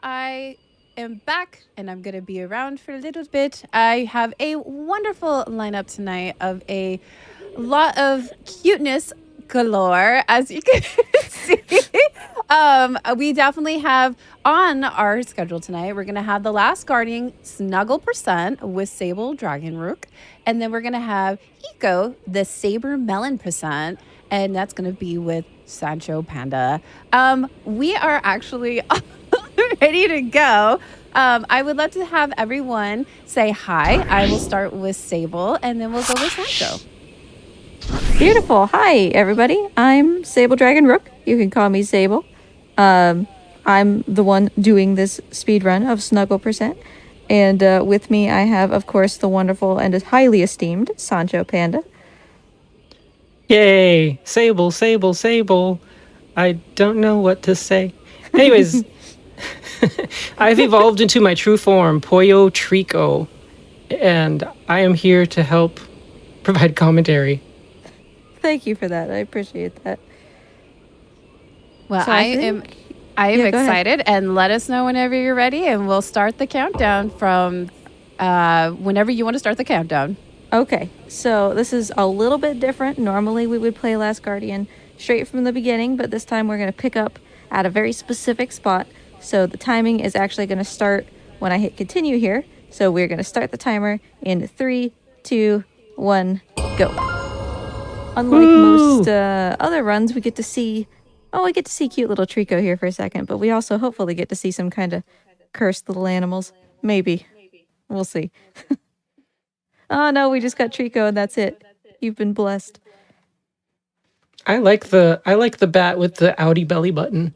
I am back and I'm going to be around for a little bit. I have a wonderful lineup tonight of a lot of cuteness galore, as you can see. We definitely have on our schedule tonight, we're going to have the Last Guardian Snuggle Percent with Sable Dragon Rook. And then we're going to have Eco, the Saber Melon Percent. And that's going to be with Sancho Panda. We are actually ready to go. I would love to have everyone say hi. I will start with Sable, and then we'll go with Sancho. Beautiful. Hi, everybody. I'm Sable Dragon Rook. You can call me Sable. I'm the one doing this speed run of Snuggle Percent. And with me, I have, of course, the wonderful and highly esteemed Sancho Panda. Yay! Sable, Sable, Sable. I don't know what to say. Anyways, I've evolved into my true form, Pollo Trico, and I am here to help provide commentary. Thank you for that. I appreciate that. Well, So I am excited, and let us know whenever you're ready, and we'll start the countdown from whenever you want to start the countdown. Okay, so this is a little bit different. Normally we would play Last Guardian straight from the beginning, but this time we're going to pick up at a very specific spot. So the timing is actually going to start when I hit continue here. So we're going to start the timer in 3, 2, 1, go. Unlike most other runs, we get to see cute little Trico here for a second, but we also hopefully get to see some kind of cursed little animals. Maybe. We'll see. Oh no, we just got Trico and that's it. You've been blessed. I like the bat with the outie belly button.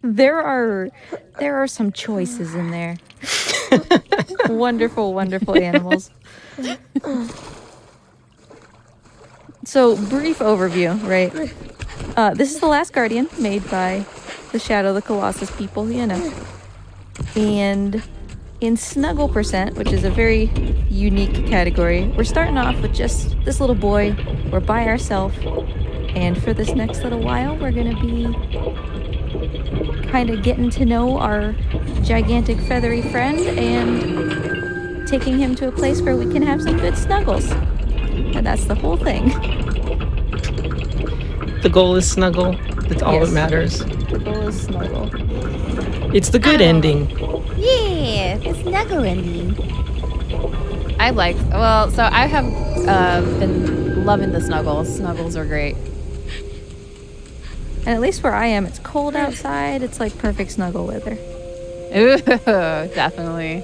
There are some choices in there. Wonderful, wonderful animals. So, brief overview, right? This is The Last Guardian, made by the Shadow of the Colossus people, you know. And in Snuggle Percent, which is a very unique category, we're starting off with just this little boy. We're by ourselves. And for this next little while, we're going to be kind of getting to know our gigantic feathery friend and taking him to a place where we can have some good snuggles. And that's the whole thing. The goal is snuggle. That's all that matters. The goal is snuggle. It's the good ending. Yeah, the snuggle ending. I have been loving the snuggles. Snuggles are great. And at least where I am, it's cold outside. It's like perfect snuggle weather. Ooh, definitely.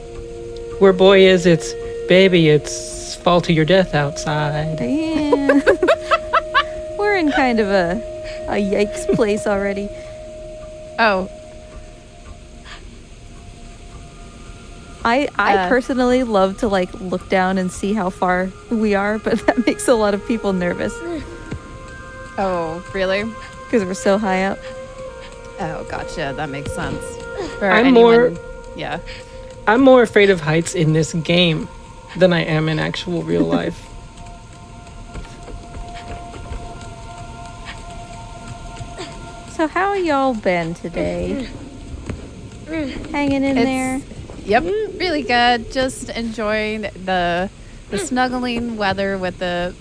Where boy is, it's fall to your death outside. Yeah. We're in kind of a yikes place already. Oh. I personally love to look down and see how far we are, but that makes a lot of people nervous. Oh, really? Because we're so high up. Oh, gotcha. That makes sense. I'm more afraid of heights in this game than I am in actual real life. So how y'all been today? Hanging in there? Yep, really good. Just enjoying the snuggling weather with the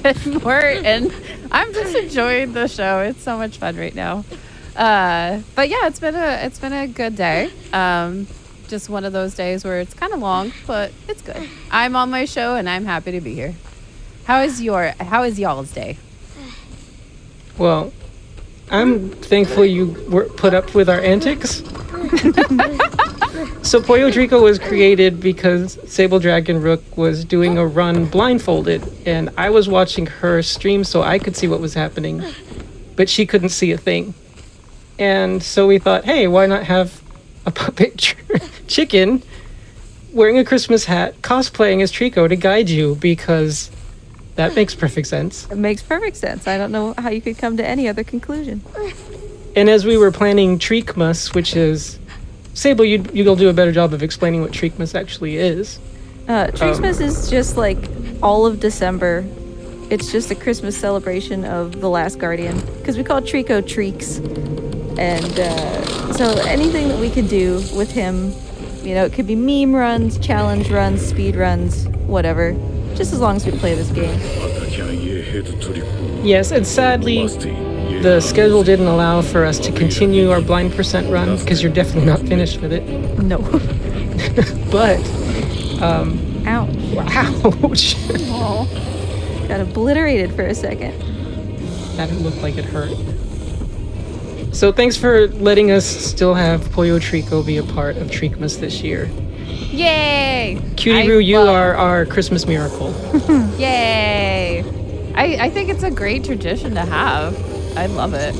and more, and I'm just enjoying the show. It's so much fun right now. But yeah, it's been a good day. Just one of those days where it's kind of long, but it's good. I'm on my show and I'm happy to be here. How is y'all's day? Well, I'm thankful you were put up with our antics. So Pollo Trico was created because Sable Dragon Rook was doing a run blindfolded, and I was watching her stream so I could see what was happening, but she couldn't see a thing. And so we thought, hey, why not have a puppet chicken wearing a Christmas hat, cosplaying as Trico to guide you, because that makes perfect sense. It makes perfect sense. I don't know how you could come to any other conclusion. And as we were planning Treakmas, which is... Sable, you'll do a better job of explaining what Treakmas actually is. Treakmas is just like all of December. It's just a Christmas celebration of The Last Guardian. Because we call Trico Treeks. And so anything that we could do with him, you know, it could be meme runs, challenge runs, speed runs, whatever. Just as long as we play this game. Yes, and sadly, the schedule didn't allow for us to continue our blind percent run because you're definitely not finished with it. No. But, ouch. ouch. Oh. Got obliterated for a second. That didn't look like it hurt. So thanks for letting us still have Pollo Trico be a part of Treekmas this year. Yay! Cutie Roo, you are our Christmas miracle. Yay! I think it's a great tradition to have. I love it.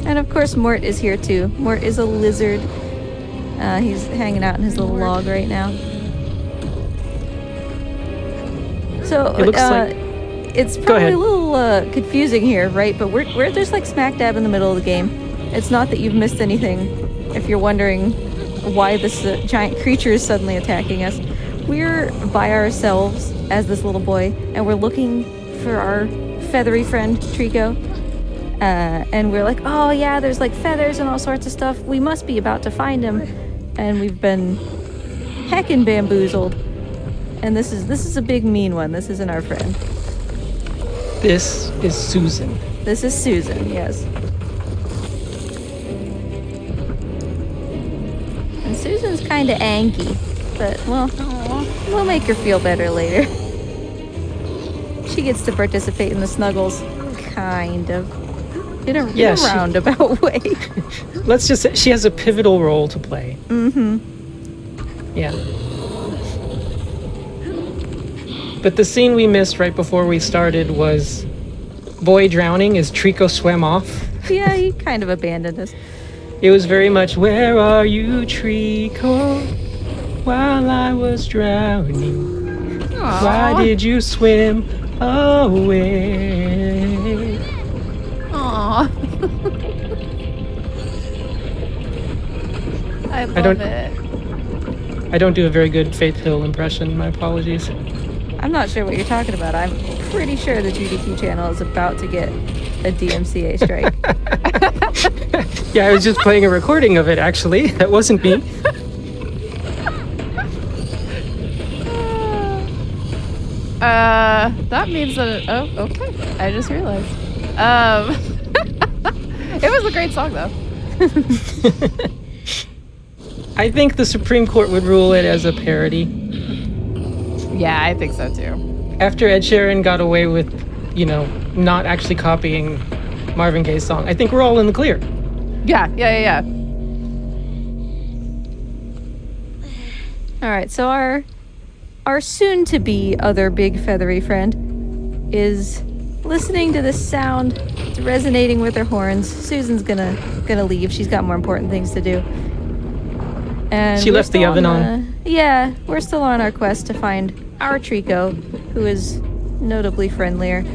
And of course, Mort is here too. Mort is a lizard. He's hanging out in his little log right now. So It looks like... it's Go probably ahead. a little confusing here, right? But we're just like smack dab in the middle of the game. It's not that you've missed anything. If you're wondering why this giant creature is suddenly attacking us, we're by ourselves as this little boy, and we're looking for our feathery friend Trico. And we're like, oh yeah, there's like feathers and all sorts of stuff. We must be about to find him, and we've been heckin' bamboozled. And this is a big mean one. This isn't our friend. This is Susan. This is Susan, yes. And Susan's kind of angry, but well, we'll make her feel better later. She gets to participate in the Snuggles, kind of, in a roundabout way. Let's just say she has a pivotal role to play. Mm-hmm. Yeah. But the scene we missed right before we started was boy drowning as Trico swam off. Yeah, he kind of abandoned us. It was very much, where are you, Trico, while I was drowning? Aww. Why did you swim away? Aww. I love it. I don't do a very good Faith Hill impression. My apologies. I'm not sure what you're talking about. I'm pretty sure the GDQ channel is about to get a DMCA strike. Yeah, I was just playing a recording of it, actually. That wasn't me. That means that... Oh, okay. I just realized. It was a great song, though. I think the Supreme Court would rule it as a parody. Yeah, I think so, too. After Ed Sheeran got away with, you know, not actually copying Marvin Gaye's song, I think we're all in the clear. Yeah. All right, so our soon-to-be other big feathery friend is listening to this sound. It's resonating with her horns. Susan's gonna leave. She's got more important things to do. And She left the oven on. Yeah, we're still on our quest to find our Trico, who is notably friendlier,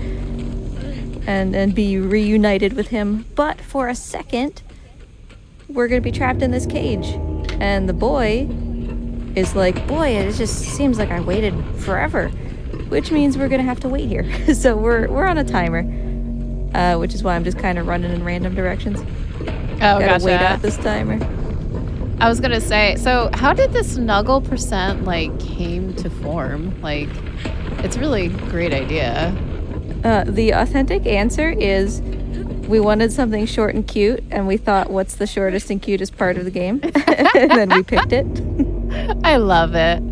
and be reunited with him. But for a second, we're gonna be trapped in this cage, and the boy is like, boy, it just seems like I waited forever, which means we're gonna have to wait here. So we're on a timer, which is why I'm just kind of running in random directions. Oh, Gotta wait out gotcha. this timer. I was gonna say, so how did the Snuggle percent, like, came to form? Like, it's really a great idea. The authentic answer is we wanted something short and cute, and we thought, what's the shortest and cutest part of the game? And then we picked it. I love it.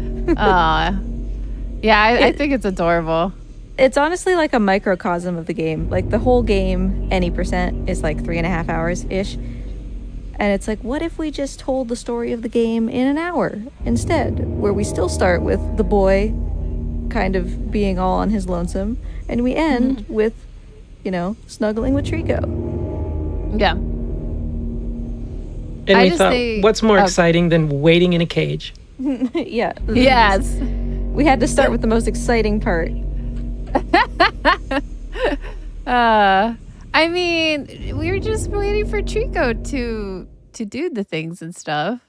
Yeah, I think it's adorable. It's honestly like a microcosm of the game. Like the whole game, any percent, is like 3.5 hours-ish. And it's like, what if we just told the story of the game in an hour instead? Where we still start with the boy kind of being all on his lonesome, and we end with, you know, snuggling with Trico. Yeah. And I we just thought, think- what's more oh. exciting than waiting in a cage? Yeah. Yes. We had to start with the most exciting part. I mean, we were just waiting for Trico to do the things and stuff.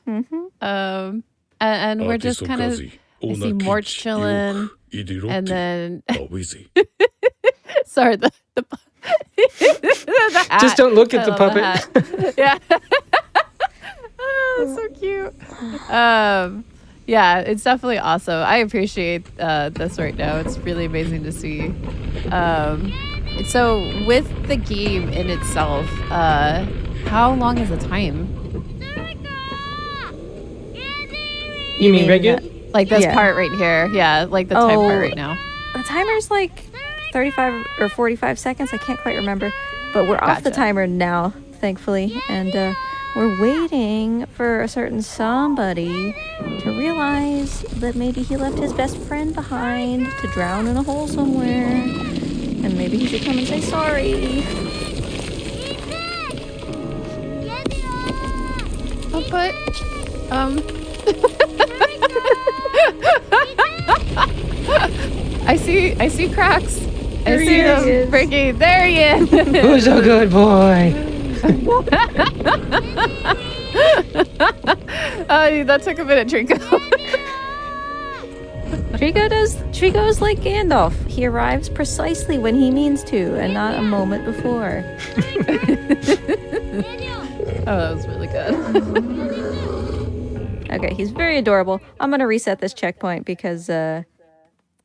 And we're just kind of, I see Mort chilling, and then sorry, the The hat. Just don't look at I the love puppet. hat. Yeah. Oh, so cute. Yeah, it's definitely awesome. I appreciate this right now. It's really amazing to see. So with the game in itself, how long is the time? You mean regular? Like this Yeah. part right here. Yeah, like the time part Oh. right now. The timer's like 35 or 45 seconds. I can't quite remember. But we're off the Gotcha. timer now, thankfully. And we're waiting for a certain somebody to realize that maybe he left his best friend behind to drown in a hole somewhere. And maybe he should come and say sorry. Oh, but I see cracks. There I he see is. them breaking. There he is. Who's a good boy? That took a minute, Trinko. Trico's like Gandalf. He arrives precisely when he means to and not a moment before. Oh, that was really good. Okay, he's very adorable. I'm gonna reset this checkpoint because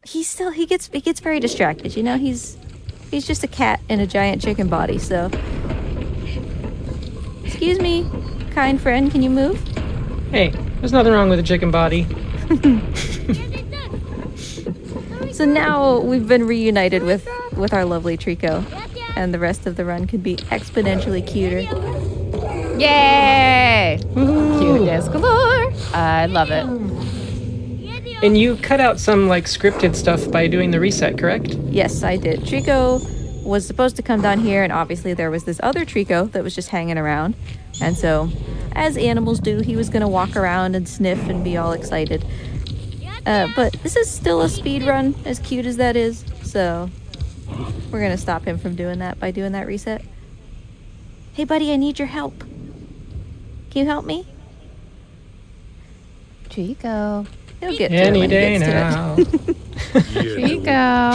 he gets very distracted. You know, he's just a cat in a giant chicken body. So, excuse me, kind friend, can you move? Hey, there's nothing wrong with a chicken body. So now we've been reunited with our lovely Trico, and the rest of the run could be exponentially cuter. Yay! Woohoo. Cuteness galore. I love it. And you cut out some like scripted stuff by doing the reset, correct? Yes, I did. Trico was supposed to come down here, and obviously there was this other Trico that was just hanging around. And so, as animals do, he was going to walk around and sniff and be all excited. But this is still a speed run, as cute as that is. So, we're going to stop him from doing that by doing that reset. Hey, buddy, I need your help. Can you help me? Trico. He'll get to it Any when he day gets to it. now.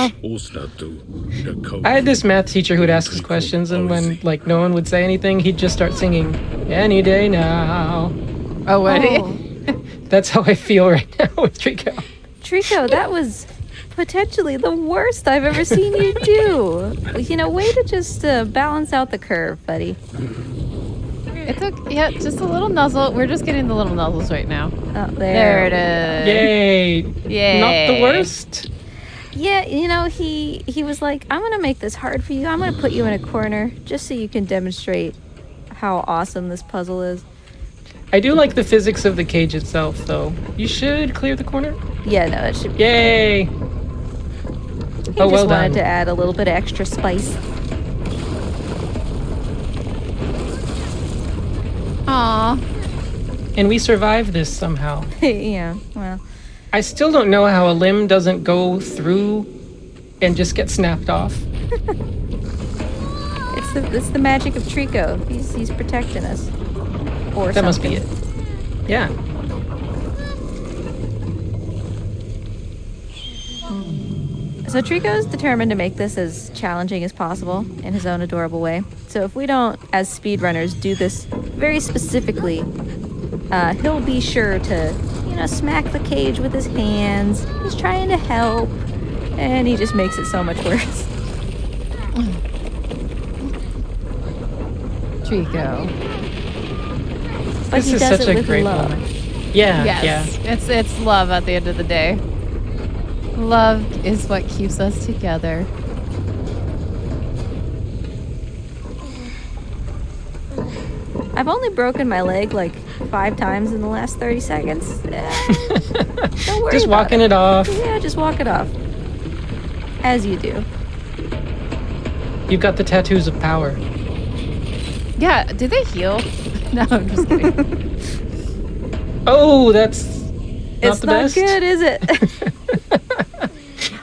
Trico. I had this math teacher who'd ask us questions, and when like no one would say anything, he'd just start singing "Any day now." Oh, what? Oh. That's how I feel right now with Trico. Trico, that was potentially the worst I've ever seen you do. You know, way to just balance out the curve, buddy. It took, yeah, just a little nuzzle. We're just getting the little nuzzles right now. Oh, There it is. Yay! Yay. Not the worst. Yeah, you know, he was like, I'm going to make this hard for you. I'm going to put you in a corner just so you can demonstrate how awesome this puzzle is. I do like the physics of the cage itself, though. You should clear the corner. Yeah, no, it should be. Yay! He Oh, just well wanted done. to add a little bit of extra spice. Aw. And we survived this somehow. Yeah, well, I still don't know how a limb doesn't go through and just get snapped off. it's the magic of Trico. He's protecting us. Or That must be something. it. Yeah. So Trico's determined to make this as challenging as possible in his own adorable way. So if we don't, as speedrunners, do this very specifically, he'll be sure to, smack the cage with his hands. He's trying to help, and he just makes it so much worse. Trico. But This he is does such it a with great love. moment. Yeah, Yes. yeah. It's love at the end of the day. Love is what keeps us together. I've only broken my leg like 5 times in the last 30 seconds. Don't worry Just about walking it off. Yeah, just walk it off. As you do. You've got the tattoos of power. Yeah, do they heal? No, I'm just kidding. Oh, that's not It's the not best. good, is it?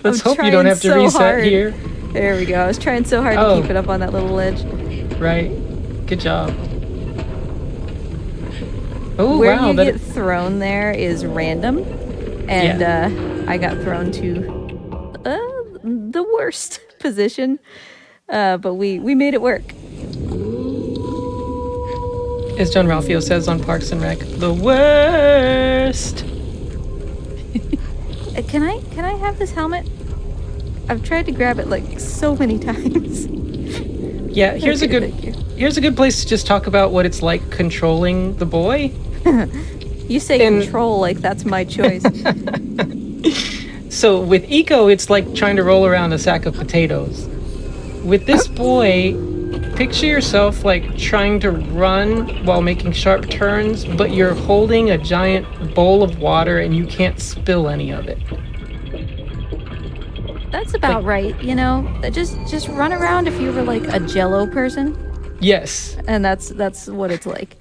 Let's I'm hope you don't trying have to so reset hard. here. There we go. I was trying so hard Oh. to keep it up on that little ledge. Right. Good job. Oh, Where wow. you That get thrown there is random. And I got thrown to the worst position. But we made it work. As John Ralphio says on Parks and Rec, the worst. Can I have this helmet? I've tried to grab it like so many times. Yeah, here's a good place to just talk about what it's like controlling the boy. You say control like that's my choice. So with Eco, it's like trying to roll around a sack of potatoes. With this boy, picture yourself like trying to run while making sharp turns, but you're holding a giant bowl of water and you can't spill any of it. That's about right, you know? Just run around if you were like a Jello person. Yes. And that's what it's like.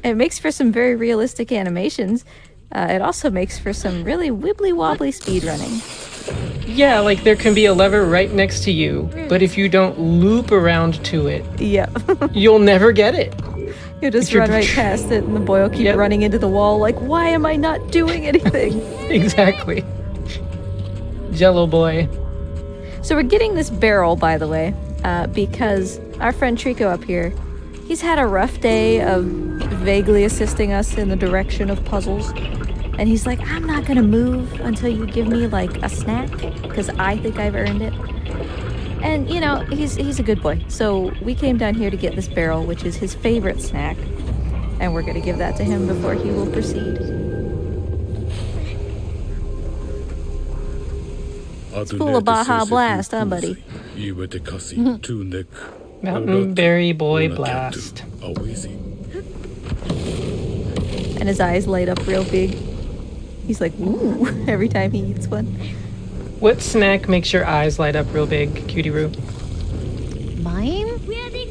It makes for some very realistic animations. It also makes for some really wibbly-wobbly speedrunning. Yeah, like there can be a lever right next to you, but if you don't loop around to it, Yeah. you'll never get it. You just run right past it and the boy will keep running into the wall like, why am I not doing anything? Exactly. Jello boy. So we're getting this barrel, by the way, because our friend Trico up here, he's had a rough day of vaguely assisting us in the direction of puzzles. And he's like, I'm not gonna move until you give me like a snack, because I think I've earned it. And you know, he's a good boy. So we came down here to get this barrel, which is his favorite snack. And we're gonna give that to him before he will proceed. It's full of Baja Blast, huh, buddy? Mountain Berry Boy Blast. And his eyes light up real big. He's like, ooh, every time he eats one. What snack makes your eyes light up real big, Cutie Roo? Mine?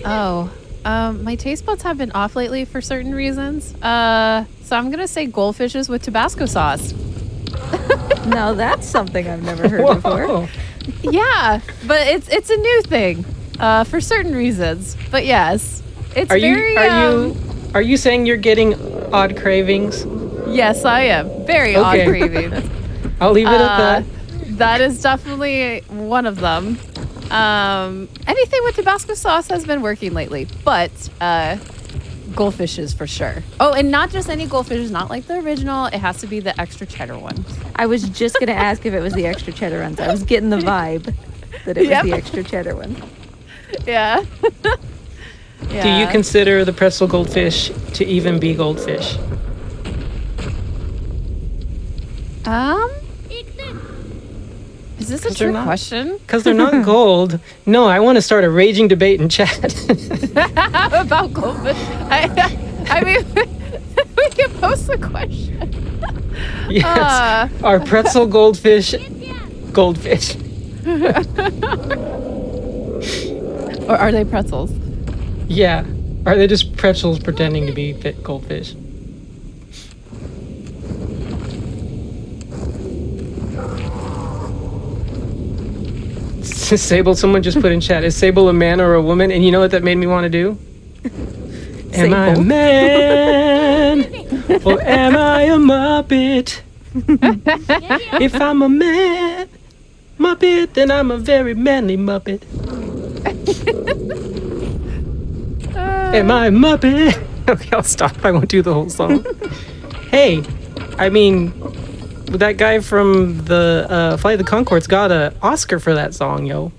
Oh, my taste buds have been off lately for certain reasons. So I'm gonna say goldfishes with Tabasco sauce. Now that's something I've never heard before. Yeah, but it's a new thing, for certain reasons. But yes, it's Are you saying you're getting odd cravings? Yes, I am. Very odd cravings. I'll leave it at that. That is definitely one of them. Anything with Tabasco sauce has been working lately, but goldfishes for sure. Oh, and not just any goldfishes, not like the original. It has to be the extra cheddar one. I was just going to ask if it was the extra cheddar ones. I was getting the vibe that it was the extra cheddar one. Yeah. Yeah. Do you consider the pretzel goldfish to even be goldfish? Is this a true question? Because they're not gold. No, I want to start a raging debate in chat. About goldfish. I mean, we can post the question. Yes. Are pretzel goldfish goldfish? Or are they pretzels? Yeah. Are they just pretzels pretending to be goldfish? Sable, someone just put in chat, is Sable a man or a woman? And you know what that made me want to do? Am I a man or am I a Muppet? If I'm a man Muppet, then I'm a very manly Muppet. Am I a Muppet? Okay, I'll stop. I won't do the whole song. Hey, I mean, that guy from the Flight of the Conchords got an Oscar for that song, yo.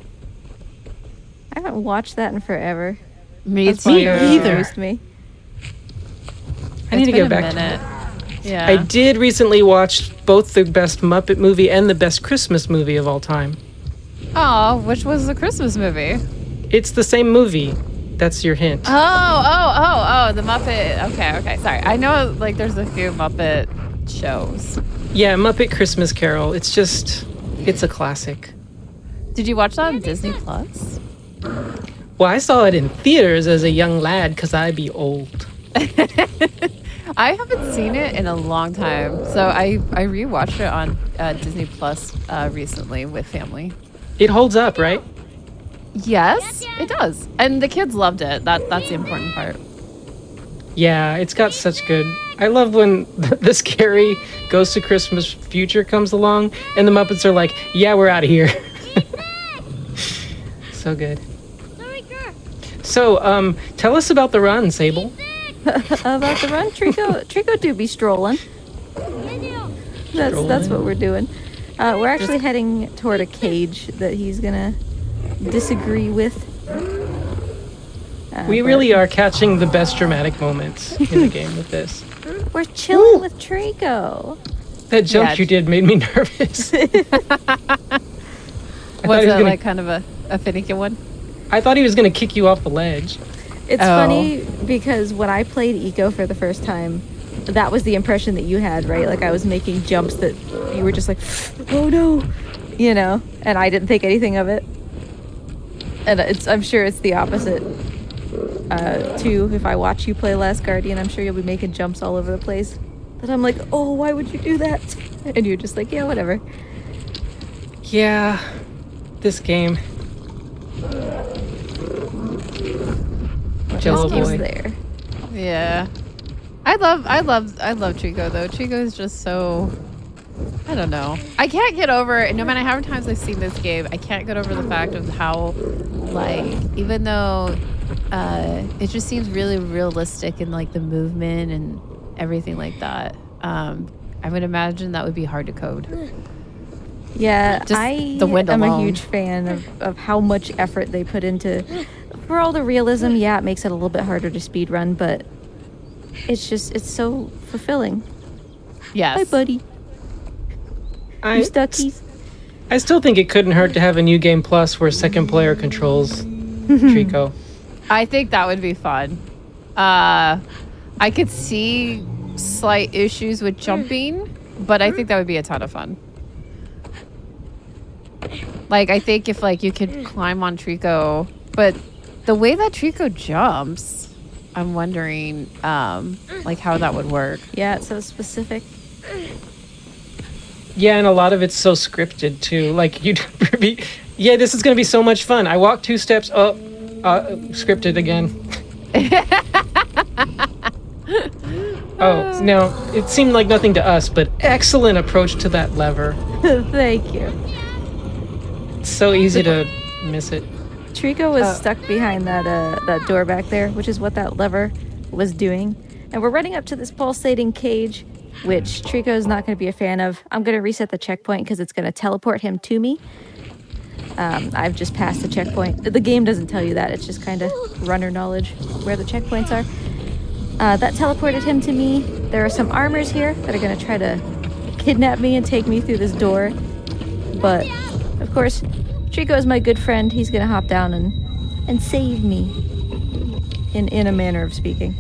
I haven't watched that in forever. Me either. Me. I need to get back to it. Yeah. I did recently watch both the best Muppet movie and the best Christmas movie of all time. Oh, which was the Christmas movie? It's the same movie. That's your hint. Oh, the Muppet. Okay. Sorry. I know, like, there's a few Muppet shows. Yeah, Muppet Christmas Carol. It's a classic. Did you watch that on Disney Plus? Well, I saw it in theaters as a young lad because I be old. I haven't seen it in a long time. So I rewatched it on Disney Plus recently with family. It holds up, right? Yes, it does. And the kids loved it. That's the important part. Yeah, it's got such good... I love when the scary Ghost of Christmas Future comes along and the Muppets are like, yeah, we're out of here. So good. So, tell us about the run, Sable. About the run, Trico do be strolling. That's what we're doing. We're actually heading toward a cage that he's gonna disagree with. We really are catching the best dramatic moments in the game with this. We're chilling with Trico. That jump you did made me nervous. Was it like kind of a finicky one? I thought he was going to kick you off the ledge. It's funny because when I played Eco for the first time, that was the impression that you had, right? Like I was making jumps that you were just like, oh no, you know, and I didn't think anything of it. And I'm sure it's the opposite too. If I watch you play Last Guardian, I'm sure you'll be making jumps all over the place. But I'm like, oh, why would you do that? And you're just like, yeah, whatever. Yeah, this game. Jello boy. There. Yeah. I love Trico though. Trico is just so, I don't know. I can't get over it. No matter how many times I've seen this game, I can't get over the fact of how, like, even though it just seems really realistic in like the movement and everything like that. I would imagine that would be hard to code. Yeah, Just I the wind am alone. a huge fan of how much effort they put into. For all the realism, yeah, it makes it a little bit harder to speedrun, but it's so fulfilling. Yes. Hi, buddy. You stuckies. I still think it couldn't hurt to have a new game plus where second player controls Trico. I think that would be fun. I could see slight issues with jumping, but I think that would be a ton of fun. Like, I think if like you could climb on Trico, but the way that Trico jumps, I'm wondering like how that would work. Yeah, it's so specific. Yeah, and a lot of it's so scripted too. Like you'd be, yeah, this is gonna be so much fun. I walk 2 steps, scripted again. Oh no, it seemed like nothing to us, but excellent approach to that lever. Thank you. It's so easy to miss it. Trico was stuck behind that door back there, which is what that lever was doing. And we're running up to this pulsating cage, which Trico is not going to be a fan of. I'm going to reset the checkpoint because it's going to teleport him to me. I've just passed the checkpoint. The game doesn't tell you that. It's just kind of runner knowledge where the checkpoints are. That teleported him to me. There are some armors here that are going to try to kidnap me and take me through this door. But, of course, Trico is my good friend. He's going to hop down and save me. In a manner of speaking.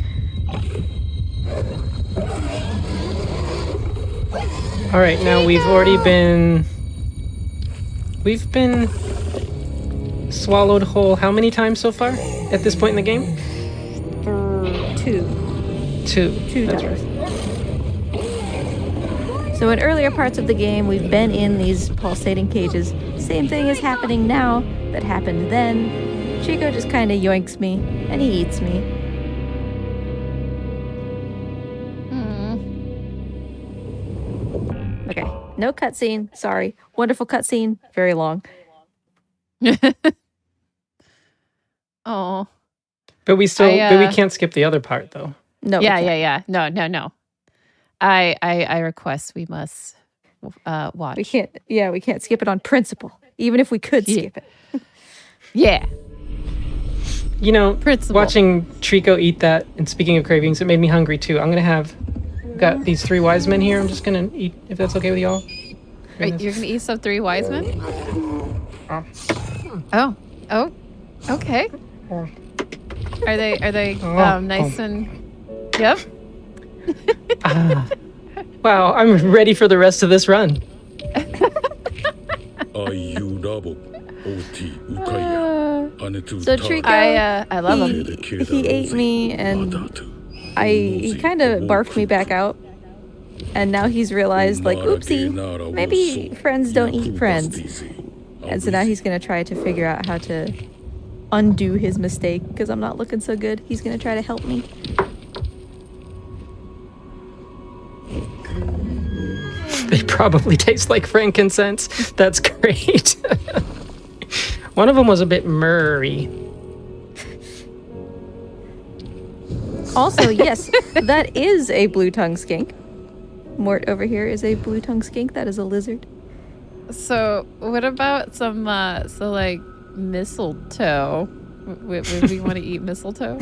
All right, now we've been swallowed whole how many times so far at this point in the game? Two. That's times. right. So in earlier parts of the game, we've been in these pulsating cages. Same thing is happening now that happened then. Trico just kind of yoinks me, and he eats me. Okay, no cutscene. Sorry. Wonderful cutscene. Very long. Oh. But we can't skip the other part though. No. Yeah. No. I request we must watch. We can't. Yeah, we can't skip it on principle, even if we could skip it. Yeah. You know, Principle. watching Trico eat that, and speaking of cravings, it made me hungry too. I'm gonna got these 3 wise men here. I'm just gonna eat, if that's okay with y'all. Right, you're gonna eat some 3 wise men? Oh, okay. Are they nice and? Yep. Wow, I'm ready for the rest of this run. So Trico, I love him. He ate me, and he kind of barfed me back out. And now he's realized, like, oopsie, maybe friends don't eat friends. And so now he's gonna try to figure out how to undo his mistake, because I'm not looking so good. He's gonna try to help me. They probably taste like frankincense. That's great. One of them was a bit murray. Also, yes, that is a blue tongue skink. Mort over here is a blue tongue skink. That is a lizard. So what about some like mistletoe? Would we want to eat mistletoe?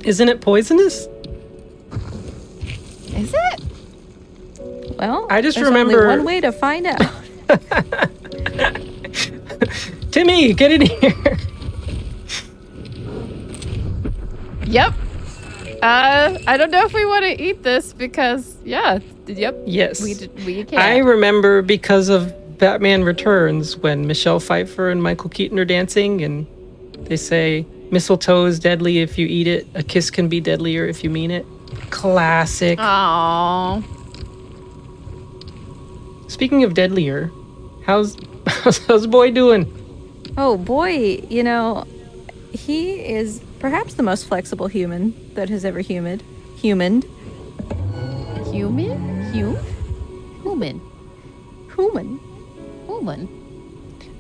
Isn't it poisonous? Is it? Well, I just there's remember- only one way to find out. Timmy, get in here. Yep. I don't know if we want to eat this because, yep. Yes. We can't. I remember because of Batman Returns when Michelle Pfeiffer and Michael Keaton are dancing and they say, mistletoe is deadly if you eat it. A kiss can be deadlier if you mean it. Classic. Aww. Speaking of deadlier, how's boy doing? Oh boy, you know, he is perhaps the most flexible human that has ever humaned. Human?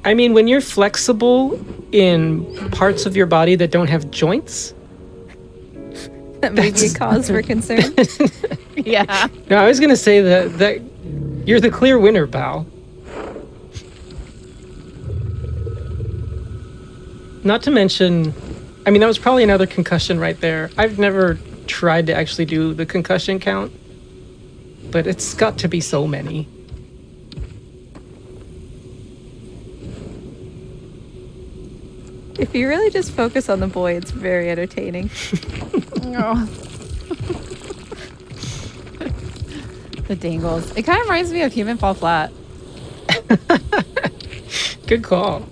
I mean, when you're flexible in parts of your body that don't have joints. That may be a cause for concern. Yeah. No, I was gonna say that you're the clear winner, pal. Not to mention, I mean, that was probably another concussion right there. I've never tried to actually do the concussion count, but it's got to be so many. If you really just focus on the boy, it's very entertaining. Oh. The dangles. It kind of reminds me of Human Fall Flat. Good call.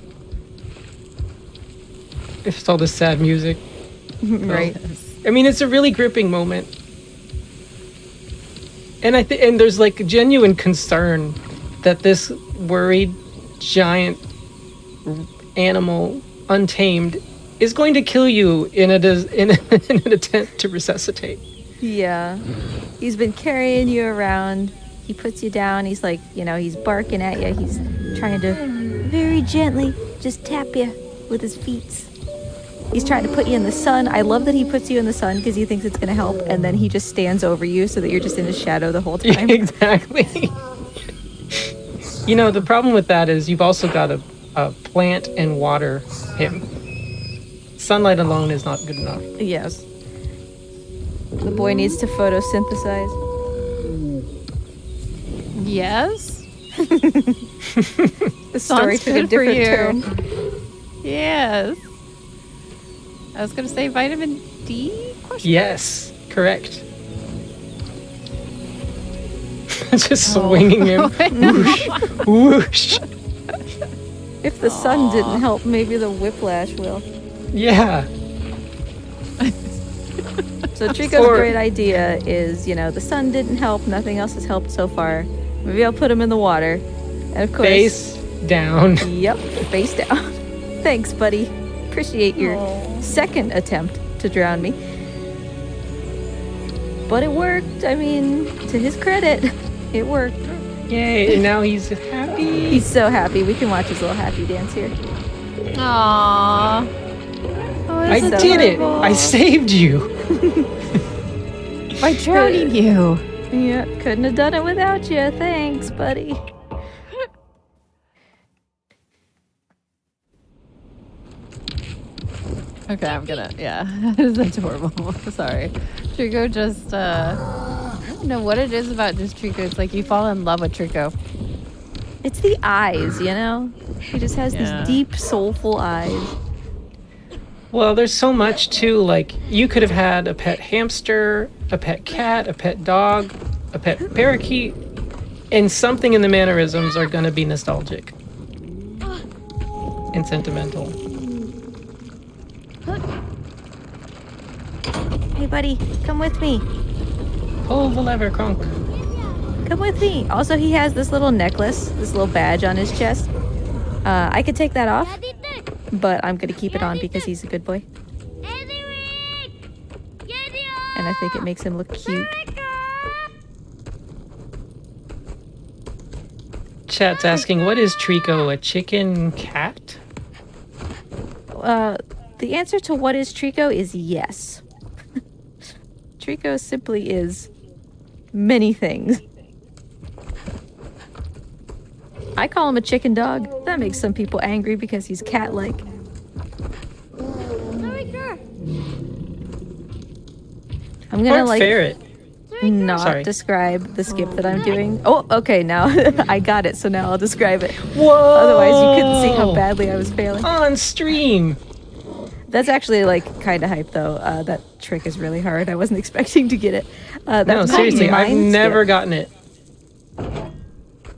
It's all the sad music. Right. I mean, it's a really gripping moment. And and there's like genuine concern that this worried giant animal, untamed, is going to kill you in an attempt to resuscitate. Yeah. He's been carrying you around. He puts you down. He's like, you know, he's barking at you. He's trying to very gently just tap you with his feet. He's trying to put you in the sun. I love that he puts you in the sun because he thinks it's going to help. And then he just stands over you so that you're just in his shadow the whole time. Exactly. You know, the problem with that is you've also got to plant and water him. Sunlight alone is not good enough. Yes. The boy needs to photosynthesize. Yes. The story Sounds took a good for different you. turn. Yes. I was going to say vitamin D? Yes, correct. Just swinging him. Whoosh, whoosh. If the sun didn't help, maybe the whiplash will. Yeah. So Trico's great idea is, you know, the sun didn't help, nothing else has helped so far. Maybe I'll put him in the water. And of course... Face down. Yep, face down. Thanks, buddy. Appreciate your second attempt to drown me. But it worked. I mean, to his credit, it worked. Yay, and now he's happy. He's so happy. We can watch his little happy dance here. Aww. Oh, I so did it. adorable. I saved you. By drowning you. Yeah, couldn't have done it without you. Thanks, buddy. Okay, I'm gonna, that's horrible. Sorry. Trico just, I don't know what it is about just Trico. It's like you fall in love with Trico. It's the eyes, you know? He just has these deep, soulful eyes. Well, there's so much too. Like, you could have had a pet hamster, a pet cat, a pet dog, a pet parakeet, and something in the mannerisms are going to be nostalgic and sentimental. Hey, buddy, come with me. Pull the lever, Kronk. Come with me. Also, he has this little necklace, this little badge on his chest. I could take that off, but I'm going to keep it on because he's a good boy. And I think it makes him look cute. chat's asking, what is Trico? A chicken cat? The answer to what is Trico is yes. Trico simply is many things. I call him a chicken dog. That makes some people angry because he's cat-like. I'm gonna Or ferret. not Sorry. describe the skip that I'm doing. Oh, okay, now I got it, so now I'll describe it. Whoa! Otherwise, you couldn't see how badly I was failing. On stream. That's actually like kind of hype, though. That trick is really hard. I wasn't expecting to get it. No, That's seriously, I've mind never skip. gotten it.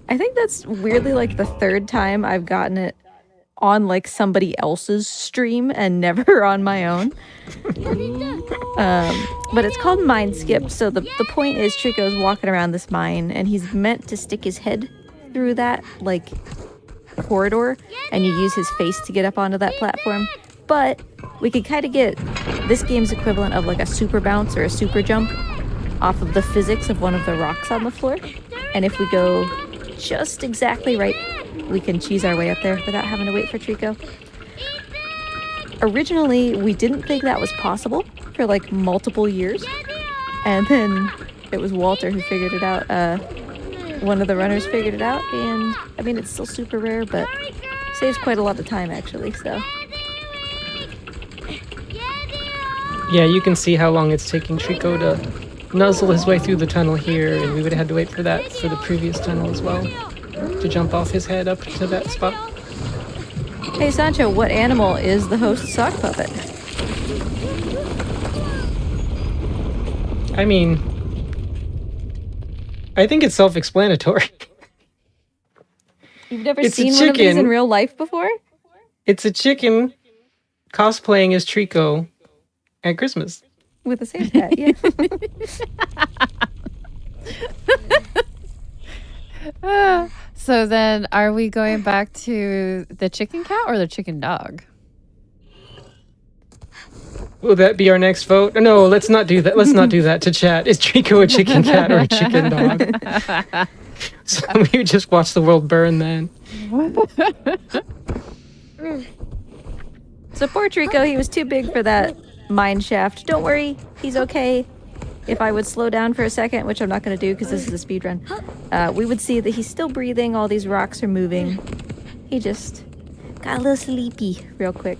I think that's weirdly like the third time I've gotten it on like somebody else's stream and never on my own. But it's called mind skip. So the point is Trico's walking around this mine and he's meant to stick his head through that like corridor and you use his face to get up onto that platform. But we could kind of get this game's equivalent of like a super bounce or a super jump off of the physics of one of the rocks on the floor. And if we go just exactly right, we can cheese our way up there without having to wait for Trico. Originally, we didn't think that was possible for like multiple years. And then it was Walter who figured it out. One of the runners figured it out. And I mean, it's still super rare, but saves quite a lot of time actually, so. Yeah, you can see how long it's taking Trico to nuzzle his way through the tunnel here, and we would have had to wait for that for the previous tunnel as well, to jump off his head up to that spot. Hey Sancho, what animal is the host sock puppet? I mean, I think it's self-explanatory. You've never It's a seen one of these in chicken. real life before? It's a chicken cosplaying as Trico at Christmas. With a Sam's hat, yeah. So then, are we going back to the chicken cat or the chicken dog? Will that be our next vote? No, let's not do that. Let's not do that to chat. Is Trico a chicken cat or a chicken dog? So we just watch the world burn then. So poor Trico, he was too big for that mine shaft. Don't worry, he's okay. If I would slow down for a second, which I'm not going to do because this is a speed run, we would see that he's still breathing, all these rocks are moving. He just got a little sleepy real quick.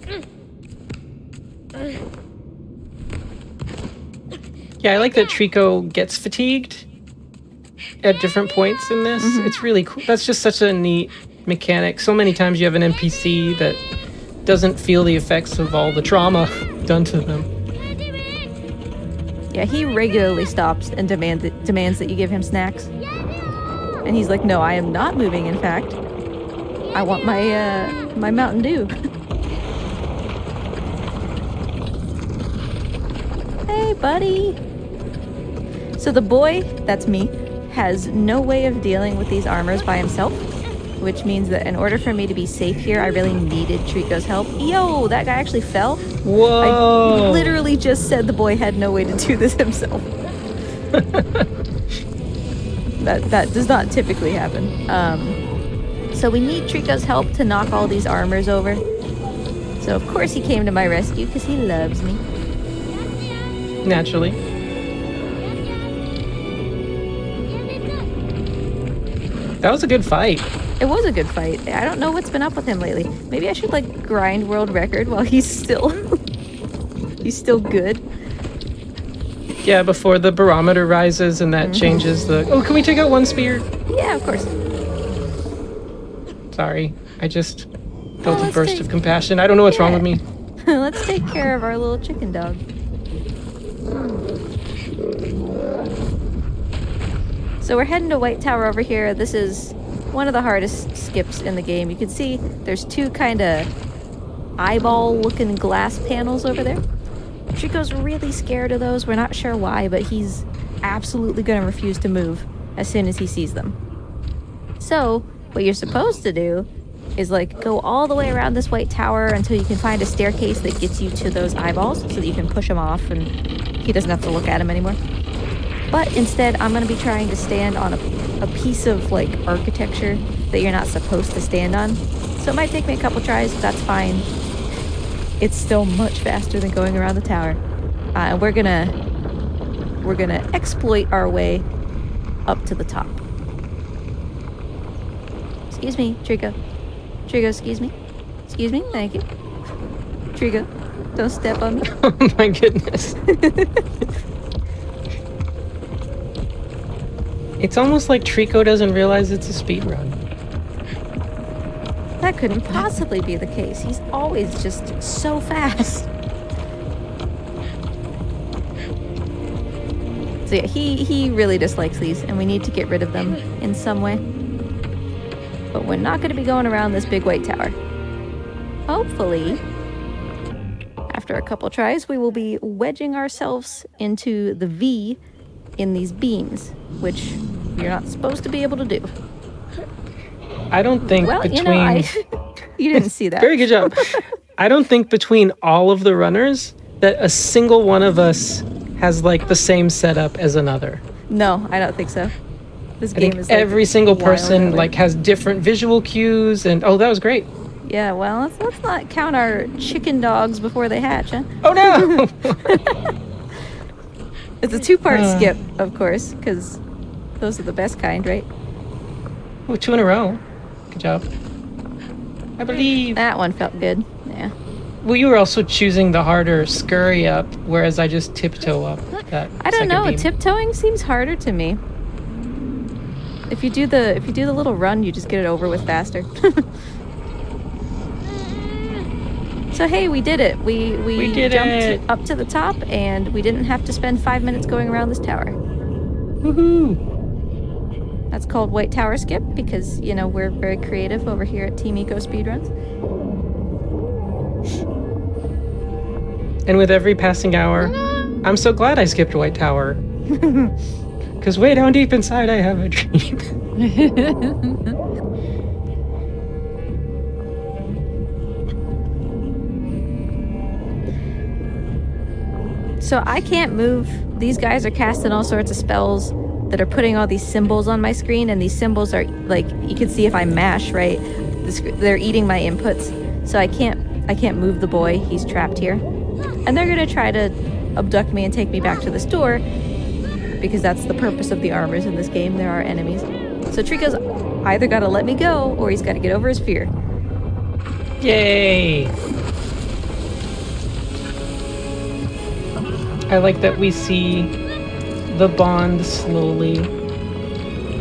Yeah, I like that Trico gets fatigued at different points in this. It's really cool. That's just such a neat mechanic. So many times you have an NPC that doesn't feel the effects of all the trauma done to them. Yeah, he regularly stops and demands that you give him snacks. And he's like, no, I am not moving, in fact. I want my Mountain Dew. Hey, buddy. So the boy, that's me, has no way of dealing with these armors by himself, which means that in order for me to be safe here, I really needed Trico's help. Yo, that guy actually fell. Whoa! I literally just said the boy had no way to do this himself. That does not typically happen. So we need Trico's help to knock all these armors over. So of course he came to my rescue because he loves me. Naturally. That was a good fight. It was a good fight. I don't know what's been up with him lately. Maybe I should like grind world record while he's still good. Yeah, before the barometer rises and that changes the... Oh, can we take out one spear? Yeah, of course. Sorry, I just felt a let's burst take- of compassion. I don't know what's wrong with me. Let's take care of our little chicken dog. So we're heading to White Tower over here. This is one of the hardest skips in the game. You can see there's two kind of eyeball-looking glass panels over there. Trico's really scared of those. We're not sure why, but he's absolutely going to refuse to move as soon as he sees them. So what you're supposed to do is like go all the way around this White Tower until you can find a staircase that gets you to those eyeballs so that you can push him off and he doesn't have to look at him anymore. But instead, I'm going to be trying to stand on a piece of like architecture that you're not supposed to stand on. So it might take me a couple tries, but that's fine. It's still much faster than going around the tower. And we're gonna exploit our way up to the top. Excuse me, Trico. Trico, excuse me. Excuse me, thank you. Trico, don't step on me. Oh my goodness. It's almost like Trico doesn't realize it's a speed run. That couldn't possibly be the case. He's always just so fast. So yeah, he really dislikes these, and we need to get rid of them in some way. But we're not going to be going around this big white tower. Hopefully, after a couple tries, we will be wedging ourselves into the V in these beams, which you're not supposed to be able to do. I don't think Well, between... you didn't see that. Very good job. I don't think between all of the runners that a single one of us has like the same setup as another. No, I don't think so. This I think game is like every single wild person over. like has different visual cues, and oh, that was great. Yeah, well, let's not count our chicken dogs before they hatch, huh? Oh no! It's a two-part skip, of course, because those are the best kind, right? Oh, 2 in a row. Good job. I believe. That one felt good. Yeah. Well, you were also choosing the harder scurry up, whereas I just tiptoe up. That I don't second know. beam. Tiptoeing seems harder to me. If you do the little run, you just get it over with faster. So hey, we did it. We did jumped it. up to the top, and we didn't have to spend 5 minutes going around this tower. Woohoo! That's called White Tower Skip because, you know, we're very creative over here at Team Eco Speedruns. And with every passing hour, I'm so glad I skipped White Tower. Because way down deep inside, I have a dream. So I can't move. These guys are casting all sorts of spells that are putting all these symbols on my screen, and these symbols are like, you can see if I mash, right? They're eating my inputs, so I can't move the boy. He's trapped here, and they're gonna try to abduct me and take me back to the store because that's the purpose of the armors in this game. There are enemies. So Trico's either gotta let me go or he's gotta get over his fear. Yay! I like that we see the bond slowly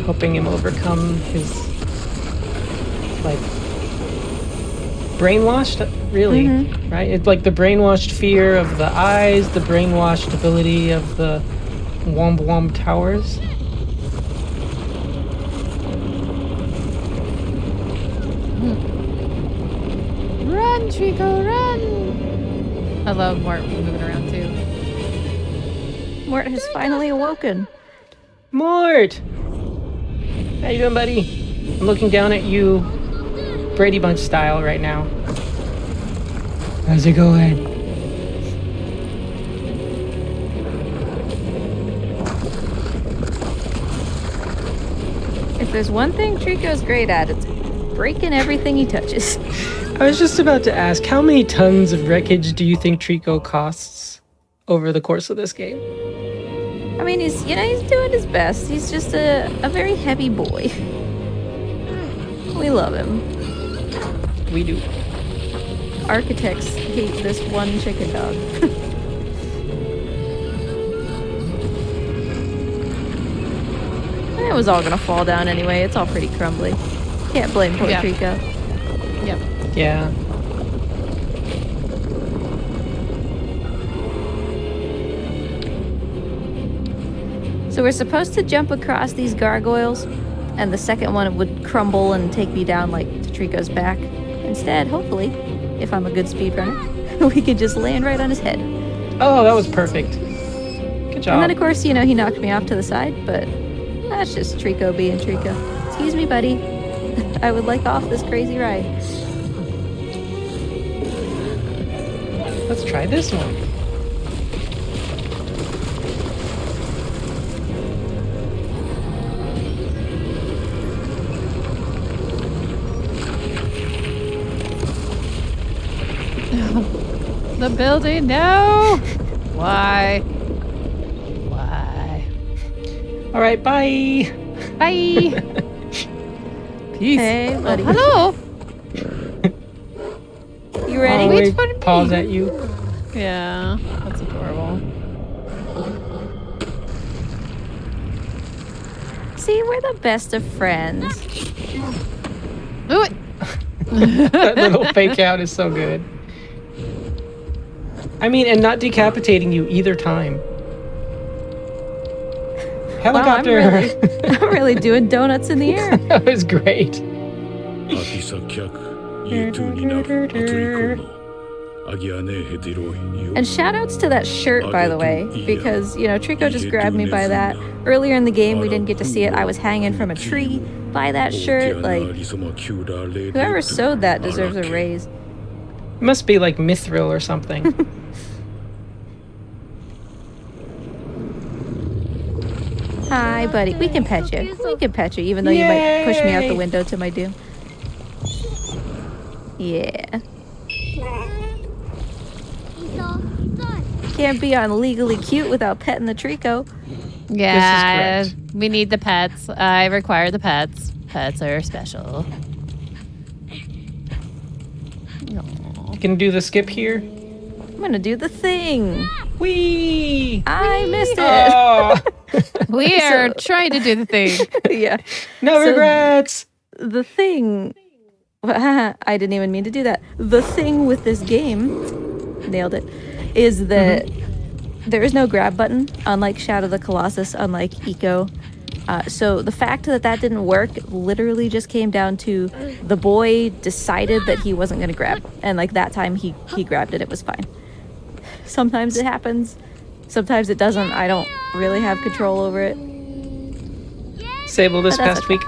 helping him overcome his, like, brainwashed, really, right? It's like the brainwashed fear of the eyes, the brainwashed ability of the Womb Womb Towers. Run, Trico, run! I love Mort moving around too. Mort has finally awoken. Mort! How you doing, buddy? I'm looking down at you Brady Bunch style right now. How's it going? If there's one thing Trico's great at, it's breaking everything he touches. I was just about to ask, how many tons of wreckage do you think Trico costs over the course of this game? I mean, he's doing his best. He's just a very heavy boy. We love him. We do. Architects hate this one chicken dog. It was all gonna fall down anyway. It's all pretty crumbly. Can't blame poor Yeah. Trico. Yep. Yeah. So we're supposed to jump across these gargoyles, and the second one would crumble and take me down like to Trico's back. Instead, hopefully, if I'm a good speedrunner, we could just land right on his head. Oh, that was perfect. Good job. And then, of course, you know, he knocked me off to the side, but that's just Trico being Trico. Excuse me, buddy. I would like off this crazy ride. Let's try this one. building. No. Why? Why? All right, bye. Bye. Peace. Hey, buddy. Hello. You ready? Wait for me. Paws at you. Yeah, that's adorable. See, we're the best of friends. Ooh, That little fake out is so good. I mean, and not decapitating you either time. Helicopter. Wow, I'm really doing donuts in the air. That was great. 秋さ客 U2 になるアトリコのアギアネヘディロイ And shout outs to that shirt, by the way, because, you know, Trico just grabbed me by that. Earlier in the game, we didn't get to see it. I was hanging from a tree by that shirt. Like, whoever sewed that deserves a raise. It must be like mithril or something. Hi, buddy. We can pet you. We can pet you, even though you might push me out the window to my doom. Yeah. Can't be on Legally Cute without petting the Trico. yeah, This is correct. we need the pets. I require the pets. Pets are special. Aw. Can do the skip here. I'm gonna do the thing. Whee! I missed it. Oh, We are trying to do the thing. Yeah. no So- regrets. The thing. I didn't even mean to do that. The thing with this game, nailed it, is that there is no grab button, unlike Shadow of the Colossus, unlike Eco. So the fact that that didn't work literally just came down to the boy decided that he wasn't going to grab. And like that time he grabbed it, it was fine. Sometimes it happens. Sometimes it doesn't. I don't really have control over it. Sable, But that's okay.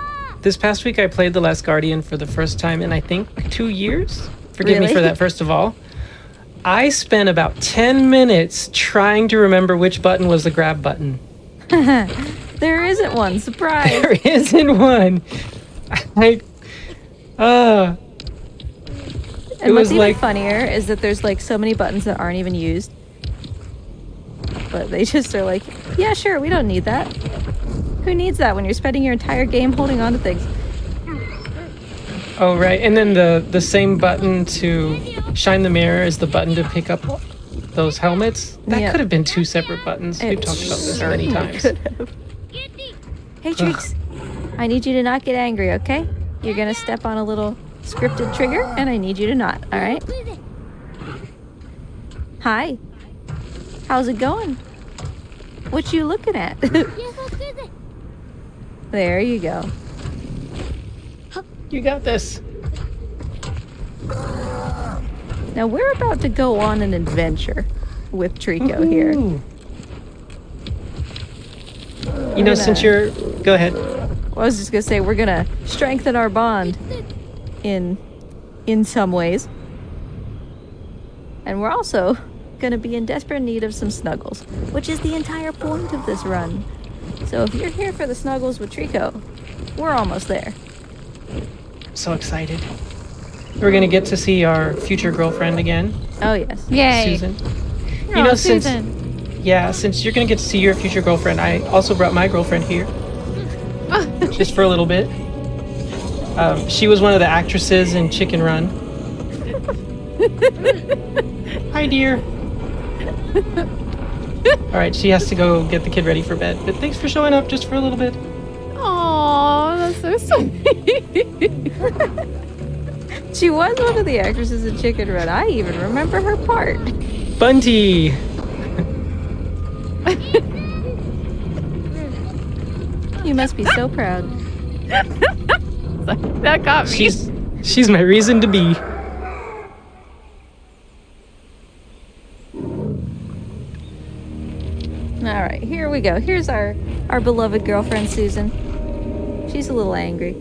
this past week I played The Last Guardian for the first time in I think 2 years. Forgive me Really? for that, first of all. I spent about 10 minutes trying to remember which button was the grab button. There isn't one. Surprise. There isn't one. I, And it what's was even like- funnier is that there's like so many buttons that aren't even used. But they just are like, yeah, sure, we don't need that. Who needs that when you're spending your entire game holding on to things? oh, right. And then the same button to shine the mirror is the button to pick up those helmets. That Yeah. could have been 2 separate buttons. We've talked about this many times. Hey, Treeks, I need you to not get angry, okay? You're gonna step on a little scripted trigger, and I need you to not, alright? Hi. How's it going? What you looking at? There you go. You got this. Now we're about to go on an adventure with Trico here. Ooh. You know, since you're... Go ahead. I was just gonna say we're gonna strengthen our bond in some ways. And we're also gonna be in desperate need of some Snuggles, which is the entire point of this run. So if you're here for the Snuggles with Trico, we're almost there. So excited. We're going to get to see our future girlfriend again, Oh yes. Yay. Susan. Oh, You know, Susan. since you're going to get to see your future girlfriend, I also brought my girlfriend here. Just for a little bit. She was one of the actresses in Chicken Run. Hi, dear. All right, she has to go get the kid ready for bed. But thanks for showing up just for a little bit. Aw, that's so sweet. She was one of the actresses in Chicken Run. I even remember her part. Bunty. You must be so proud. That got me. She's my reason to be. All right, here we go. Here's our beloved girlfriend, Susan. She's a little angry.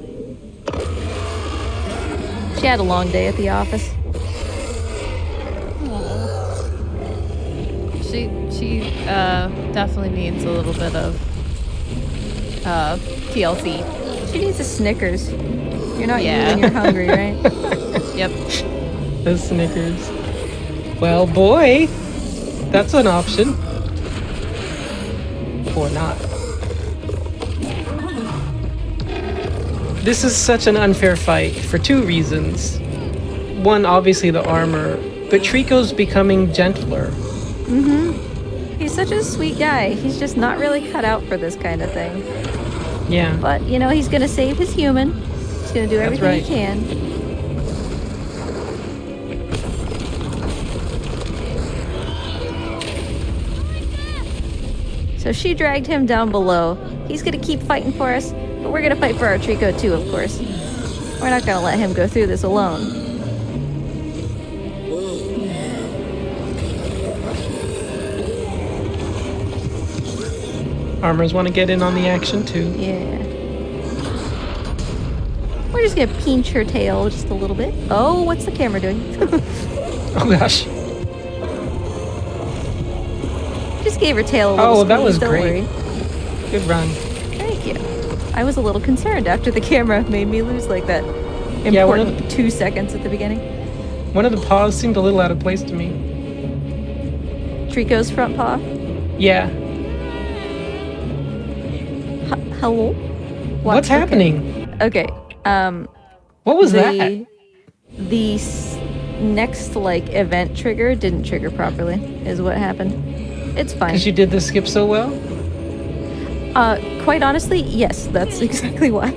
She had a long day at the office. She definitely needs a little bit of TLC. She needs a Snickers. You're not you Yeah. when you're hungry, right? Yep. The Snickers. Well, boy, that's an option. Or not. This is such an unfair fight for two reasons. One, obviously the armor, but Trico's becoming gentler. He's such a sweet guy. He's just not really cut out for this kind of thing. Yeah. But, you know, he's gonna save his human. He's gonna do That's everything right. he can. So she dragged him down below. He's gonna keep fighting for us, but we're gonna fight for our Trico too, of course. We're not gonna let him go through this alone. Armors want to get in on the action too. Yeah. We're just gonna pinch her tail just a little bit. Oh, what's the camera doing? Oh gosh. Just gave her tail a little Oh, squeeze, that was don't great. worry. Good run. Thank you. I was a little concerned after the camera made me lose like that Yeah, one of important 2 seconds at the beginning. One of the paws seemed a little out of place to me. Trico's front paw. Yeah. Hello? What's happening? Okay. What was that? The next like event trigger didn't trigger properly. Is what happened. It's fine. Because you did the skip so well? Quite honestly, yes. That's exactly why.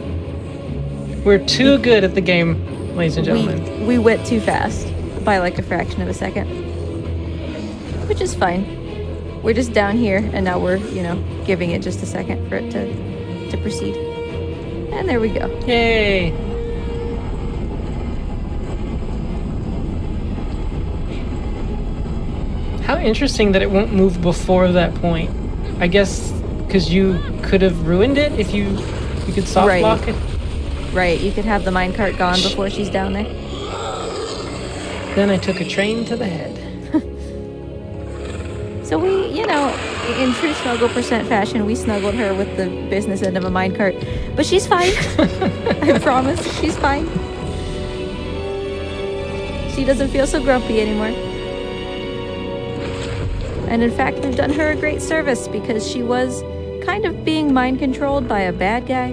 We're too good at the game, ladies and gentlemen. We went too fast by like a fraction of a second, which is fine. We're just down here, and now we're, you know, giving it just a second for it to proceed. And there we go. Yay! How interesting that it won't move before that point. I guess because you could have ruined it if you could soft Right. block it. Right, you could have the minecart gone before she's down there. Then I took a train to the head. So we, you know, in true Snuggle percent fashion, we snuggled her with the business end of a minecart. But she's fine. I promise, she's fine. She doesn't feel so grumpy anymore. And in fact, we've done her a great service because she was kind of being mind controlled by a bad guy.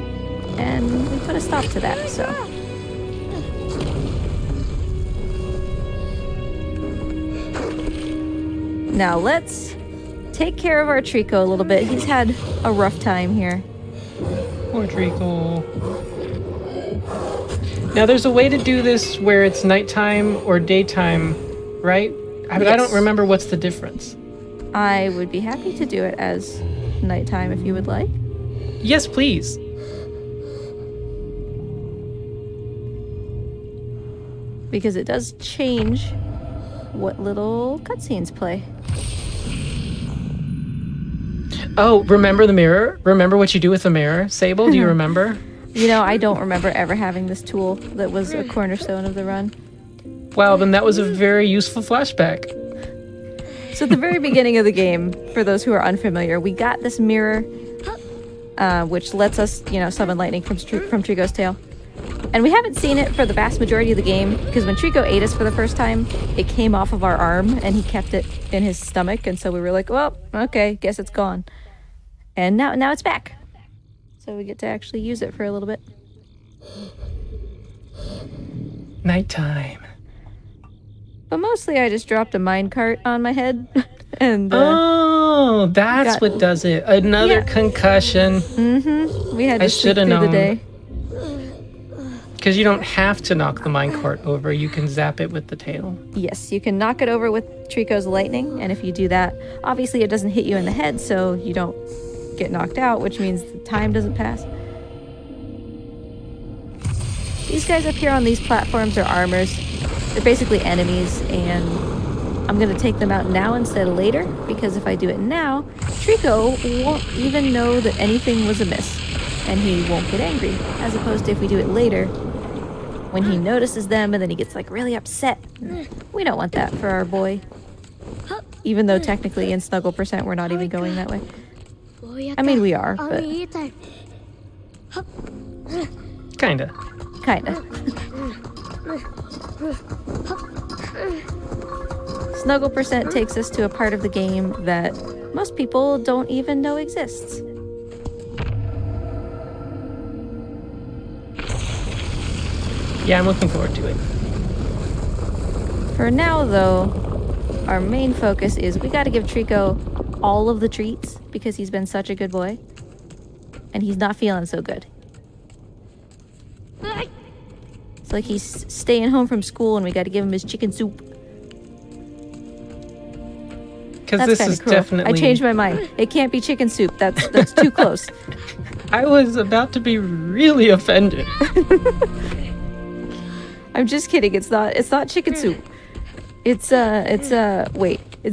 And we put a stop to that, so. Now let's take care of our Trico a little bit. He's had a rough time here. Poor Treacle. Now there's a way to do this where it's nighttime or daytime, right? I Yes. don't remember what's the difference. I would be happy to do it as nighttime if you would like. Yes, please. Because it does change what little cutscenes play. Oh, remember the mirror? Remember what you do with the mirror? Sable, do you remember? You know, I don't remember ever having this tool that was a cornerstone of the run. Wow, then that was a very useful flashback. So at the very beginning of the game, for those who are unfamiliar, we got this mirror, which lets us, you know, summon lightning from Trico's tail. And we haven't seen it for the vast majority of the game, because when Trico ate us for the first time, it came off of our arm, and he kept it in his stomach, and so we were like, well, okay, guess it's gone. And now it's back. So we get to actually use it for a little bit. Nighttime. But mostly I just dropped a minecart on my head, and Oh, that's what does it. Another concussion. we had I to sleep shoulda through the known. day. Because you don't have to knock the minecart over. You can zap it with the tail. Yes, you can knock it over with Trico's lightning, and if you do that, obviously it doesn't hit you in the head, so you don't get knocked out, which means the time doesn't pass. These guys up here on these platforms are armors. They're basically enemies, and I'm gonna take them out now instead of later, because if I do it now, Trico won't even know that anything was amiss, and he won't get angry, as opposed to if we do it later, when he notices them and then he gets like really upset. We don't want that for our boy. Even though technically in Snuggle percent we're not even going that way. I mean, we are, but Kinda. Snuggle percent takes us to a part of the game that most people don't even know exists. Yeah, I'm looking forward to it. For now, though, our main focus is we got to give Trico all of the treats because he's been such a good boy. And he's not feeling so good. It's like he's staying home from school and we got to give him his chicken soup. Because this is cruel. definitely... I changed my mind. It can't be chicken soup. That's too close. I was about to be really offended. I'm just kidding. It's not chicken soup. It's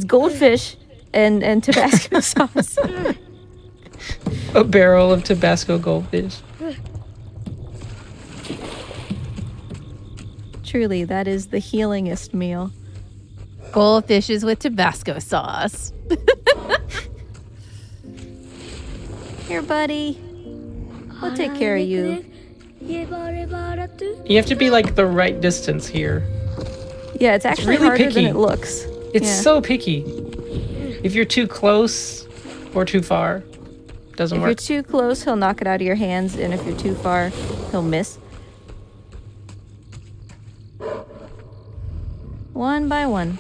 goldfish and Tabasco sauce. A barrel of Tabasco goldfish. Truly, that is the healingest meal. Goldfishes with Tabasco sauce. Here, buddy. We'll take care of you. You have to be like the right distance here. Yeah, it's actually really harder picky. than it looks. It's Yeah. so picky. If you're too close or too far, doesn't If work. you're too close, he'll knock it out of your hands, and if you're too far, he'll miss. One by one.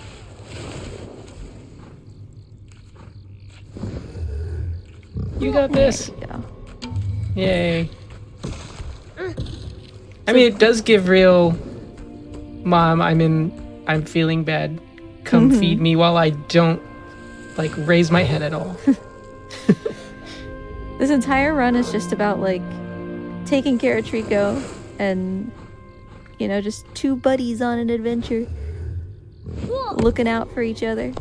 You got this. There we go. Yay. I mean, it does give real, Mom, I'm feeling bad. Come feed me while I don't, like, raise my head at all. This entire run is just about, like, taking care of Trico and, you know, just two buddies on an adventure. Looking out for each other.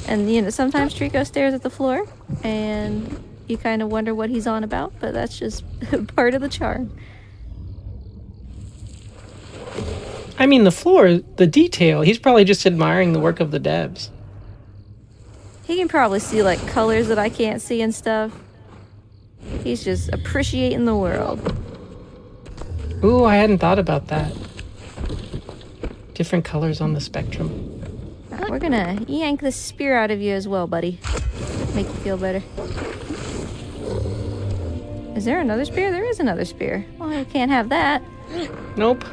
And, you know, sometimes Trico stares at the floor and you kind of wonder what he's on about, but that's just part of the charm. I mean, the floor, the detail, he's probably just admiring the work of the devs. He can probably see, like, colors that I can't see and stuff. He's just appreciating the world. Ooh, I hadn't thought about that. Different colors on the spectrum. We're gonna yank the spear out of you as well, buddy. Make you feel better. Is there another spear? There is another spear. Well, we can't have that. Nope.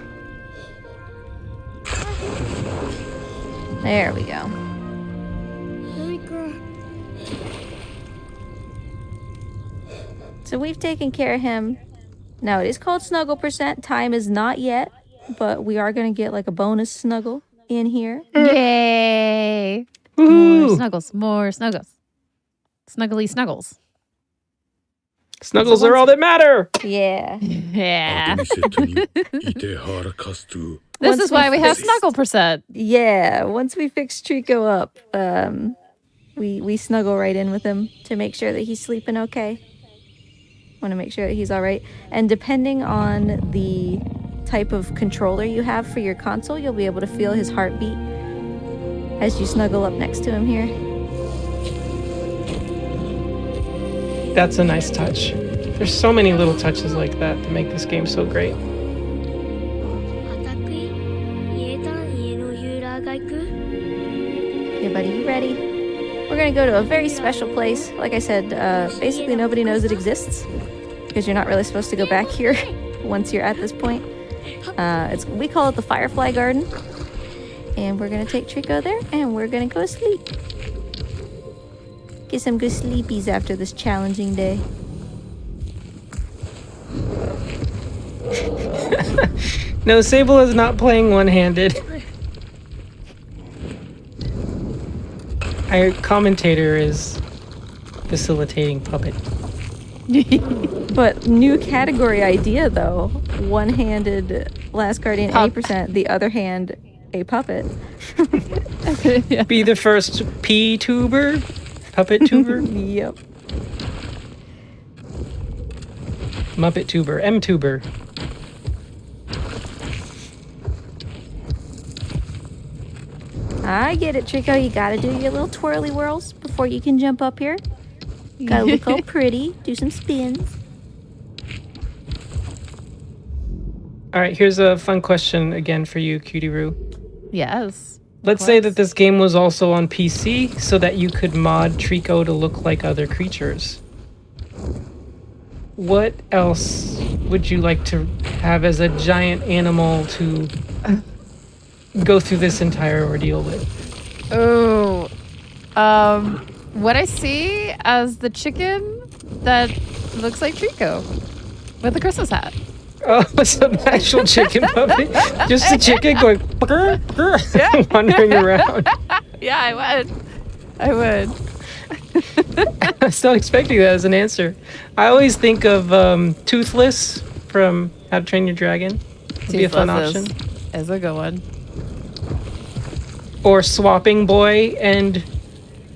There we go. So we've taken care of him. Now, it is called Snuggle percent. Time is not yet, but we are going to get like a bonus snuggle in here. Yay! More Woohoo! snuggles, more snuggles. Snuggly snuggles. Snuggles are all that matter! Yeah. Yeah. 後にセットにいてはらかすと This Once is why we have fixed- snuggle percent. Yeah. Once we fix Trico up, we snuggle right in with him to make sure that he's sleeping okay. Want to make sure that he's all right. And depending on the type of controller you have for your console, you'll be able to feel his heartbeat as you snuggle up next to him here. That's a nice touch. There's so many little touches like that to make this game so great. Okay, buddy, you ready? We're gonna go to a very special place. Like I said, basically nobody knows it exists because you're not really supposed to go back here once you're at this point. We call it the Firefly Garden, and we're gonna take Trico there, and we're gonna go sleep. Get some good sleepies after this challenging day. No, Sable is not playing one-handed. Our commentator is facilitating puppet. But new category idea though: one-handed Last Guardian Pup. 8%, the other hand a puppet. Be the first P-tuber? Puppet tuber? Yep. Muppet tuber. M-tuber. I get it, Trico. You gotta do your little twirly whirls before you can jump up here. Gotta look all pretty. Do some spins. All right, here's a fun question again for you, Cutie Roo. Yes. Let's say that this game was also on PC so that you could mod Trico to look like other creatures. What else would you like to have as a giant animal to go through this entire ordeal with? Oh, what I see as the chicken that looks like Trico with a Christmas hat. Oh, it's an actual chicken puppet? Just a chicken going brr, brr, wandering around. Yeah, I would. I was not expecting that as an answer. I always think of Toothless from How to Train Your Dragon. Would be a fun option. Is a good one. Or Swapping Boy and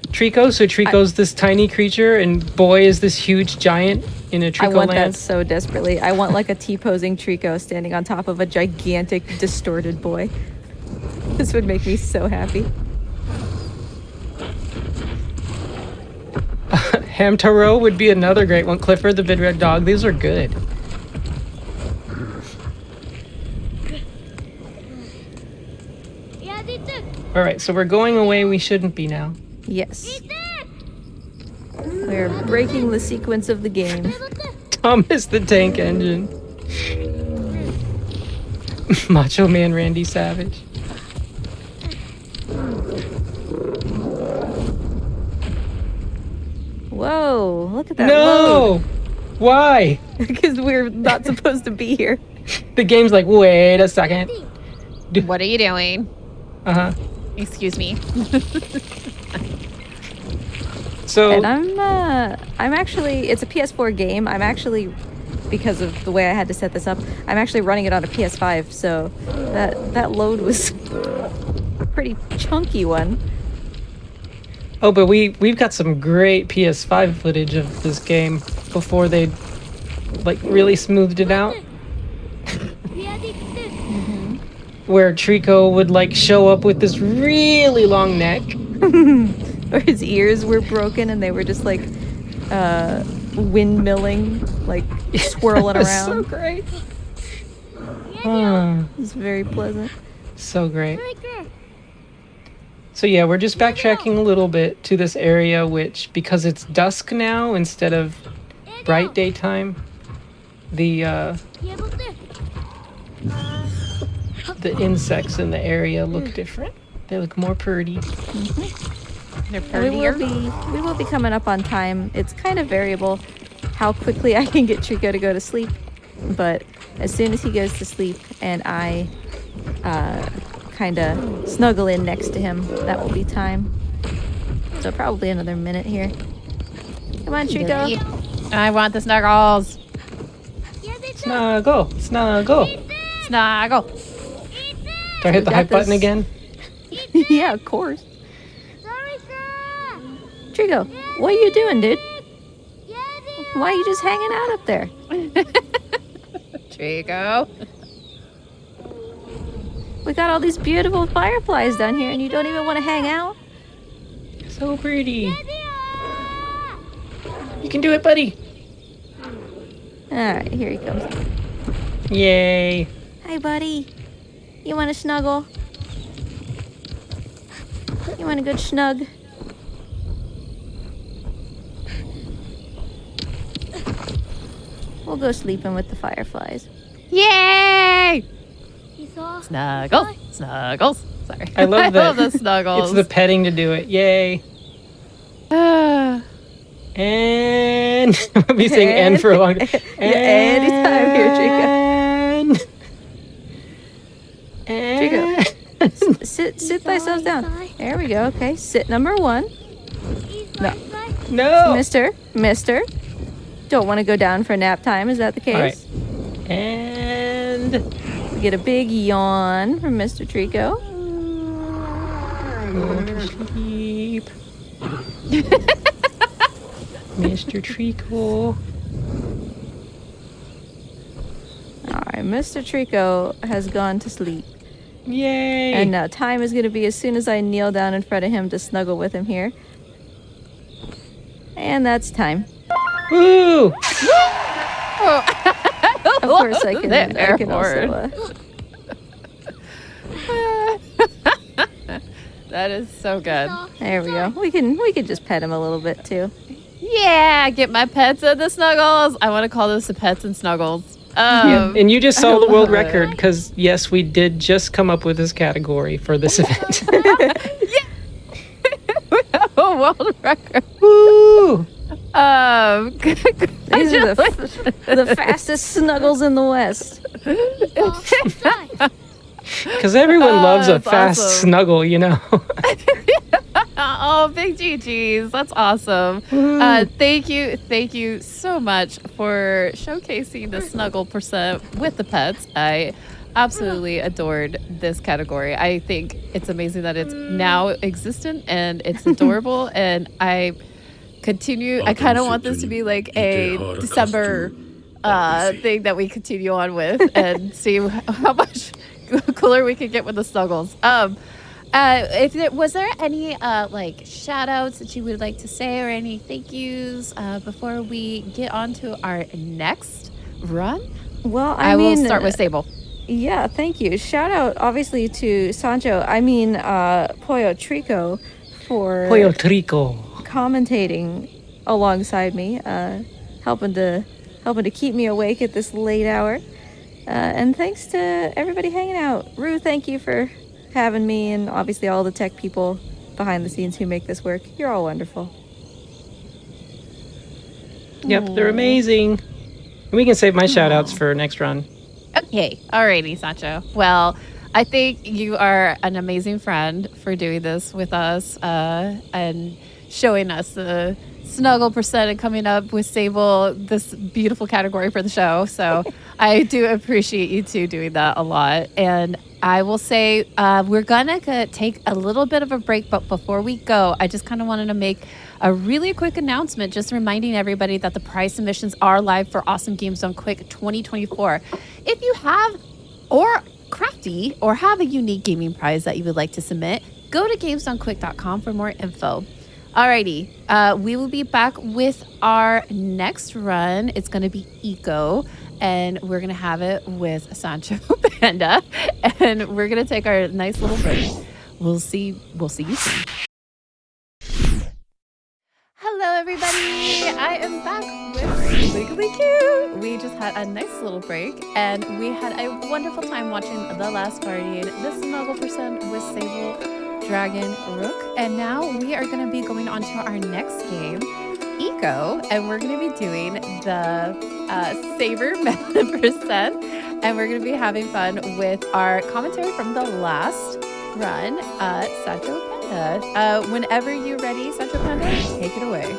Trico. So Trico's this tiny creature and Boy is this huge giant in a Trico I want land. that so desperately. I want like a T-posing Trico standing on top of a gigantic distorted boy. This would make me so happy. Hamtaro would be another great one. Clifford the Big Red Dog. These are good. Alright, so we're going away we shouldn't be now. Yes. We're breaking the sequence of the game. Thomas the Tank Engine. Macho Man Randy Savage. Whoa, look at that No! load. Why? Because we're not supposed to be here. The game's like, wait a second. What are you doing? Uh-huh. Excuse me. So And I'm actually, it's a PS4 game. I'm actually, because of the way I had to set this up, I'm actually running it on a PS5, so that load was a pretty chunky one. oh, but we've got some great PS5 footage of this game before they like really smoothed it out. Where Trico would like show up with this really long neck. Or his ears were broken and they were just like windmilling, like swirling That's around. so great. Ah, It's very pleasant. so great. So yeah, we're just backtracking a little bit to this area, which because it's dusk now instead of bright daytime, the insects in the area look different. They look more pretty. They're And prettier. we will be coming up on time. It's kind of variable how quickly I can get Trico to go to sleep, but as soon as he goes to sleep and I kind of snuggle in next to him, that will be time. So probably another minute here. Come on, Trico. I want the snuggles. Snuggle, snuggle. Snuggle. Do I hit the got hype button this. again? Yeah, of course. Trico, what are you doing, dude? Why are you just hanging out up there? Trico. We got all these beautiful fireflies down here and you don't even want to hang out? So pretty. You can do it, buddy. Alright, here he comes. Yay. Hi, buddy. You want to snuggle? You want a good snug? We'll go sleeping with the fireflies. Yay! Snuggle. Snuggles. Sorry. I love that. I love the snuggles. It's the petting to do it. Yay. And I'll be saying "and" for a long time. Yeah, anytime here, Trico. And Sit thyself down. There we go. Okay, sit number one. no. Mister. Don't want to go down for nap time. Is that the case? All right. And We get a big yawn from Mr. Trico. go to sleep. Mr. Treacle. Alright, Mr. Trico has gone to sleep. Yay. And now time is going to be as soon as I kneel down in front of him to snuggle with him here. And that's time. Woo! Of course I can also... That is so good. There we go. We can just pet him a little bit too. Yeah, get my pets and the Snuggles. I want to call this the pets and Snuggles. And you just saw I the world love it. record because, yes, we did just come up with this category for this event. A world record. Woo! These are the fastest Snuggles in the West. Because everyone loves a that's fast awesome. snuggle, you know? Oh, big GGs. That's awesome. Thank you so much for showcasing the Snuggle percent with the pets. I absolutely adored this category. I think it's amazing that it's now existent and it's adorable. And I kind of want this to be like a December thing that we continue on with and see how much cooler we can get with the Snuggles. Was there any like shout outs that you would like to say or any thank yous before we get on to our next run? Well, I will start with Sable. Yeah, thank you. Shout out obviously to Sancho. Pollo Trico for Pollo Trico. commentating alongside me, helping to keep me awake at this late hour. And thanks to everybody hanging out. Rue, thank you for having me, and obviously all the tech people behind the scenes who make this work. You're all wonderful. Yep, they're amazing. And we can save my shout outs for next run. Okay. Alrighty, Sancho. Well, I think you are an amazing friend for doing this with us and showing us the Snuggle percent and coming up with Sable, this beautiful category for the show. So I do appreciate you two doing that a lot. And I will say we're gonna take a little bit of a break, but before we go, I just kind of wanted to make a really quick announcement, just reminding everybody that the prize submissions are live for Awesome Games Done Quick 2024. If you have or crafty or have a unique gaming prize that you would like to submit, go to gamesdonequick.com for more info. Alrighty, we will be back with our next run. It's going to be Eco, and we're going to have it with Sancho Panda, and we're going to take our nice little break. We'll see you soon. Hello, everybody. I am back with Legally Cute. We just had a nice little break, and we had a wonderful time watching The Last Guardian, the Snuggle percent with Sable, Dragon, Rook, and now we are going to be going on to our next game, Eco, and we're going to be doing the Saber percent, and we're going to be having fun with our commentary from the last run, Sancho Panda. Whenever you're ready, Sancho Panda, take it away.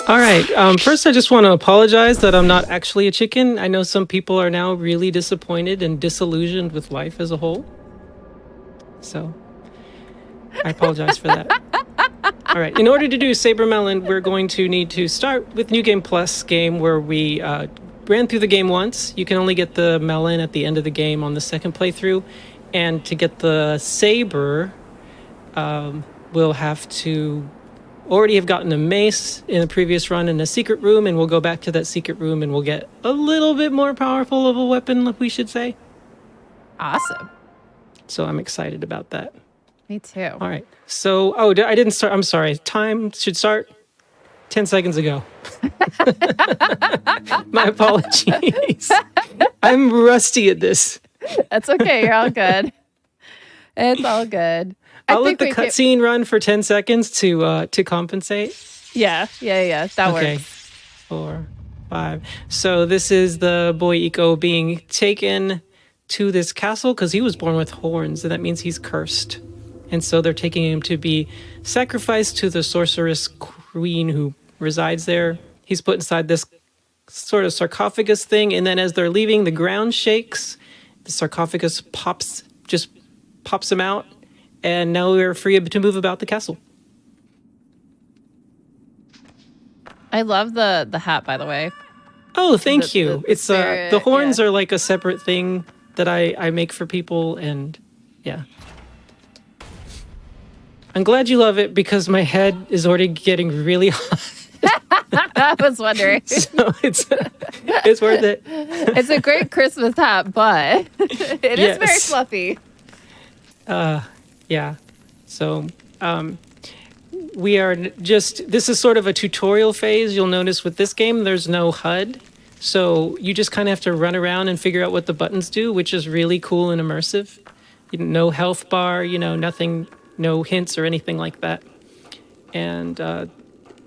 All right. First, I just want to apologize that I'm not actually a chicken. I know some people are now really disappointed and disillusioned with life as a whole. So I apologize for that. All right. In order to do Saber Melon, we're going to need to start with New Game Plus game where we ran through the game once. You can only get the melon at the end of the game on the second playthrough. And to get the Saber, we'll have to already have gotten a mace in the previous run in a secret room, and we'll go back to that secret room and we'll get a little bit more powerful of a weapon, we should say. Awesome. So I'm excited about that. Me too. All right. So, I didn't start. I'm sorry. Time should start 10 seconds ago. My apologies. I'm rusty at this. That's okay. You're all good. It's all good. I'll let the cutscene run for 10 seconds to compensate. Yeah. That works. 4, 5. So this is the boy Eco being taken to this castle because he was born with horns, and that means he's cursed. And so they're taking him to be sacrificed to the sorceress queen who resides there. He's put inside this sort of sarcophagus thing, and then as they're leaving, the ground shakes. The sarcophagus pops him out, and now we're free to move about the castle. I love the hat, by the way. Oh, thank you. The It's spirit, the horns yeah. are like a separate thing that I make for people, and yeah. I'm glad you love it because my head is already getting really hot. I was wondering. So it's worth it. It's a great Christmas hat, but it is very Yes. fluffy. Yeah. So we are this is sort of a tutorial phase. You'll notice with this game, there's no HUD. So you just kind of have to run around and figure out what the buttons do, which is really cool and immersive. No health bar, nothing, no hints or anything like that. And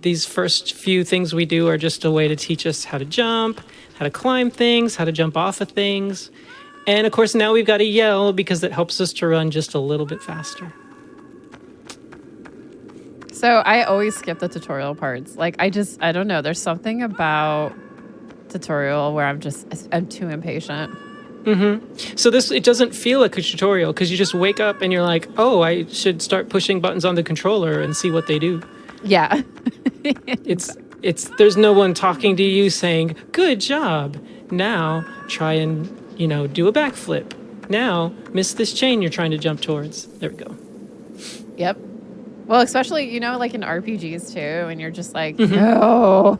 these first few things we do are just a way to teach us how to jump, how to climb things, how to jump off of things. And of course, now we've got to yell because it helps us to run just a little bit faster. So I always skip the tutorial parts. Like I don't know. There's something about tutorial where I'm too impatient. So it doesn't feel like a tutorial because you just wake up and you're like, oh, I should start pushing buttons on the controller and see what they do. Yeah. There's no one talking to you saying, good job. Now try and, do a backflip. Now miss this chain you're trying to jump towards. There we go. Yep. Well, especially, like in RPGs too, and you're just like, no,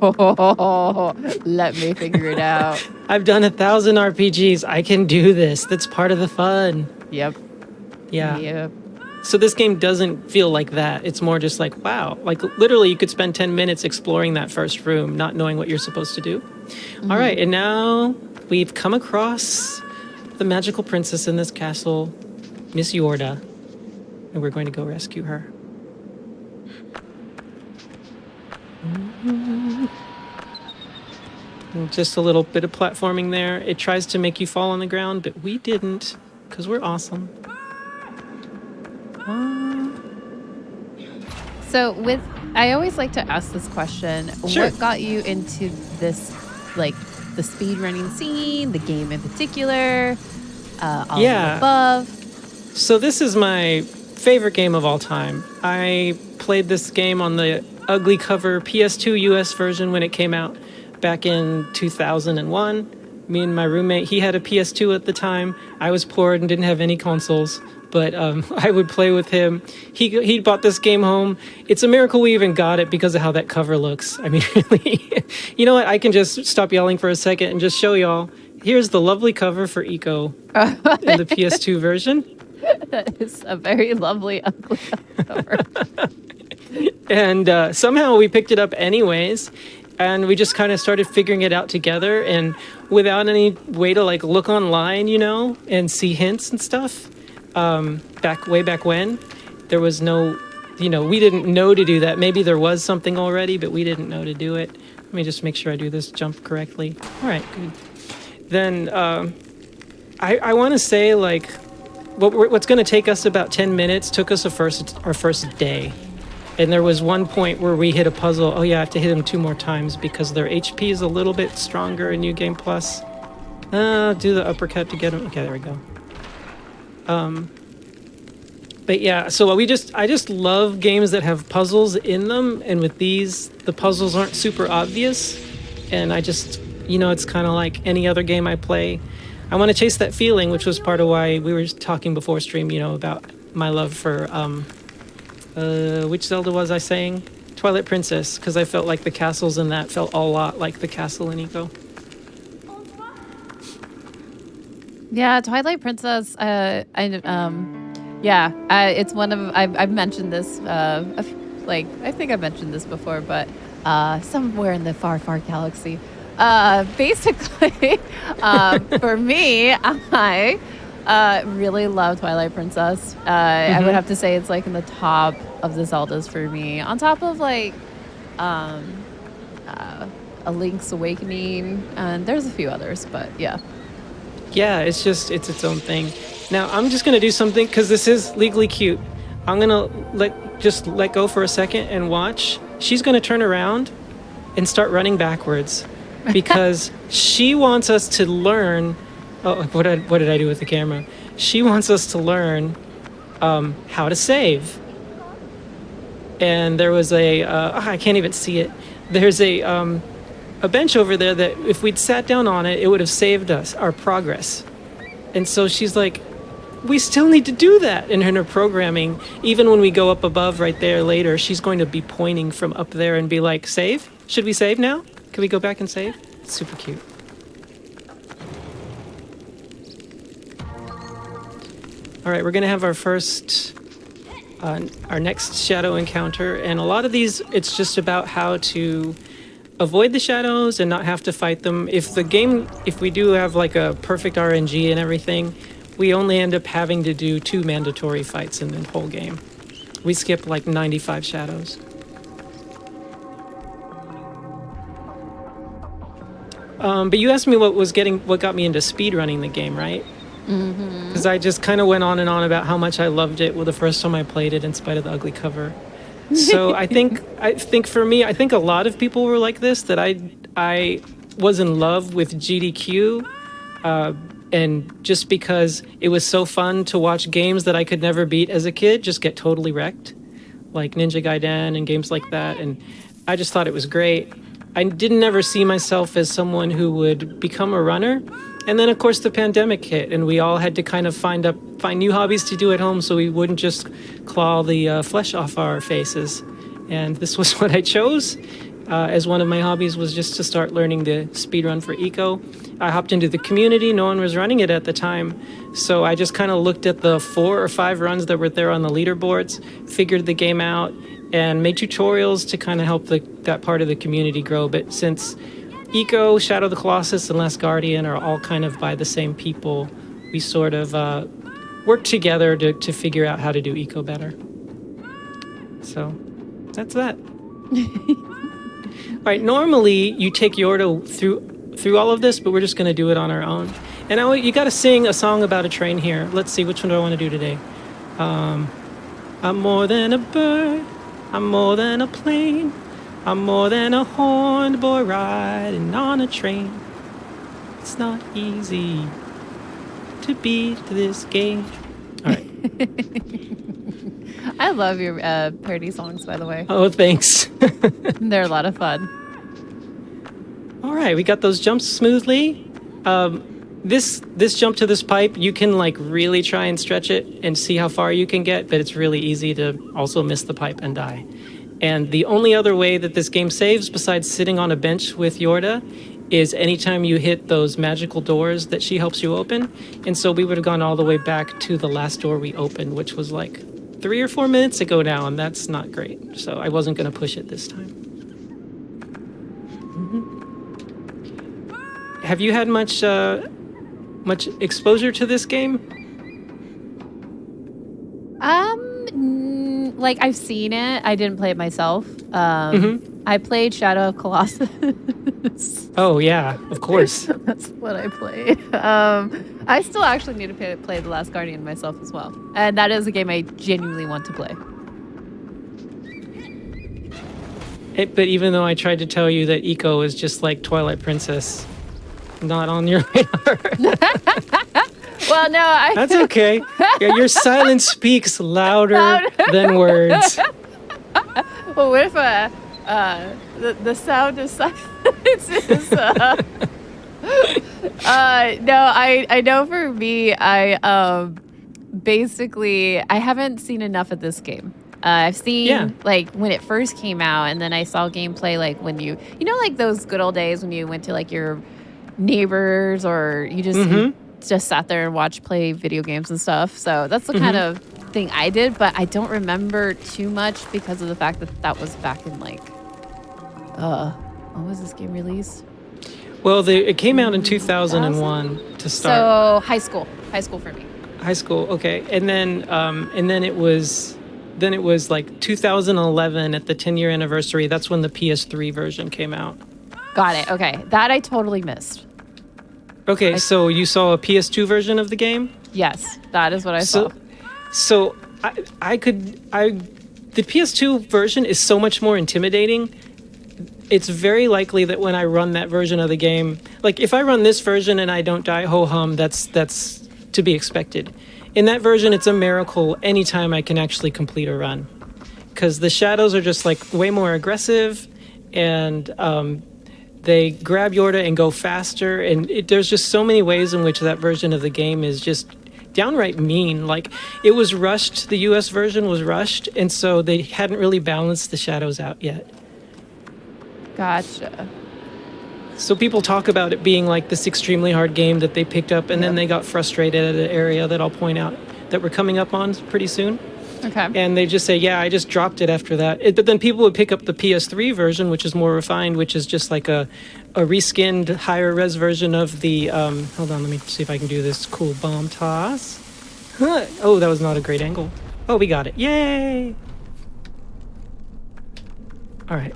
let me figure it out. I've done 1,000 RPGs. I can do this. That's part of the fun. Yep. Yeah. Yep. So this game doesn't feel like that. It's more just like, wow. Like literally you could spend 10 minutes exploring that first room, not knowing what you're supposed to do. Mm-hmm. All right. And now we've come across the magical princess in this castle, Miss Yorda. And we're going to go rescue her. Just a little bit of platforming there. It tries to make you fall on the ground, but we didn't because we're awesome. So I always like to ask this question. Sure. What got you into this, like the speedrunning scene, the game in particular, all of the above? So this is my favorite game of all time. I played this game on the ugly cover PS2 US version when it came out back in 2001. Me and my roommate, he had a PS2 at the time. I was poor and didn't have any consoles, but I would play with him. He bought this game home. It's a miracle we even got it because of how that cover looks. I mean, really. You know what? I can just stop yelling for a second and just show y'all. Here's the lovely cover for Eco in the PS2 version. That is a very lovely, ugly cover. And somehow we picked it up anyways, and we just kind of started figuring it out together, and without any way to like look online, and see hints and stuff. Way back when, there was no, we didn't know to do that. Maybe there was something already, but we didn't know to do it. Let me just make sure I do this jump correctly. All right, good. Then I want to say like what's going to take us about 10 minutes took us our first day. And there was one point where we hit a puzzle. Oh yeah, I have to hit them 2 more times because their HP is a little bit stronger in New Game Plus. Do the uppercut to get them. Okay, there we go. But yeah, so I just love games that have puzzles in them. And with these, the puzzles aren't super obvious. And I just, it's kind of like any other game I play. I want to chase that feeling, which was part of why we were talking before stream, about my love for, which Zelda was I saying? Twilight Princess, because I felt like the castles in that felt a lot like the castle in Eco. Yeah, Twilight Princess. It's one of I've mentioned this. I think I've mentioned this before, but somewhere in the far, far galaxy. Basically, for me, I really love Twilight Princess. I would have to say it's like in the top of the Zeldas for me, on top of like A Link's Awakening, and there's a few others, but yeah. Yeah, it's its own thing. Now I'm just gonna do something because this is legally cute. I'm gonna let go for a second and watch. She's gonna turn around and start running backwards because she wants us to learn. Oh, what did I do with the camera? She wants us to learn how to save. And there was I can't even see it. There's a bench over there that if we'd sat down on it, it would have saved us our progress. And so she's like, we still need to do that. And in her programming, even when we go up above right there later, she's going to be pointing from up there and be like, save? Should we save now? Can we go back and save? It's super cute. All right, we're going to have our first our next shadow encounter. And a lot of these, it's just about how to avoid the shadows and not have to fight them. If we do have like a perfect RNG and everything, we only end up having to do 2 mandatory fights in the whole game. We skip like 95 shadows. But you asked me what got me into speedrunning the game, right? Because I just kind of went on and on about how much I loved it the first time I played it, in spite of the ugly cover. So I think for me, I think a lot of people were like this. That I was in love with GDQ, and just because it was so fun to watch games that I could never beat as a kid just get totally wrecked, like Ninja Gaiden and games like that, and I just thought it was great. I didn't ever see myself as someone who would become a runner. And then, of course, the pandemic hit, and we all had to kind of find new hobbies to do at home so we wouldn't just claw the flesh off our faces. And this was what I chose as one of my hobbies, was just to start learning the speedrun for Eco. I hopped into the community. No one was running it at the time. So I just kind of looked at the 4 or 5 runs that were there on the leaderboards, figured the game out, and made tutorials to kind of help that part of the community grow. But since Eco, Shadow of the Colossus, and Last Guardian are all kind of by the same people, we sort of worked together to figure out how to do Eco better. So that's that. All right, normally you take Yorda through all of this, but we're just going to do it on our own. And now you got to sing a song about a train here. Let's see, which one do I want to do today? I'm more than a bird. I'm more than a plane. I'm more than a horned boy riding on a train. It's not easy to beat this game. All right. I love your parody songs, by the way. Oh, thanks. They're a lot of fun. All right, we got those jumps smoothly. This jump to this pipe, you can like really try and stretch it and see how far you can get, but it's really easy to also miss the pipe and die. And the only other way that this game saves, besides sitting on a bench with Yorda, is anytime you hit those magical doors that she helps you open. And so we would have gone all the way back to the last door we opened, which was like 3 or 4 minutes ago now, and that's not great. So I wasn't going to push it this time. Have you had much exposure to this game? Like I've seen it. I didn't play it myself. I played Shadow of Colossus. Oh yeah, of course. That's what I played. I still actually need to play The Last Guardian myself as well, and that is a game I genuinely want to play. But even though I tried to tell you that Eco is just like Twilight Princess, not on your radar. Well, no, That's okay. Yeah, your silence speaks louder than words. Well, what if the sound of silence is no, I know for me, basically I haven't seen enough of this game. I've seen like when it first came out, and then I saw gameplay like when you know, like those good old days when you went to like your neighbors, or you just sat there and watched play video games and stuff. So that's the kind of thing I did, but I don't remember too much because of the fact that was back in like when was this game released? Well, it came out in 2001 to start. So high school for me. High school, okay, and then it was like 2011 at the 10-year anniversary. That's when the PS3 version came out. Got it. Okay, that I totally missed. Okay, so you saw a PS2 version of the game? Yes, that is what I saw. So the PS2 version is so much more intimidating. It's very likely that when I run that version of the game, like if I run this version and I don't die ho-hum, that's to be expected. In that version, it's a miracle anytime I can actually complete a run, because the shadows are just like way more aggressive, and they grab Yorda and go faster, and there's just so many ways in which that version of the game is just downright mean. Like, it was rushed, the US version was rushed, and so they hadn't really balanced the shadows out yet. Gotcha. So people talk about it being like this extremely hard game that they picked up, and then they got frustrated at an area that I'll point out that we're coming up on pretty soon. Okay. And they just say, yeah, I just dropped it after that. But then people would pick up the PS3 version, which is more refined, which is just like a reskinned, higher res version of the... hold on, let me see if I can do this cool bomb toss. Huh. Oh, that was not a great angle. Oh, we got it. Yay! All right.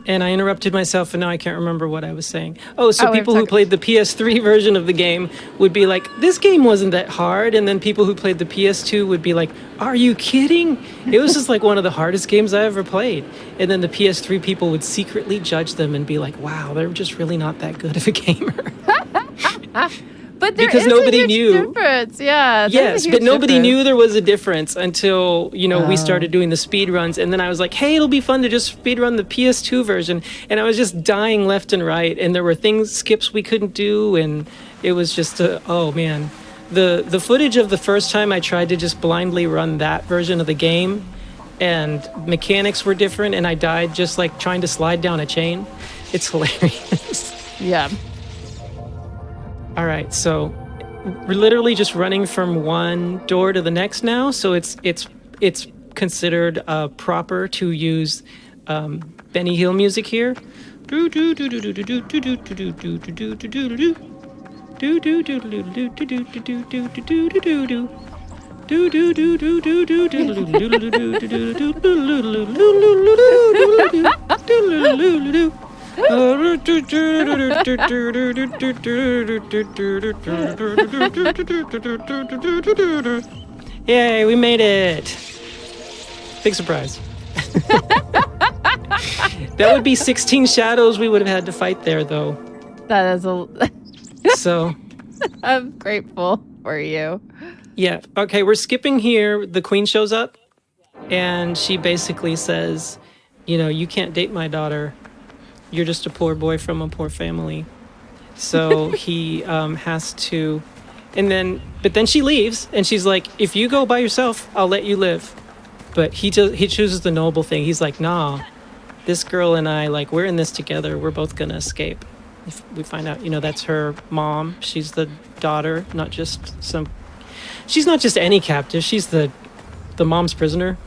And I interrupted myself, and now I can't remember what I was saying. Oh, so people who played the PS3 version of the game would be like, this game wasn't that hard. And then people who played the PS2 would be like, are you kidding? It was just like one of the hardest games I ever played. And then the PS3 people would secretly judge them and be like, wow, they're just really not that good of a gamer. But there because is nobody a huge knew. difference. Yeah. Yes, but nobody knew there was a difference until, we started doing the speed runs. And then I was like, hey, it'll be fun to just speed run the PS2 version. And I was just dying left and right. And there were skips we couldn't do. And it was just, oh man. The footage of the first time I tried to just blindly run that version of the game, and mechanics were different, and I died just like trying to slide down a chain. It's hilarious. Yeah. All right, so we're literally just running from one door to the next now. So it's considered proper to use Benny Hill music here. Yay, we made it. Big surprise. That would be 16 shadows we would have had to fight there, though. That is a... So... I'm grateful for you. Yeah, okay, we're skipping here. The queen shows up, and she basically says, you can't date my daughter. You're just a poor boy from a poor family. So he has to... But then she leaves, and she's like, if you go by yourself, I'll let you live. But he chooses the noble thing. He's like, nah, this girl and I, we're in this together. We're both going to escape. If we find out, that's her mom. She's the daughter, not just some... She's not just any captive. She's the mom's prisoner.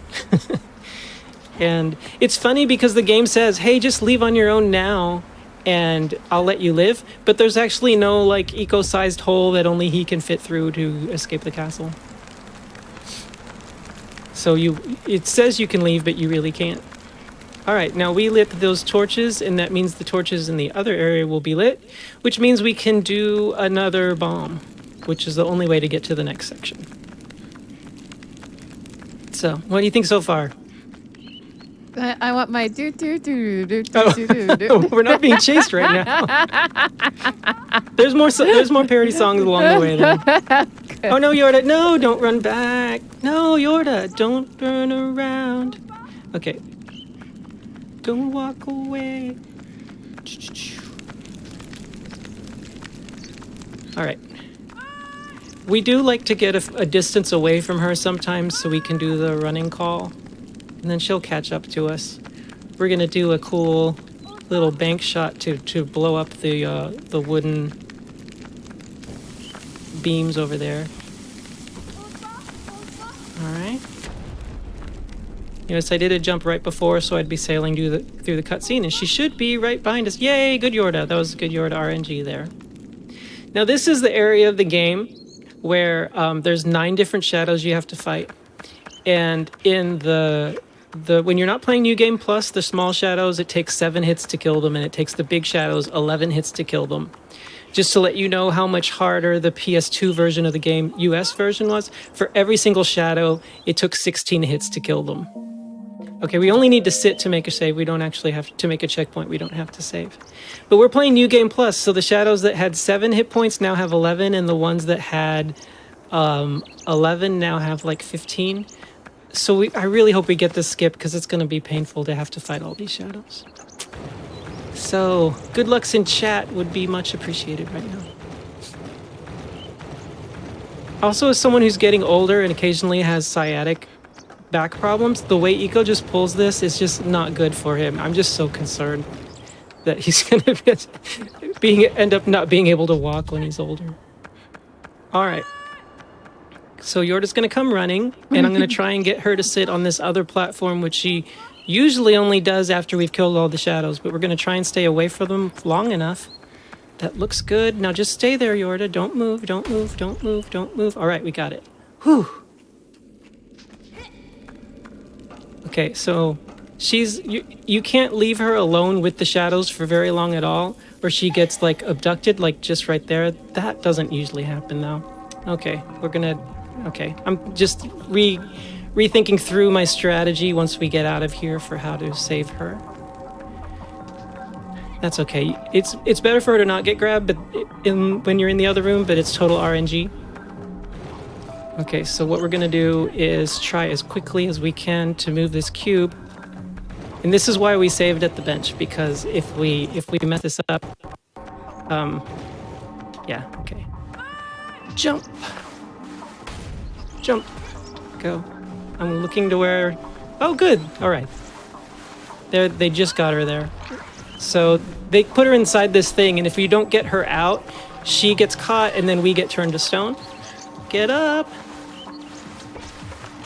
And it's funny because the game says, hey, just leave on your own now and I'll let you live. But there's actually no eco-sized hole that only he can fit through to escape the castle. So it says you can leave, but you really can't. All right, now we lit those torches, and that means the torches in the other area will be lit, which means we can do another bomb, which is the only way to get to the next section. So, what do you think so far? I want my do. We're not being chased right now. There's more parody songs along the way, though. Oh no, Yorda! No, don't run back! No, Yorda! Don't turn around. Okay. Don't walk away. All right. We do like to get a distance away from her sometimes so we can do the running call. And then she'll catch up to us. We're going to do a cool little bank shot to blow up the wooden beams over there. All right. Yes, I did a jump right before, so I'd be sailing through the cutscene, and she should be right behind us. Yay, good Yorda. That was a good Yorda RNG there. Now, this is the area of the game where there's 9 different shadows you have to fight. And in when you're not playing New Game Plus, the small shadows, it takes 7 hits to kill them, and it takes the big shadows 11 hits to kill them. Just to let you know how much harder the PS2 version of the game, US version, was. For every single shadow, it took 16 hits to kill them. Okay, we only need to sit to make a save. We don't actually have to make a checkpoint. We don't have to save. But we're playing New Game Plus, so the shadows that had 7 hit points now have 11, and the ones that had 11 now have 15. So I really hope we get this skip, because it's going to be painful to have to fight all these shadows. So, good lucks in chat would be much appreciated right now. Also, as someone who's getting older and occasionally has sciatic back problems, the way Eco just pulls this is just not good for him. I'm just so concerned that he's going to end up not being able to walk when he's older. All right. So Yorda's going to come running, and I'm going to try and get her to sit on this other platform, which she usually only does after we've killed all the shadows, but we're going to try and stay away from them long enough. That looks good. Now just stay there, Yorda. Don't move, don't move, don't move, don't move. All right, we got it. Whew. Okay, so you can't leave her alone with the shadows for very long at all, or she gets like abducted, like just right there. That doesn't usually happen though. Okay, I'm just rethinking through my strategy once we get out of here for how to save her. That's okay. It's better for her to not get grabbed, but when you're in the other room, but it's total RNG. Okay, so what we're gonna do is try as quickly as we can to move this cube. And this is why we saved at the bench, because if we mess this up, yeah, okay. Jump, jump, go. I'm looking to where. Oh, good. All right. There, they just got her there. So they put her inside this thing, and if you don't get her out, she gets caught, and then we get turned to stone. Get up.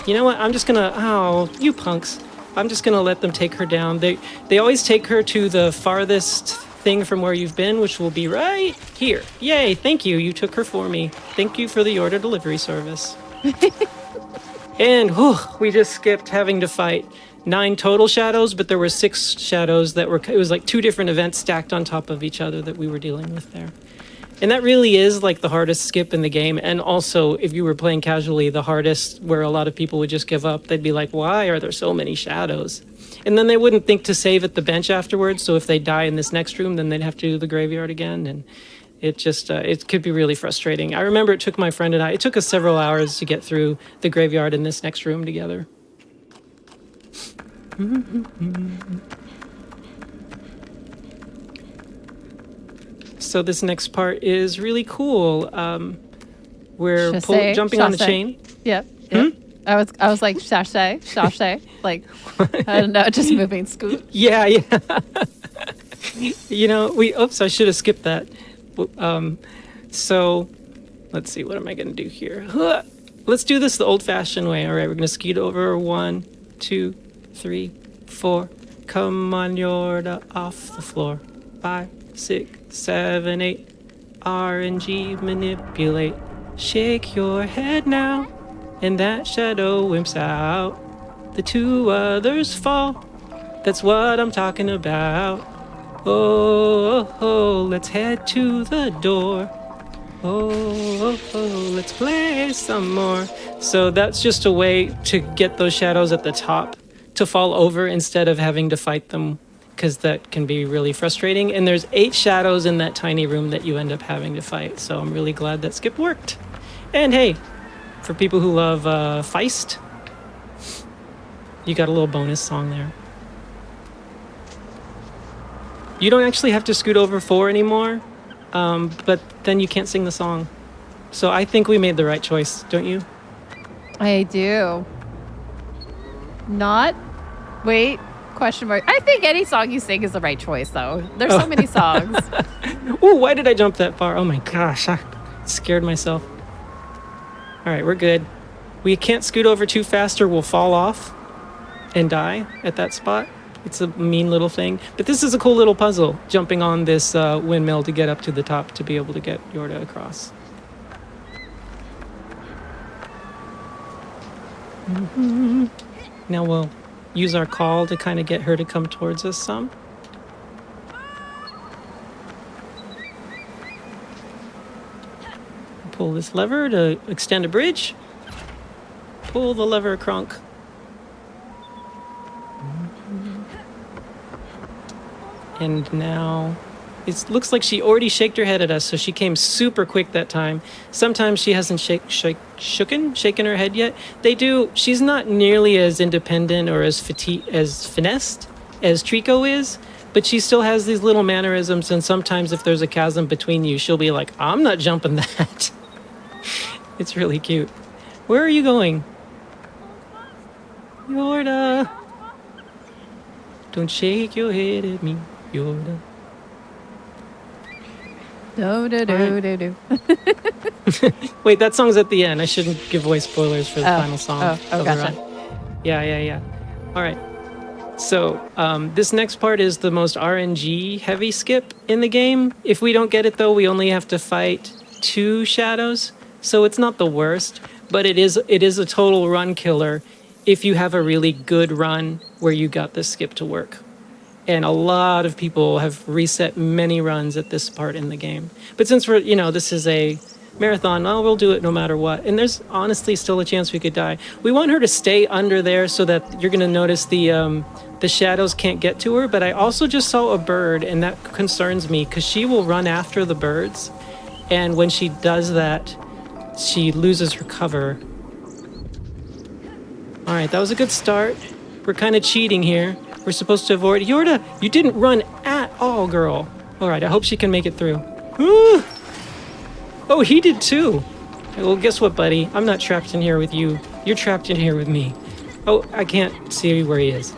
You know what? I'm just gonna. Oh, you punks. I'm just gonna let them take her down. They always take her to the farthest thing from where you've been, which will be right here. Yay! Thank you. You took her for me. Thank you for the order delivery service. And whew, we just skipped having to fight 9 total shadows, but there were 6 shadows that were. It was like 2 different events stacked on top of each other that we were dealing with there. And that really is like the hardest skip in the game. And also, if you were playing casually, the hardest where a lot of people would just give up. They'd be like, why are there so many shadows? And then they wouldn't think to save at the bench afterwards. So if they die in this next room, then they'd have to do the graveyard again. And it just, it could be really frustrating. I remember it took my friend and I, it took us several hours to get through the graveyard in this next room together. So this next part is really cool. We're jumping on the chain. Yep. I was like sashay, like I don't know, just moving scoot. Yeah. You know, oops, I should have skipped that. So let's see, what am I gonna do here? Let's do this the old-fashioned way. All right, we're gonna scoot over 1, 2, 3, 4. Come on, Yorda, off the floor. 5, 6, 7, 8. RNG manipulate. Shake your head now, and that shadow wimps out. The 2 others fall. That's what I'm talking about. Oh, let's head to the door. Oh, let's play some more. So that's just a way to get those shadows at the top to fall over instead of having to fight them, because that can be really frustrating. And there's 8 shadows in that tiny room that you end up having to fight. So I'm really glad that skip worked. And hey, for people who love Feist, you got a little bonus song there. You don't actually have to scoot over 4 anymore, but then you can't sing the song. So I think we made the right choice, don't you? I do. Wait, question mark. I think any song you sing is the right choice, though. There's so many songs. Ooh, why did I jump that far? Oh my gosh, I scared myself. All right, we're good. We can't scoot over too fast or we'll fall off and die at that spot. It's a mean little thing. But this is a cool little puzzle, jumping on this windmill to get up to the top to be able to get Yorda across. Now we'll use our call to kind of get her to come towards us some. Pull this lever to extend a bridge. Pull the lever, Kronk. And now it looks like she already shaked her head at us, so she came super quick that time. Sometimes she hasn't shaken her head yet. They do. She's not nearly as independent or as finessed as Trico is, but she still has these little mannerisms, and sometimes if there's a chasm between you, she'll be like, I'm not jumping that. It's really cute. Where are you going? Yorda. Don't shake your head at me, Yorda. Do, do, do, do, do. Wait, that song's at the end. I shouldn't give away spoilers for the final song. Oh, of the gotcha. run. Yeah. All right. So this next part is the most RNG heavy skip in the game. If we don't get it though, we only have to fight 2 shadows. So it's not the worst, but it is a total run killer if you have a really good run where you got this skip to work. And a lot of people have reset many runs at this part in the game. But since we're, this is a marathon, we'll do it no matter what. And there's honestly still a chance we could die. We want her to stay under there so that you're going to notice the shadows can't get to her. But I also just saw a bird, and that concerns me because she will run after the birds. And when she does that, she loses her cover. All right, that was a good start. We're kind of cheating here. We're supposed to avoid... Yorda, you didn't run at all, girl. All right, I hope she can make it through. Ooh. Oh, he did too. Well, guess what, buddy? I'm not trapped in here with you. You're trapped in here with me. Oh, I can't see where he is.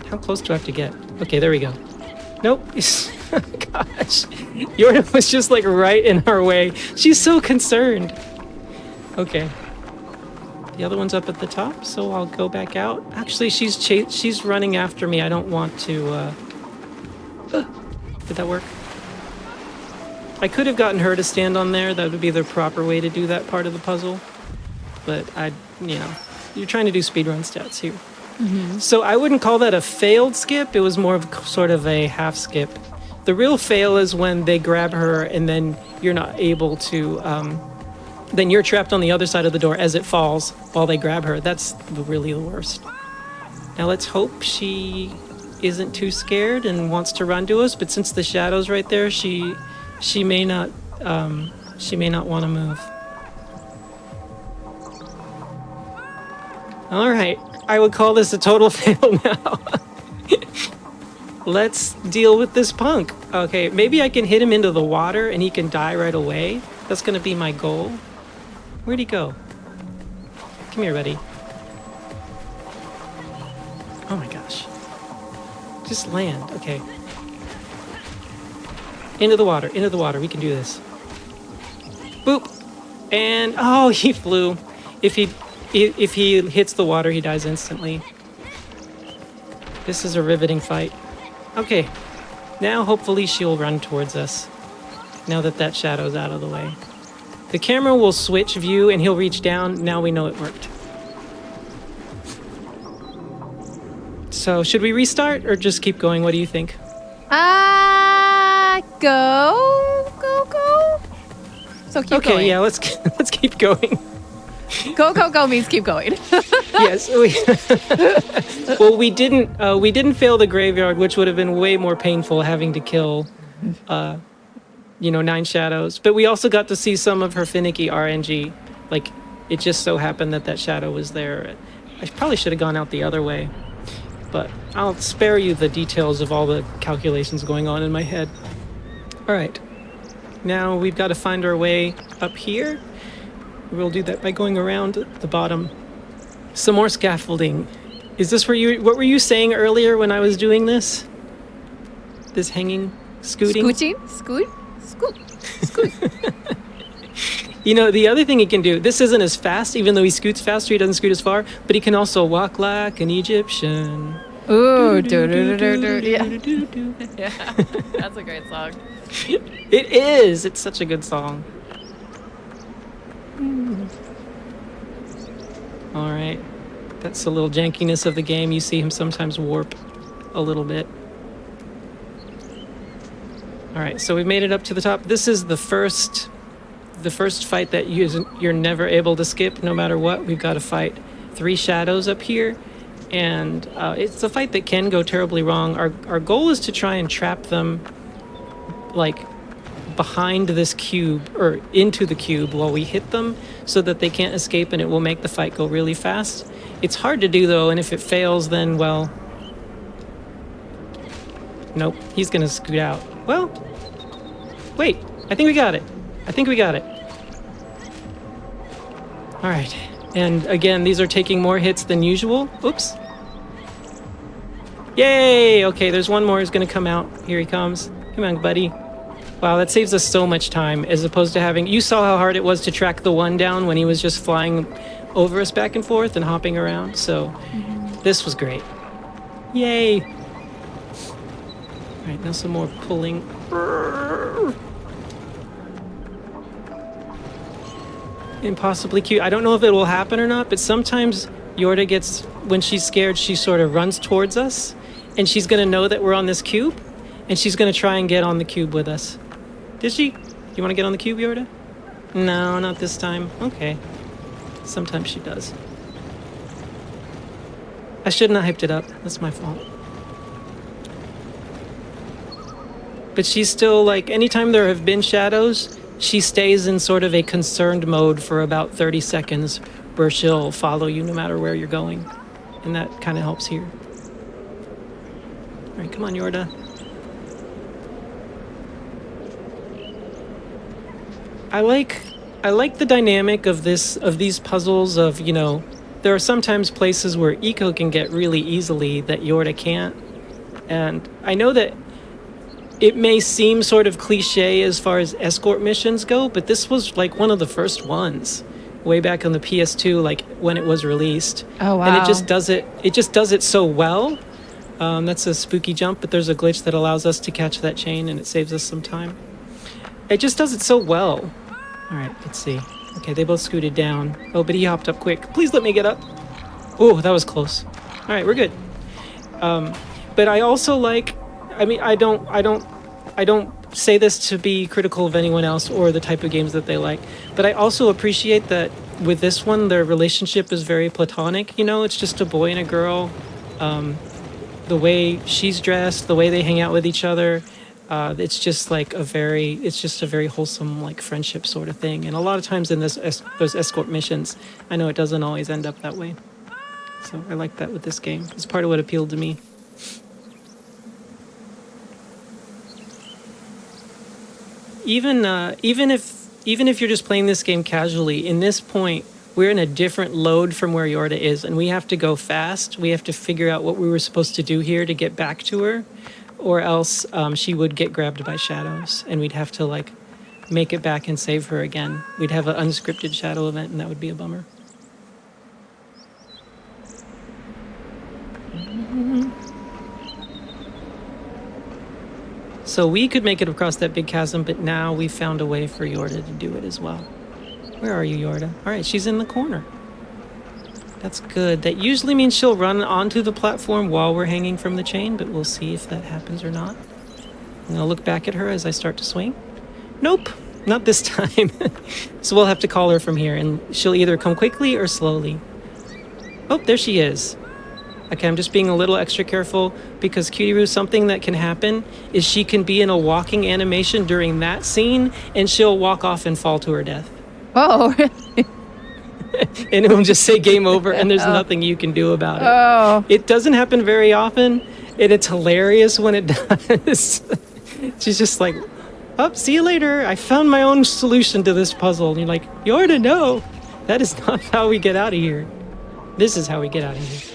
How close do I have to get? Okay, there we go. Nope. Gosh. Yorda was just like right in our way. She's so concerned. Okay. The other one's up at the top, so I'll go back out. Actually, she's running after me. I don't want to... Did that work? I could have gotten her to stand on there. That would be the proper way to do that part of the puzzle. But you're trying to do speedrun stats here. Mm-hmm. So I wouldn't call that a failed skip. It was more of sort of a half skip. The real fail is when they grab her and then you're not able to... then you're trapped on the other side of the door as it falls while they grab her. That's really the worst. Now let's hope she isn't too scared and wants to run to us. But since the shadow's right there, she may not want to move. All right, I would call this a total fail now. Let's deal with this punk. Okay, maybe I can hit him into the water and he can die right away. That's gonna be my goal. Where'd he go? Come here, buddy. Oh my gosh. Just land, okay. Into the water, we can do this. Boop! And, oh, he flew. If he hits the water, he dies instantly. This is a riveting fight. Okay, now hopefully she'll run towards us. Now that shadow's out of the way. The camera will switch view and he'll reach down. Now we know it worked. So should we restart or just keep going? What do you think? Go. So keep going. Okay, yeah, let's keep going. Go means keep going. Yes. Well, we didn't fail the graveyard, which would have been way more painful having to kill 9 shadows. But we also got to see some of her finicky RNG. Like, it just so happened that shadow was there. I probably should have gone out the other way. But I'll spare you the details of all the calculations going on in my head. All right. Now we've got to find our way up here. We'll do that by going around the bottom. Some more scaffolding. Is this what were you saying earlier when I was doing this? This hanging, scooting? Scoot. The other thing he can do, this isn't as fast, even though he scoots faster, he doesn't scoot as far, but he can also walk like an Egyptian. Ooh, yeah. Yeah, that's a great song. It is. It's such a good song. All right. That's a little jankiness of the game. You see him sometimes warp a little bit. All right, so we've made it up to the top. This is the first fight that you're never able to skip no matter what. We've got to fight 3 shadows up here. And it's a fight that can go terribly wrong. Our goal is to try and trap them like behind this cube or into the cube while we hit them so that they can't escape and it will make the fight go really fast. It's hard to do though, and if it fails then, well, nope, he's gonna scoot out. Well, wait, I think we got it. All right, and again, these are taking more hits than usual. Oops. Yay! Okay, there's one more who's gonna come out. Here he comes. Come on, buddy. Wow, that saves us so much time as opposed to having... You saw how hard it was to track the one down when he was just flying over us back and forth and hopping around. So this was great. Yay. All right, now some more pulling. Impossibly cute. I don't know if it will happen or not, but sometimes Yorda gets... When she's scared, she sort of runs towards us. And she's going to know that we're on this cube. And she's going to try and get on the cube with us. Did she? You want to get on the cube, Yorda? No, not this time. Okay. Sometimes she does. I shouldn't have hyped it up. That's my fault. But she's still like, anytime there have been shadows, she stays in sort of a concerned mode for about 30 seconds where she'll follow you no matter where you're going. And that kind of helps here. All right, come on, Yorda. I like the dynamic of these puzzles of, you know, there are sometimes places where Eco can get really easily that Yorda can't. And I know that it may seem sort of cliche as far as escort missions go, but this was like one of the first ones way back on the PS2, like when it was released. Oh, wow. And it just does it so well. That's a spooky jump, but there's a glitch that allows us to catch that chain and it saves us some time. It just does it so well. All right, let's see. Okay, they both scooted down. Oh, but he hopped up quick. Please let me get up. Oh, that was close. All right, we're good. But I also like, I mean, I don't say this to be critical of anyone else or the type of games that they like, but I also appreciate that with this one, their relationship is very platonic. You know, it's just a boy and a girl. The way she's dressed, the way they hang out with each other. It's just like a very wholesome like friendship sort of thing. And a lot of times in those escort missions, I know it doesn't always end up that way. So I like that with this game. It's part of what appealed to me. Even if you're just playing this game casually, in this point, we're in a different load from where Yorda is, and we have to go fast. We have to figure out what we were supposed to do here to get back to her. Or else she would get grabbed by shadows, and we'd have to like make it back and save her again. We'd have an unscripted shadow event, and that would be a bummer. So we could make it across that big chasm, but now we found a way for Yorda to do it as well. Where are you, Yorda? All right, she's in the corner. That's good. That usually means she'll run onto the platform while we're hanging from the chain, but we'll see if that happens or not. And I'll look back at her as I start to swing. Nope, not this time. So we'll have to call her from here, and she'll either come quickly or slowly. Oh, there she is. Okay, I'm just being a little extra careful because Cutie-Roo, something that can happen is she can be in a walking animation during that scene, and she'll walk off and fall to her death. Oh, And it will just say game over, and there's nothing you can do about it. Oh. It doesn't happen very often, and it's hilarious when it does. She's just like, oh, see you later. I found my own solution to this puzzle. And you're like, Yorda, no. That is not how we get out of here. This is how we get out of here.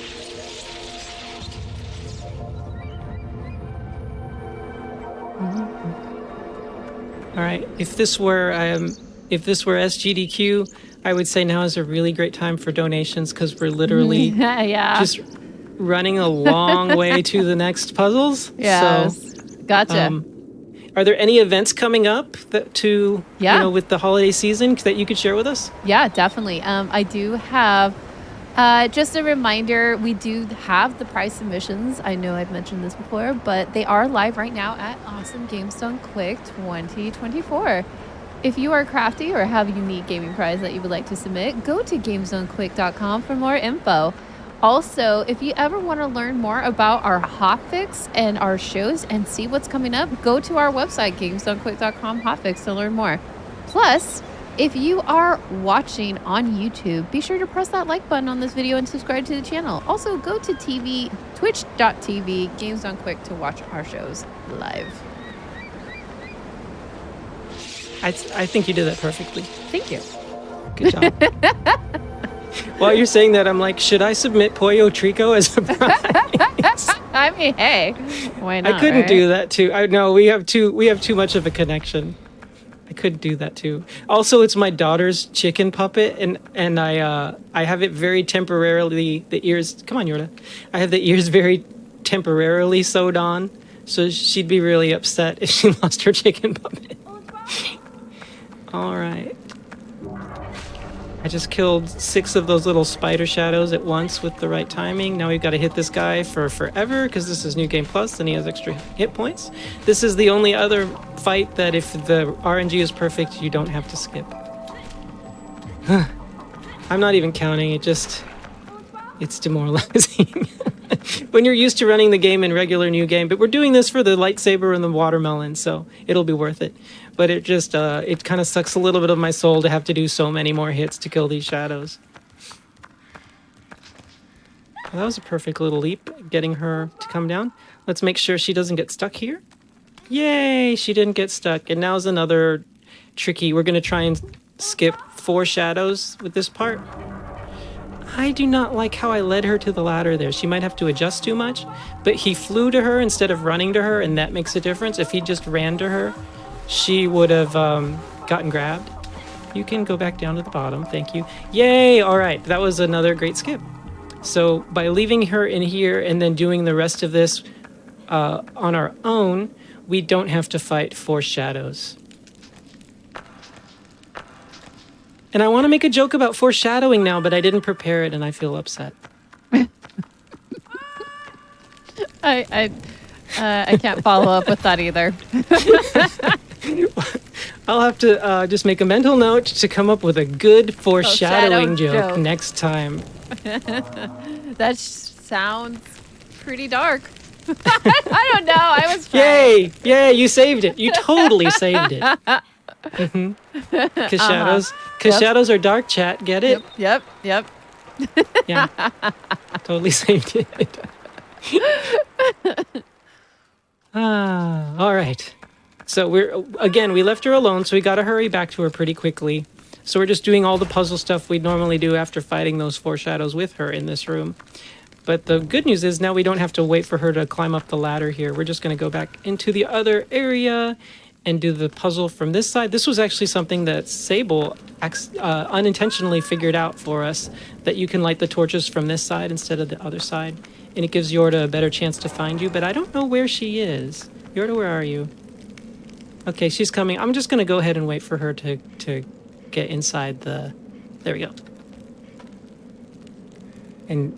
All right, if this were SGDQ, I would say now is a really great time for donations because we're literally yeah. just running a long way to the next puzzles. Yes. So, Gotcha. are there any events coming up with the holiday season that you could share with us? Yeah, definitely. I do have just a reminder, we do have the prize submissions. I know I've mentioned this before, but they are live right now at Awesome Games Done Quick 2024. If you are crafty or have a unique gaming prize that you would like to submit, go to gamesdonequick.com for more info. Also, if you ever want to learn more about our hotfix and our shows and see what's coming up, go to our website, gamesdonequick.com hotfix to learn more. Plus, if you are watching on YouTube, be sure to press that like button on this video and subscribe to the channel. Also, go to twitch.tv, Games Done Quick to watch our shows live. I think you did that perfectly. Thank you. Good job. While you're saying that, I'm like, should I submit Pollo Trico as a prize? I mean, hey, why not? I couldn't right? do that too. I know we have too much of a connection. I could do that too. Also, it's my daughter's chicken puppet, and I have it very temporarily. The ears, come on, Yorda. I have the ears very temporarily sewed on, so she'd be really upset if she lost her chicken puppet. All right. I just killed 6 of those little spider shadows at once with the right timing. Now we've got to hit this guy for forever because this is New Game Plus and he has extra hit points. This is the only other fight that if the RNG is perfect, you don't have to skip. I'm not even counting. It's demoralizing. When you're used to running the game in regular New Game, but we're doing this for the lightsaber and the watermelon, so it'll be worth it. But it just, it kind of sucks a little bit of my soul to have to do so many more hits to kill these shadows. Well, that was a perfect little leap, getting her to come down. Let's make sure she doesn't get stuck here. Yay, she didn't get stuck. And now's another tricky, we're going to try and skip 4 shadows with this part. I do not like how I led her to the ladder there. She might have to adjust too much, but he flew to her instead of running to her, and that makes a difference. If he just ran to her, she would have gotten grabbed. You can go back down to the bottom. Thank you. Yay! All right, that was another great skip. So by leaving her in here and then doing the rest of this on our own, we don't have to fight 4 shadows. And I want to make a joke about foreshadowing now, but I didn't prepare it and I feel upset. I can't follow up with that either. I'll have to just make a mental note to come up with a good foreshadowing joke next time. That sounds pretty dark. I don't know. I was trying. Yay! Yay! You saved it. You totally saved it. Because shadows are dark. Chat, get it? Yep. Yeah. Totally saved it. All right. So we left her alone, so we got to hurry back to her pretty quickly. So we're just doing all the puzzle stuff we'd normally do after fighting those 4 shadows with her in this room. But the good news is now we don't have to wait for her to climb up the ladder here. We're just going to go back into the other area and do the puzzle from this side. This was actually something that Sable unintentionally figured out for us, that you can light the torches from this side instead of the other side. And it gives Yorda a better chance to find you, but I don't know where she is. Yorda, where are you? Okay, she's coming. I'm just going to go ahead and wait for her to get inside the... There we go. And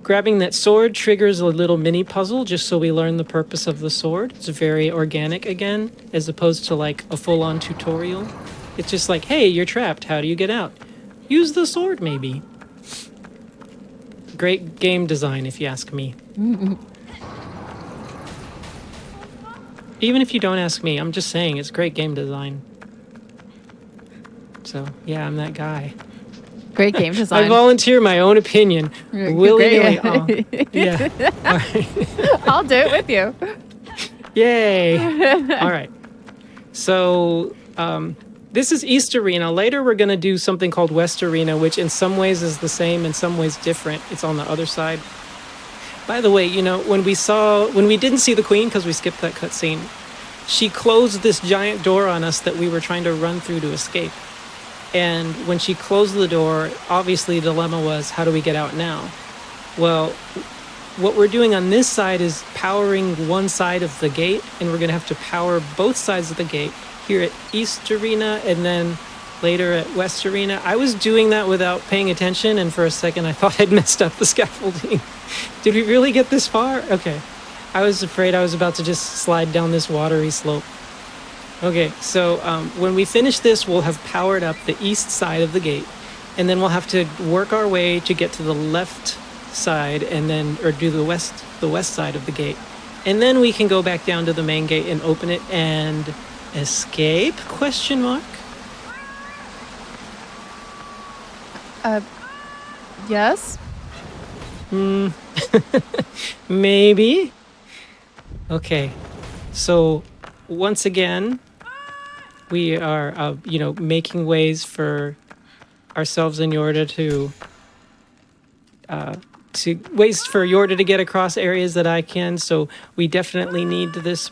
grabbing that sword triggers a little mini puzzle just so we learn the purpose of the sword. It's very organic again, as opposed to like a full-on tutorial. It's just like, hey, you're trapped. How do you get out? Use the sword, maybe. Great game design, if you ask me. Even if you don't ask me, I'm just saying it's great game design. So, yeah, I'm that guy. Great game design. I volunteer my own opinion. Willy-nilly. Oh, yeah. All right. I'll do it with you. Yay. All right. So, this is East Arena. Later, we're going to do something called West Arena, which in some ways is the same, in some ways different. It's on the other side. By the way, you know, when we didn't see the queen because we skipped that cutscene, she closed this giant door on us that we were trying to run through to escape. And when she closed the door, obviously the dilemma was, how do we get out now? Well, what we're doing on this side is powering one side of the gate, and we're going to have to power both sides of the gate here at East Arena and then later at West Arena. I was doing that without paying attention, and for a second I thought I'd messed up the scaffolding. Did we really get this far? Okay. I was afraid I was about to just slide down this watery slope. Okay, so when we finish this, we'll have powered up the east side of the gate, and then we'll have to work our way to get to the left side, and then, or do the west side of the gate. And then we can go back down to the main gate and open it and escape? Question mark? Yes? Maybe. Okay, so once again, we are, making ways for ourselves in order to ways for Yorda to get across areas that I can. So we definitely need this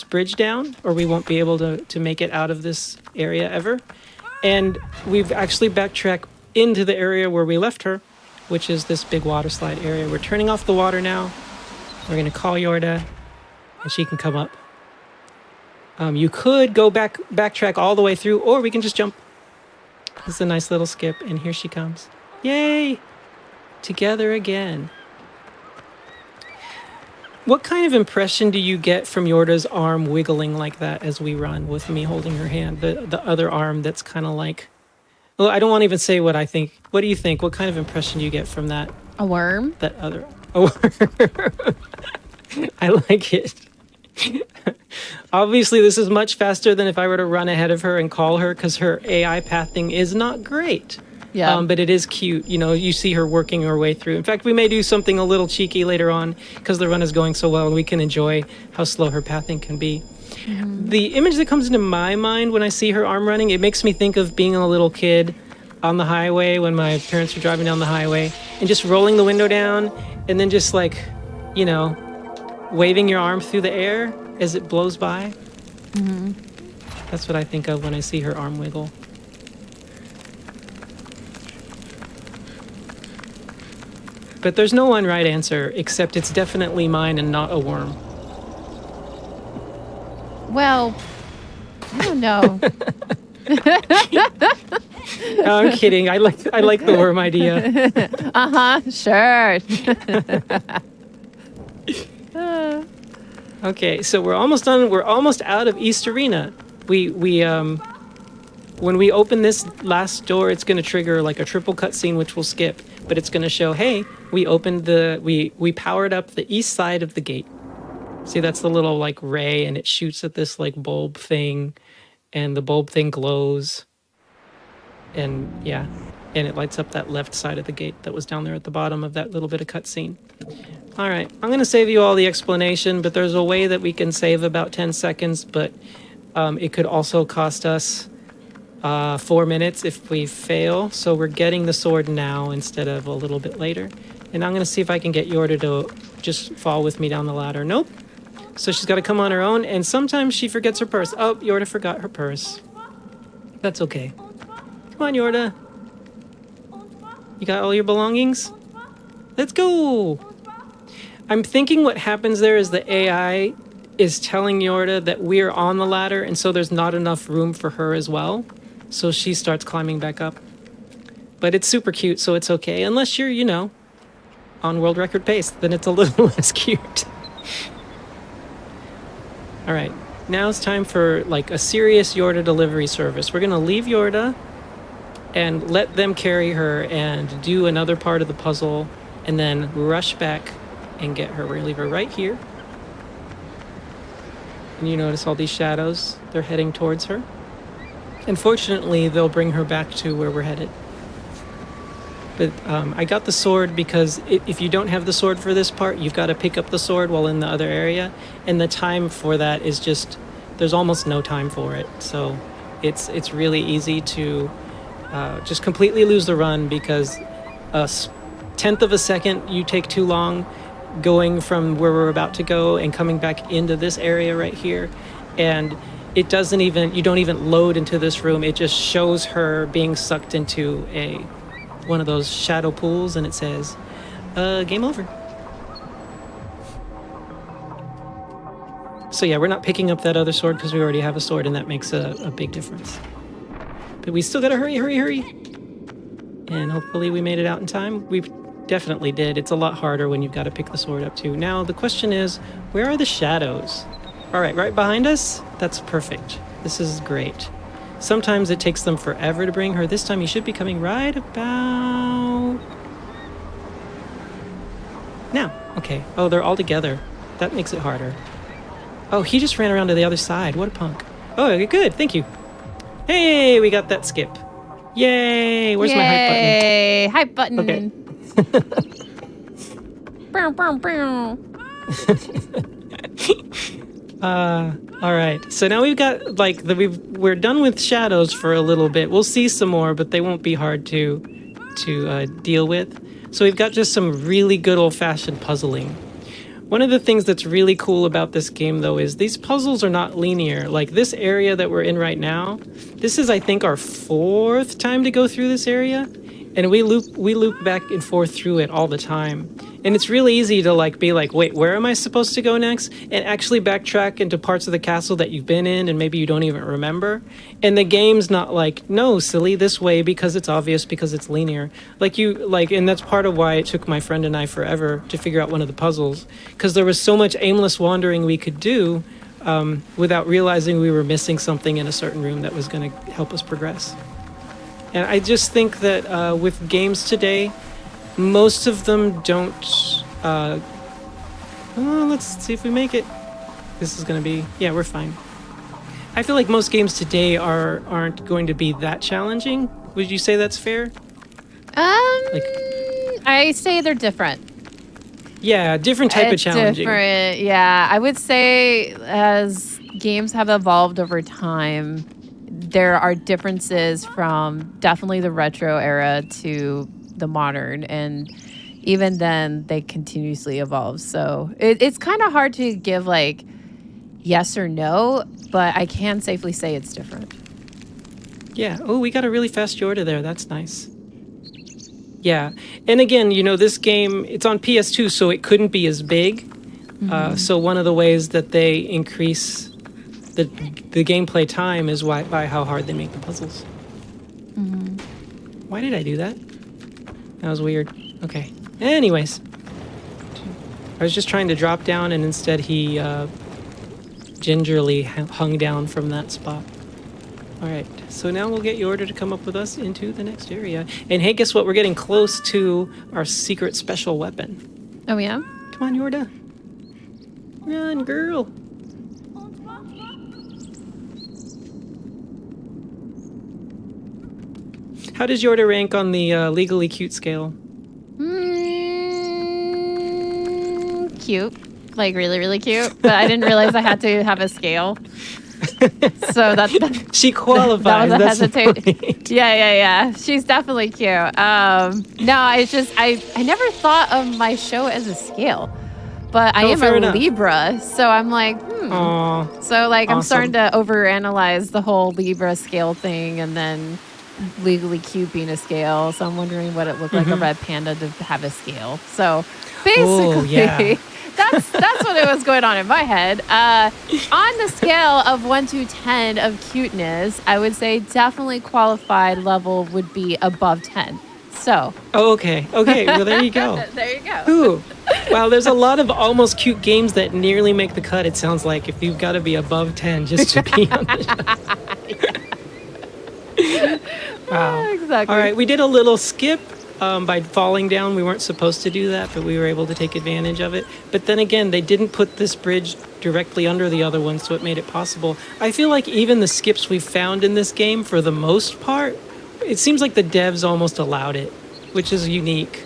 bridge down, or we won't be able to make it out of this area ever. And we've actually backtracked into the area where we left her, which is this big water slide area. We're turning off the water now. We're going to call Yorda, and she can come up. You could go backtrack all the way through, or we can just jump. This is a nice little skip, and here she comes. Yay! Together again. What kind of impression do you get from Yorda's arm wiggling like that as we run, with me holding her hand? The other arm that's kind of like... Well, I don't want to even say what I think. What do you think? What kind of impression do you get from that? A worm? That other... A worm. I like it. Obviously, this is much faster than if I were to run ahead of her and call her, because her AI pathing is not great. Yeah. But it is cute. You know, you see her working her way through. In fact, we may do something a little cheeky later on, because the run is going so well, and we can enjoy how slow her pathing can be. Mm-hmm. The image that comes into my mind when I see her arm running, it makes me think of being a little kid on the highway when my parents were driving down the highway, and just rolling the window down, and then just like, you know, waving your arm through the air as it blows by. Mm-hmm. That's what I think of when I see her arm wiggle. But there's no one right answer, except it's definitely mine and not a worm. Well, I don't know. No, I'm kidding. I like the worm idea. Sure. Okay, so we're almost done. We're almost out of East Arena. We when we open this last door, it's going to trigger like a triple cutscene, which we'll skip. But it's going to show, hey, we opened we powered up the east side of the gate. See, that's the little like ray, and it shoots at this like bulb thing, and the bulb thing glows. And yeah, and it lights up that left side of the gate that was down there at the bottom of that little bit of cutscene. All right, I'm going to save you all the explanation, but there's a way that we can save about 10 seconds, but it could also cost us 4 minutes if we fail. So we're getting the sword now instead of a little bit later. And I'm going to see if I can get Yorda to just fall with me down the ladder. Nope. So she's got to come on her own, and sometimes she forgets her purse. Oh, Yorda forgot her purse. That's okay. Come on, Yorda. You got all your belongings? Let's go! I'm thinking what happens there is the AI is telling Yorda that we're on the ladder, and so there's not enough room for her as well. So she starts climbing back up. But it's super cute, so it's okay. Unless you're, you know, on world record pace, then it's a little less cute. All right, now it's time for like a serious Yorda delivery service. We're gonna leave Yorda and let them carry her and do another part of the puzzle, and then rush back and get her. We're gonna leave her right here. And you notice all these shadows, they're heading towards her. And fortunately, they'll bring her back to where we're headed. But I got the sword because if you don't have the sword for this part, you've got to pick up the sword while in the other area. And the time for that is just, there's almost no time for it. So it's really easy to just completely lose the run because a tenth of a second you take too long going from where we're about to go and coming back into this area right here. And it doesn't even, you don't even load into this room. It just shows her being sucked into one of those shadow pools, and it says, game over. So yeah, we're not picking up that other sword because we already have a sword, and that makes a big difference. But we still gotta hurry. And hopefully we made it out in time. We definitely did. It's a lot harder when you've got to pick the sword up too. Now the question is, where are the shadows? All right, right behind us? That's perfect. This is great. Sometimes it takes them forever to bring her. This time you should be coming right about now. Okay. Oh, they're all together. That makes it harder. Oh, he just ran around to the other side. What a punk. Oh, good. Thank you. Hey, we got that skip. Yay. Where's my hype button? Yay. Hype button. Okay. Bow, bow, bow. All right. So now we've got like we're done with shadows for a little bit. We'll see some more, but they won't be hard to deal with. So we've got just some really good old-fashioned puzzling. One of the things that's really cool about this game, though, is these puzzles are not linear. Like this area that we're in right now, this is, I think, our 4th time to go through this area. And we loop back and forth through it all the time. And it's really easy to like be like, wait, where am I supposed to go next? And actually backtrack into parts of the castle that you've been in and maybe you don't even remember. And the game's not like, no, silly, this way, because it's obvious, because it's linear. And that's part of why it took my friend and I forever to figure out one of the puzzles. Because there was so much aimless wandering we could do without realizing we were missing something in a certain room that was going to help us progress. And I just think that with games today, most of them don't... let's see if we make it. This is going to be... Yeah, we're fine. I feel like most games today aren't going to be that challenging. Would you say that's fair? I say they're different. Yeah, different type of challenging. Different, yeah. I would say as games have evolved over time, there are differences from definitely the retro era to the modern, and even then they continuously evolve. So it's kind of hard to give like yes or no, but I can safely say it's different. Yeah. Oh, we got a really fast Yorda there. That's nice. Yeah. And again, this game, it's on PS2, so it couldn't be as big. So one of the ways that they increase the gameplay time is by how hard they make the puzzles. Why did I do that? That was weird. Okay. Anyways. I was just trying to drop down, and instead he gingerly hung down from that spot. Alright, so now we'll get Yorda to come up with us into the next area. And hey, guess what? We're getting close to our secret special weapon. Oh, yeah? Come on, Yorda. Run, girl. How does Yorda rank on the legally cute scale? Cute. Like really, really cute. But I didn't realize I had to have a scale. So that she qualifies. That was a That's hesitation. Yeah. She's definitely cute. No, it's just I never thought of my show as a scale. But I am a enough. Libra, so I'm like, Aww, So like I'm awesome. starting to overanalyze the whole Libra scale thing, and then legally cute being a scale. So I'm wondering what it looked like a red panda to have a scale. So basically, yeah. that's what it was going on in my head. On the scale of 1 to 10 of cuteness, I would say definitely qualified level would be above 10. So. Oh, okay. Well, there you go. There you go. Ooh. Wow, there's a lot of almost cute games that nearly make the cut, it sounds like, if you've got to be above 10 just to be on the show. Wow. Exactly. All right, we did a little skip by falling down. We weren't supposed to do that, but we were able to take advantage of it. But then again, they didn't put this bridge directly under the other one, so it made it possible. I feel like even the skips we found in this game, for the most part, it seems like the devs almost allowed it, which is unique.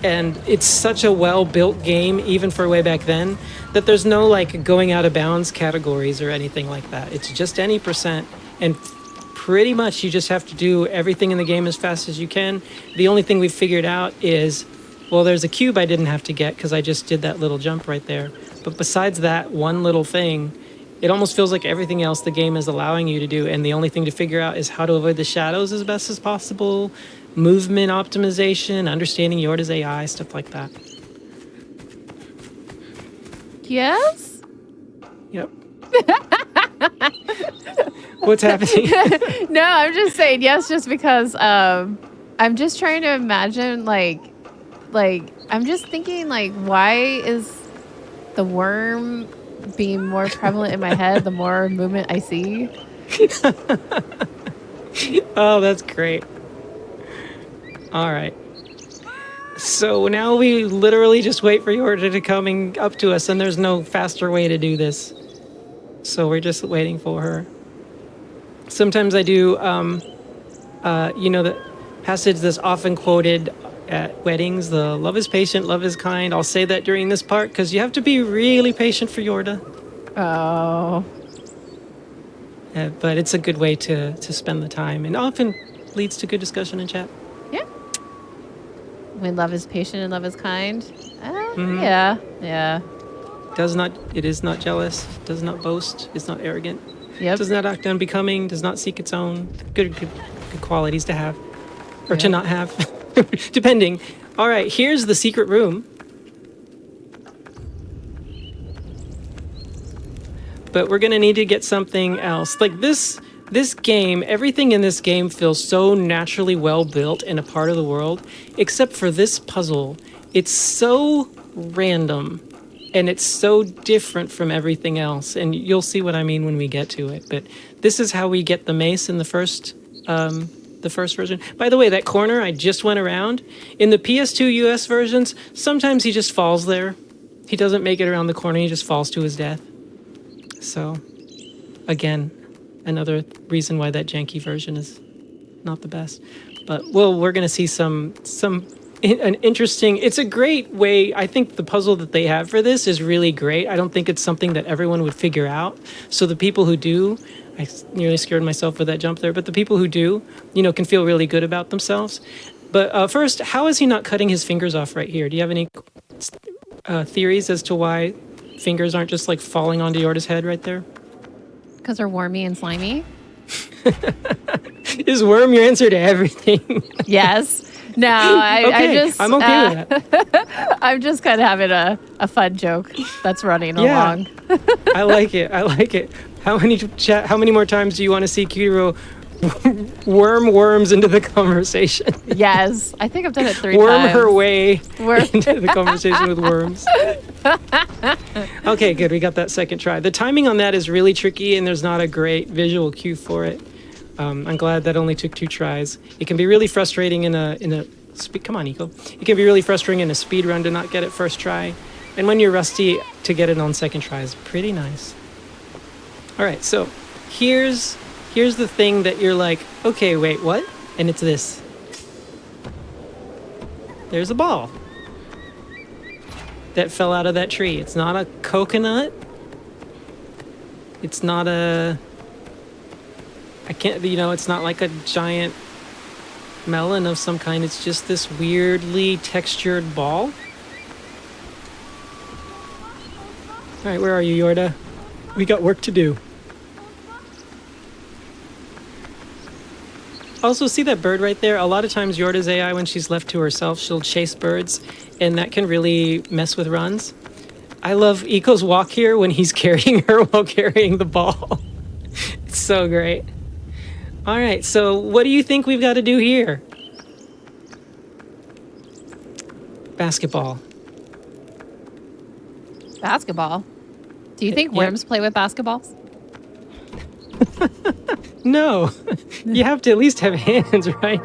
And it's such a well-built game, even for way back then, that there's no like going out of bounds categories or anything like that. It's just any percent, and pretty much you just have to do everything in the game as fast as you can. The only thing we've figured out is, well, there's a cube I didn't have to get because I just did that little jump right there. But besides that one little thing, it almost feels like everything else the game is allowing you to do, and the only thing to figure out is how to avoid the shadows as best as possible, movement optimization, understanding Yorda's AI, stuff like that. Yes? Yep. What's happening? No, I'm just saying yes just because I'm just trying to imagine like I'm just thinking like why is the worm being more prevalent in my head the more movement I see? Oh, that's great. All right. So now we literally just wait for Yorda to coming up to us, and there's no faster way to do this. So we're just waiting for her. Sometimes I do, the passage that's often quoted at weddings, the love is patient, love is kind. I'll say that during this part because you have to be really patient for Yorda. Oh. But it's a good way to spend the time, and often leads to good discussion in chat. Yeah. When love is patient and love is kind. Mm-hmm. Yeah, yeah. It is not jealous, does not boast, is not arrogant, Yep. does not act unbecoming, does not seek its own. Good qualities to have, or to Yeah. not have, depending. All right, here's the secret room. But we're gonna need to get something else. Like this game, everything in this game feels so naturally well built in a part of the world, except for this puzzle. It's so random, and it's so different from everything else. And you'll see what I mean when we get to it. But this is how we get the mace in the first version. By the way, that corner I just went around, in the PS2 US versions, sometimes he just falls there. He doesn't make it around the corner, he just falls to his death. So, again, another reason why that janky version is not the best. But, well, we're going to see an interesting... It's a great way... I think the puzzle that they have for this is really great. I don't think it's something that everyone would figure out. So the people who do... I nearly scared myself with that jump there. But the people who do, can feel really good about themselves. But first, how is he not cutting his fingers off right here? Do you have any theories as to why fingers aren't just like falling onto Yorda's head right there? Because they're wormy and slimy. Is worm your answer to everything? Yes. No, I'm okay with that. I'm just kind of having a fun joke that's running along. I like it. How many more times do you want to see Kiriro worms into the conversation? Yes. I think I've done it 3 times. Worm her way into the conversation with worms. Okay, good. We got that second try. The timing on that is really tricky, and there's not a great visual cue for it. I'm glad that only took 2 tries. It can be really frustrating come on, Nico. It can be really frustrating in a speed run to not get it first try, and when you're rusty, to get it on second try is pretty nice. All right, so here's the thing that you're like, okay, wait, what? And it's this. There's a ball that fell out of that tree. It's not a coconut. It's not it's not like a giant melon of some kind. It's just this weirdly textured ball. All right, where are you, Yorda? We got work to do. Also, see that bird right there? A lot of times Yorda's AI, when she's left to herself, she'll chase birds, and that can really mess with runs. I love Eco's walk here when he's carrying her while carrying the ball. It's so great. All right, so what do you think we've got to do here? Basketball. Basketball? Do you think worms play with basketballs? No. You have to at least have hands, right?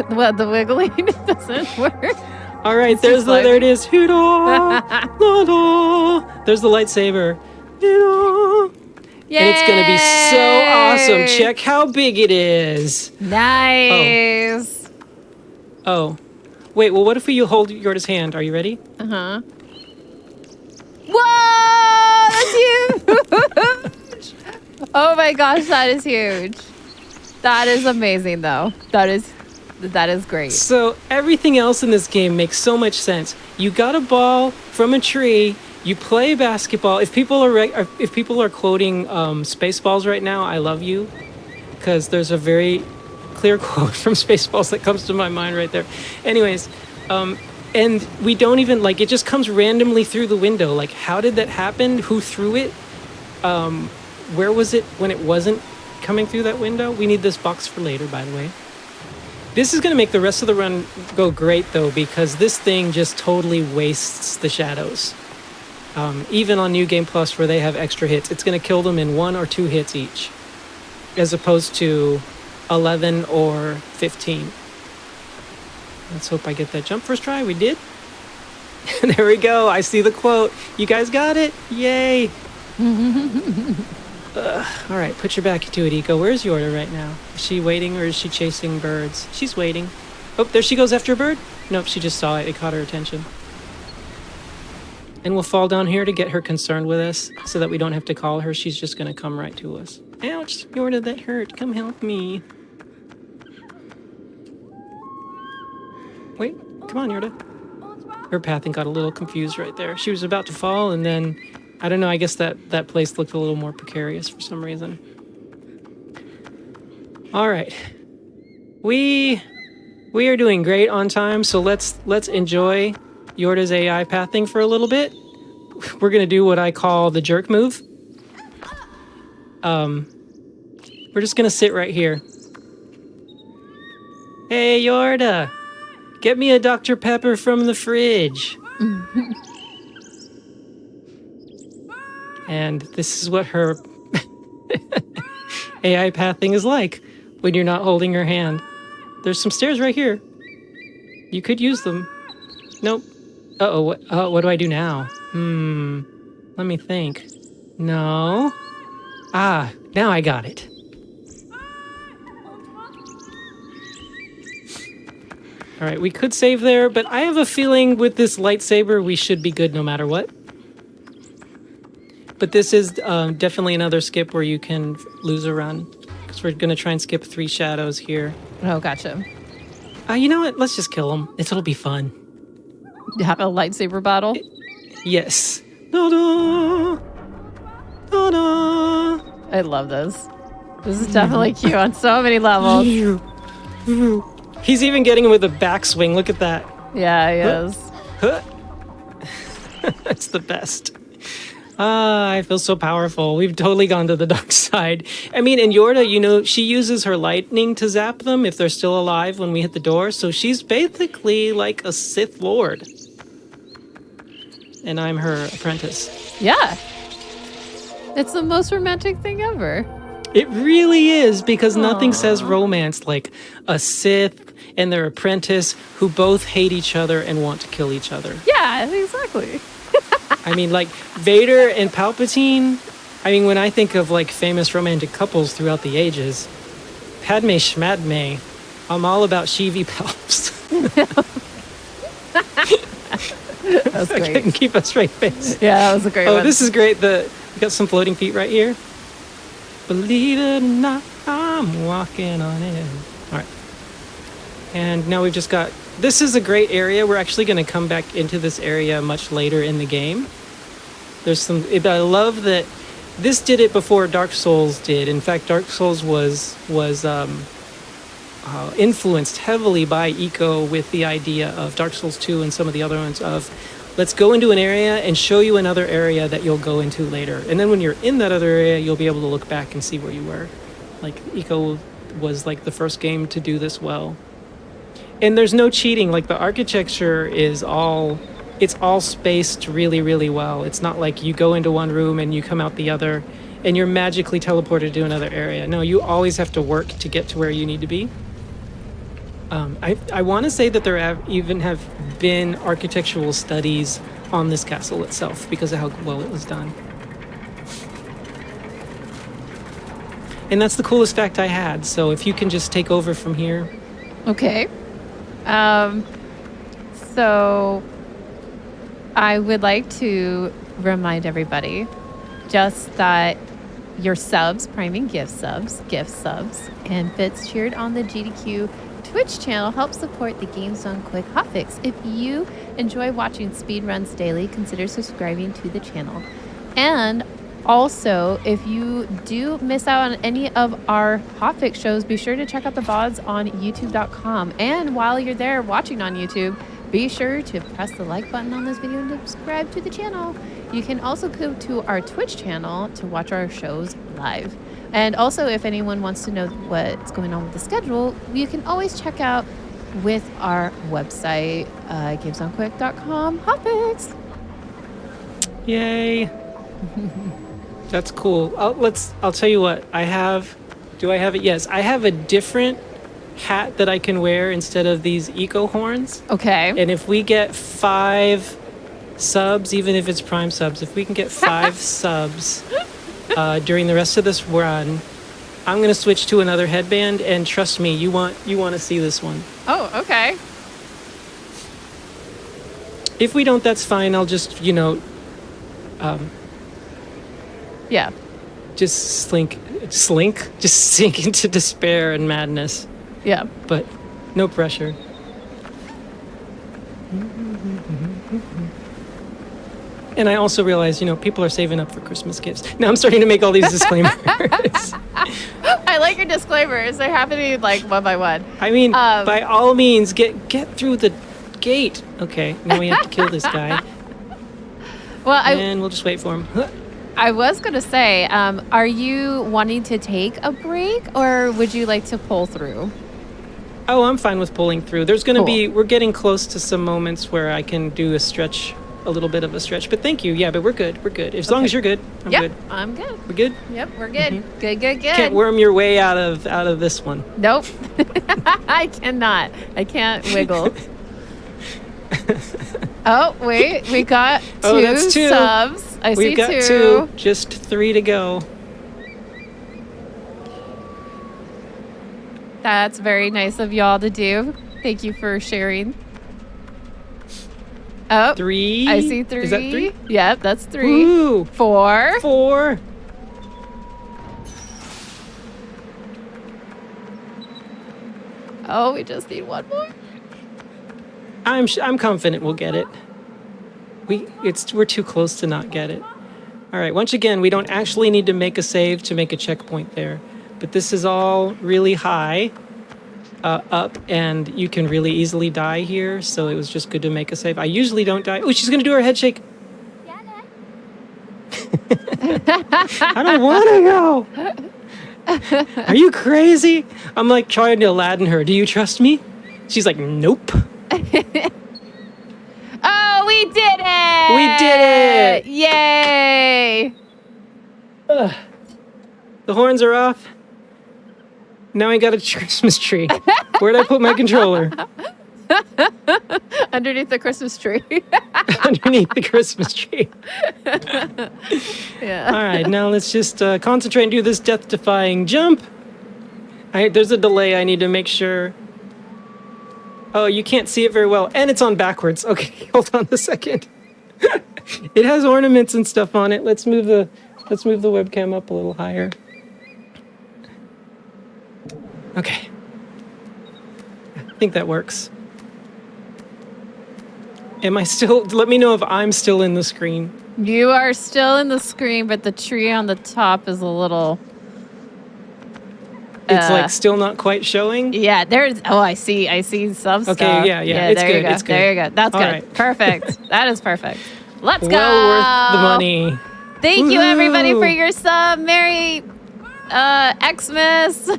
What, the wiggling doesn't work? All right, there it is. Hiro, there's the lightsaber. Hiro. Yay! And it's going to be so awesome. Check how big it is. Nice. Oh. Wait, well, what if we hold Yorda's hand? Are you ready? Uh-huh. Whoa! That's huge! Oh my gosh, that is huge. That is amazing, though. That is great. So everything else in this game makes so much sense. You got a ball from a tree. You play basketball. If people are quoting Spaceballs right now, I love you, because there's a very clear quote from Spaceballs that comes to my mind right there. Anyways, and we don't even it just comes randomly through the window. Like, how did that happen? Who threw it? Where was it when it wasn't coming through that window? We need this box for later, by the way. This is going to make the rest of the run go great, though, because this thing just totally wastes the shadows. Even on New Game Plus, where they have extra hits, it's going to kill them in 1 or 2 hits each, as opposed to 11 or 15. Let's hope I get that jump first try. We did. There we go. I see the quote. You guys got it. Yay. All right, put your back into it, Eco. Where's Yorda right now? Is she waiting or is she chasing birds? She's waiting. Oh, there she goes after a bird. Nope, she just saw it. It caught her attention. And we'll fall down here to get her concerned with us so that we don't have to call her. She's just going to come right to us. Ouch, Yorda, that hurt. Come help me. Come on, Yorda. Her pathing got a little confused right there. She was about to fall, and then, I don't know, I guess that place looked a little more precarious for some reason. All right. We are doing great on time, so let's enjoy Yorda's AI pathing for a little bit. We're going to do what I call the jerk move. We're just going to sit right here. Hey, Yorda, get me a Dr. Pepper from the fridge. And this is what her AI pathing is like when you're not holding her hand. There's some stairs right here. You could use them. Nope. Uh-oh, what do I do now? Let me think. No. Ah, now I got it. All right, we could save there, but I have a feeling with this lightsaber, we should be good no matter what. But this is definitely another skip where you can lose a run. Because we're going to try and skip 3 shadows here. Oh, gotcha. You know what? Let's just kill them. It'll be fun. You have a lightsaber battle? Yes. Da-da! Da-da! I love this. This is definitely cute on so many levels. He's even getting him with a backswing. Look at that. Yeah, he is. Huh. That's the best. I feel so powerful. We've totally gone to the dark side. I mean, and Yorda, you know, she uses her lightning to zap them if they're still alive when we hit the door. So she's basically like a Sith Lord. And I'm her apprentice. Yeah. It's the most romantic thing ever. It really is, because nothing says romance like a Sith and their apprentice who both hate each other and want to kill each other. Yeah, exactly. I mean, like, Vader and Palpatine, I mean, when I think of, like, famous romantic couples throughout the ages, Padme Schmadme, I'm all about Sheevy Palps. That's I great. couldn't keep a straight face. Yeah, that was a great one. Oh, this is great. We got some floating feet right here. Believe it or not, I'm walking on it. All right. And now we've just got... This is a great area. We're actually going to come back into this area much later in the game. There's some... I love that this did it before Dark Souls did. In fact, Dark Souls was influenced heavily by Eco with the idea of Dark Souls 2 and some of the other ones of, let's go into an area and show you another area that you'll go into later. And then when you're in that other area, you'll be able to look back and see where you were. Like, Eco was like the first game to do this well. And there's no cheating. Like, the architecture is it's all spaced really, really well. It's not like you go into one room and you come out the other and you're magically teleported to another area. No, you always have to work to get to where you need to be. I want to say that there have been architectural studies on this castle itself because of how well it was done. And that's the coolest fact I had. So if you can just take over from here. Okay. So I would like to remind everybody just that your subs, priming gift subs, and bits cheered on the GDQ Twitch channel help support the Games Done Quick Hotfix. If you enjoy watching speedruns daily, consider subscribing to the channel. And also, if you do miss out on any of our Hotfix shows, be sure to check out the VODs on youtube.com. And while you're there watching on YouTube, be sure to press the like button on this video and subscribe to the channel. You can also go to our Twitch channel to watch our shows live. And also, if anyone wants to know what's going on with the schedule, you can always check out with our website, gamesonquick.com, Hotfix. Yay. That's cool. I'll tell you what. Do I have it? Yes. I have a different hat that I can wear instead of these eco horns. Okay. And if we get 5 subs, even if it's prime subs, if we can get 5 subs during the rest of this run, I'm going to switch to another headband, and trust me, you want to see this one. Oh, okay. If we don't, that's fine. I'll just, Yeah. just sink into despair and madness. Yeah. But no pressure. And I also realize, people are saving up for Christmas gifts. Now I'm starting to make all these disclaimers. I like your disclaimers. They're happening like one by one. I mean, by all means, get through the gate. Okay, now we have to kill this guy. Well, And we'll just wait for him. I was going to say, are you wanting to take a break or would you like to pull through? Oh, I'm fine with pulling through. There's going to Cool. we're getting close to some moments where I can do a little bit of a stretch. But thank you. Yeah, but we're good. We're good. As long as you're good, I'm Yep, good. I'm good. We're good? Yep, we're good. Good, good, good. Can't worm your way out of this one. Nope. I cannot. I can't wiggle. Oh, wait. We got that's two. subs. I see We've got two. two. Just 3 to go. That's very nice of y'all to do. Thank you for sharing. Oh, 3. I see 3. Is that 3? Yep, that's 3. Ooh. 4. 4. Oh, we just need one more. I'm confident we'll get it. We're too close to not get it. All right, once again, we don't actually need to make a save to make a checkpoint there. But this is all really high up, and you can really easily die here, so it was just good to make a save. I usually don't die. Oh, she's going to do her head shake. I don't want to go. Are you crazy? I'm like trying to Aladdin her. Do you trust me? She's like, nope. Oh, we did it! We did it! Yay! Ugh. The horns are off. Now I got a Christmas tree. Where'd I put my controller? Underneath the Christmas tree. Underneath the Christmas tree. Yeah. All right, now let's just concentrate and do this death-defying jump. There's a delay. I need to make sure. Oh, you can't see it very well, and it's on backwards. Okay, hold on a second. It has ornaments and stuff on it. Let's move the webcam up a little higher. Okay. I think that works. Am I still? Let me know if I'm still in the screen. You are still in the screen, but the tree on the top is a little... It's like still not quite showing. Yeah, there's... Oh, I see some stuff. Okay, yeah. It's there good. you go. It's good. There you go. That's All good. right. Perfect. That is perfect. Let's go. Well worth the money. Thank you, everybody, for Woohoo. your sub. Merry Xmas.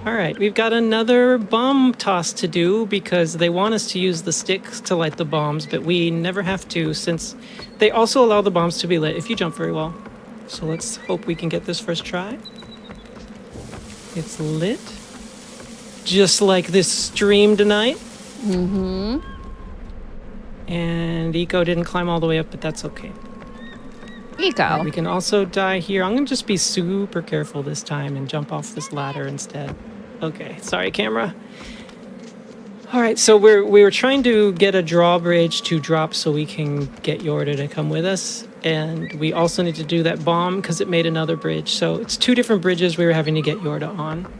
All right, we've got another bomb toss to do because they want us to use the sticks to light the bombs, but we never have to since they also allow the bombs to be lit if you jump very well. So let's hope we can get this first try. It's lit. Just like this stream tonight. Mm-hmm. And Eco didn't climb all the way up, but that's okay. Eco. We can also die here. I'm going to just be super careful this time and jump off this ladder instead. Okay, sorry, camera. All right, so we were trying to get a drawbridge to drop so we can get Yorda to come with us. And we also need to do that bomb because it made another bridge. So it's 2 different bridges we were having to get Yorda on.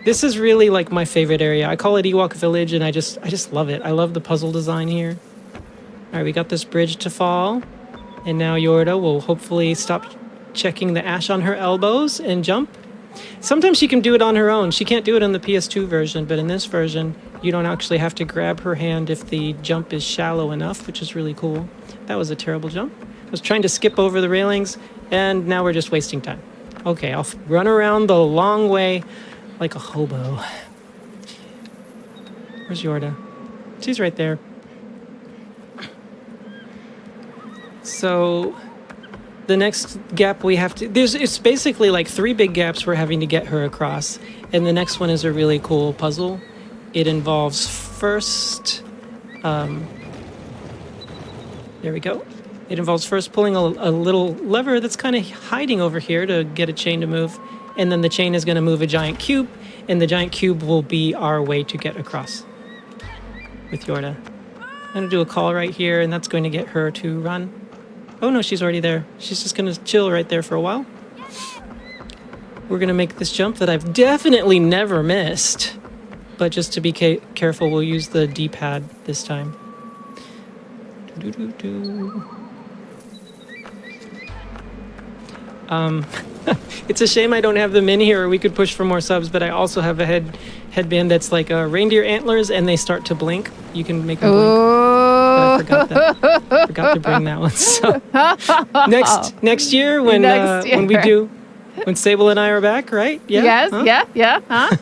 This is really like my favorite area. I call it Ewok Village, and I just love it. I love the puzzle design here. All right, we got this bridge to fall. And now Yorda will hopefully stop checking the ash on her elbows and jump. Sometimes she can do it on her own. She can't do it in the PS2 version, but in this version, you don't actually have to grab her hand if the jump is shallow enough, which is really cool. That was a terrible jump. I was trying to skip over the railings, and now we're just wasting time. Okay, I'll run around the long way like a hobo. Where's Yorda? She's right there. So the next gap we have to... It's basically like 3 big gaps we're having to get her across. And the next one is a really cool puzzle. It involves first... there we go. It involves first pulling a little lever that's kind of hiding over here to get a chain to move. And then the chain is going to move a giant cube. And the giant cube will be our way to get across with Yorda. I'm going to do a call right here, and that's going to get her to run. Oh no, she's already there. She's just gonna chill right there for a while. We're gonna make this jump that I've definitely never missed. but just to be careful, we'll use the D-pad this time. It's a shame I don't have them in here, or we could push for more subs, but I also have a headband that's like reindeer antlers, and they start to blink. You can make them blink. But I forgot that. Forgot to bring that one. So next year when Sable and I are back, right? Yeah. Yes. Huh? Yeah. Huh?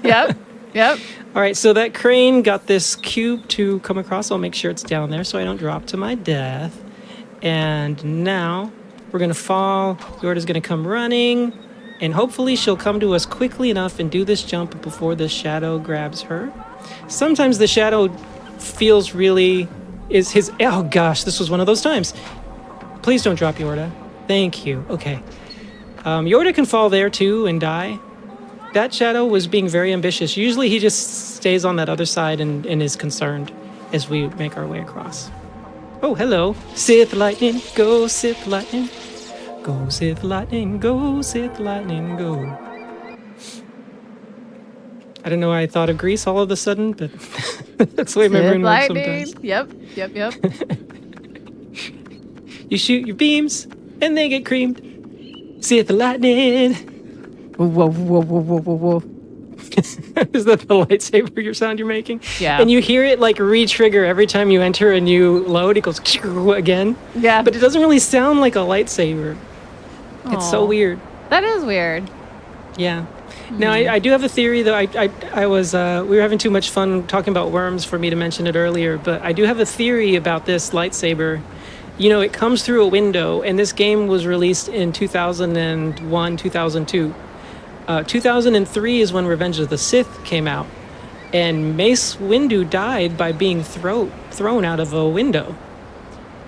Yep. All right. So that crane got this cube to come across. I'll make sure it's down there so I don't drop to my death. And now we're gonna fall. Yorda's gonna come running, and hopefully she'll come to us quickly enough and do this jump before the shadow grabs her. Sometimes the shadow feels really oh gosh, this was one of those times. Please don't drop Yorda. Thank you. Okay. Yorda can fall there too and die. That shadow was being very ambitious. Usually he just stays on that other side and is concerned as we make our way across. Oh, hello. Sith Lightning, go Sith Lightning. Go Sith Lightning, go Sith Lightning, go. I don't know why I thought of Grease all of a sudden, but that's the way my brain works sometimes. Yep. You shoot your beams, and they get creamed. Sith Lightning. Whoa. Is that the lightsaber sound you're making? Yeah. And you hear it like re-trigger every time you enter a new load. It goes again. Yeah. But it doesn't really sound like a lightsaber. It's so Aw. weird. That is weird. Yeah. Now I do have a theory though. I was we were having too much fun talking about worms for me to mention it earlier, but I do have a theory about this lightsaber. You know, it comes through a window, and this game was released in 2001, 2002. 2003 is when Revenge of the Sith came out, and Mace Windu died by being thrown out of a window.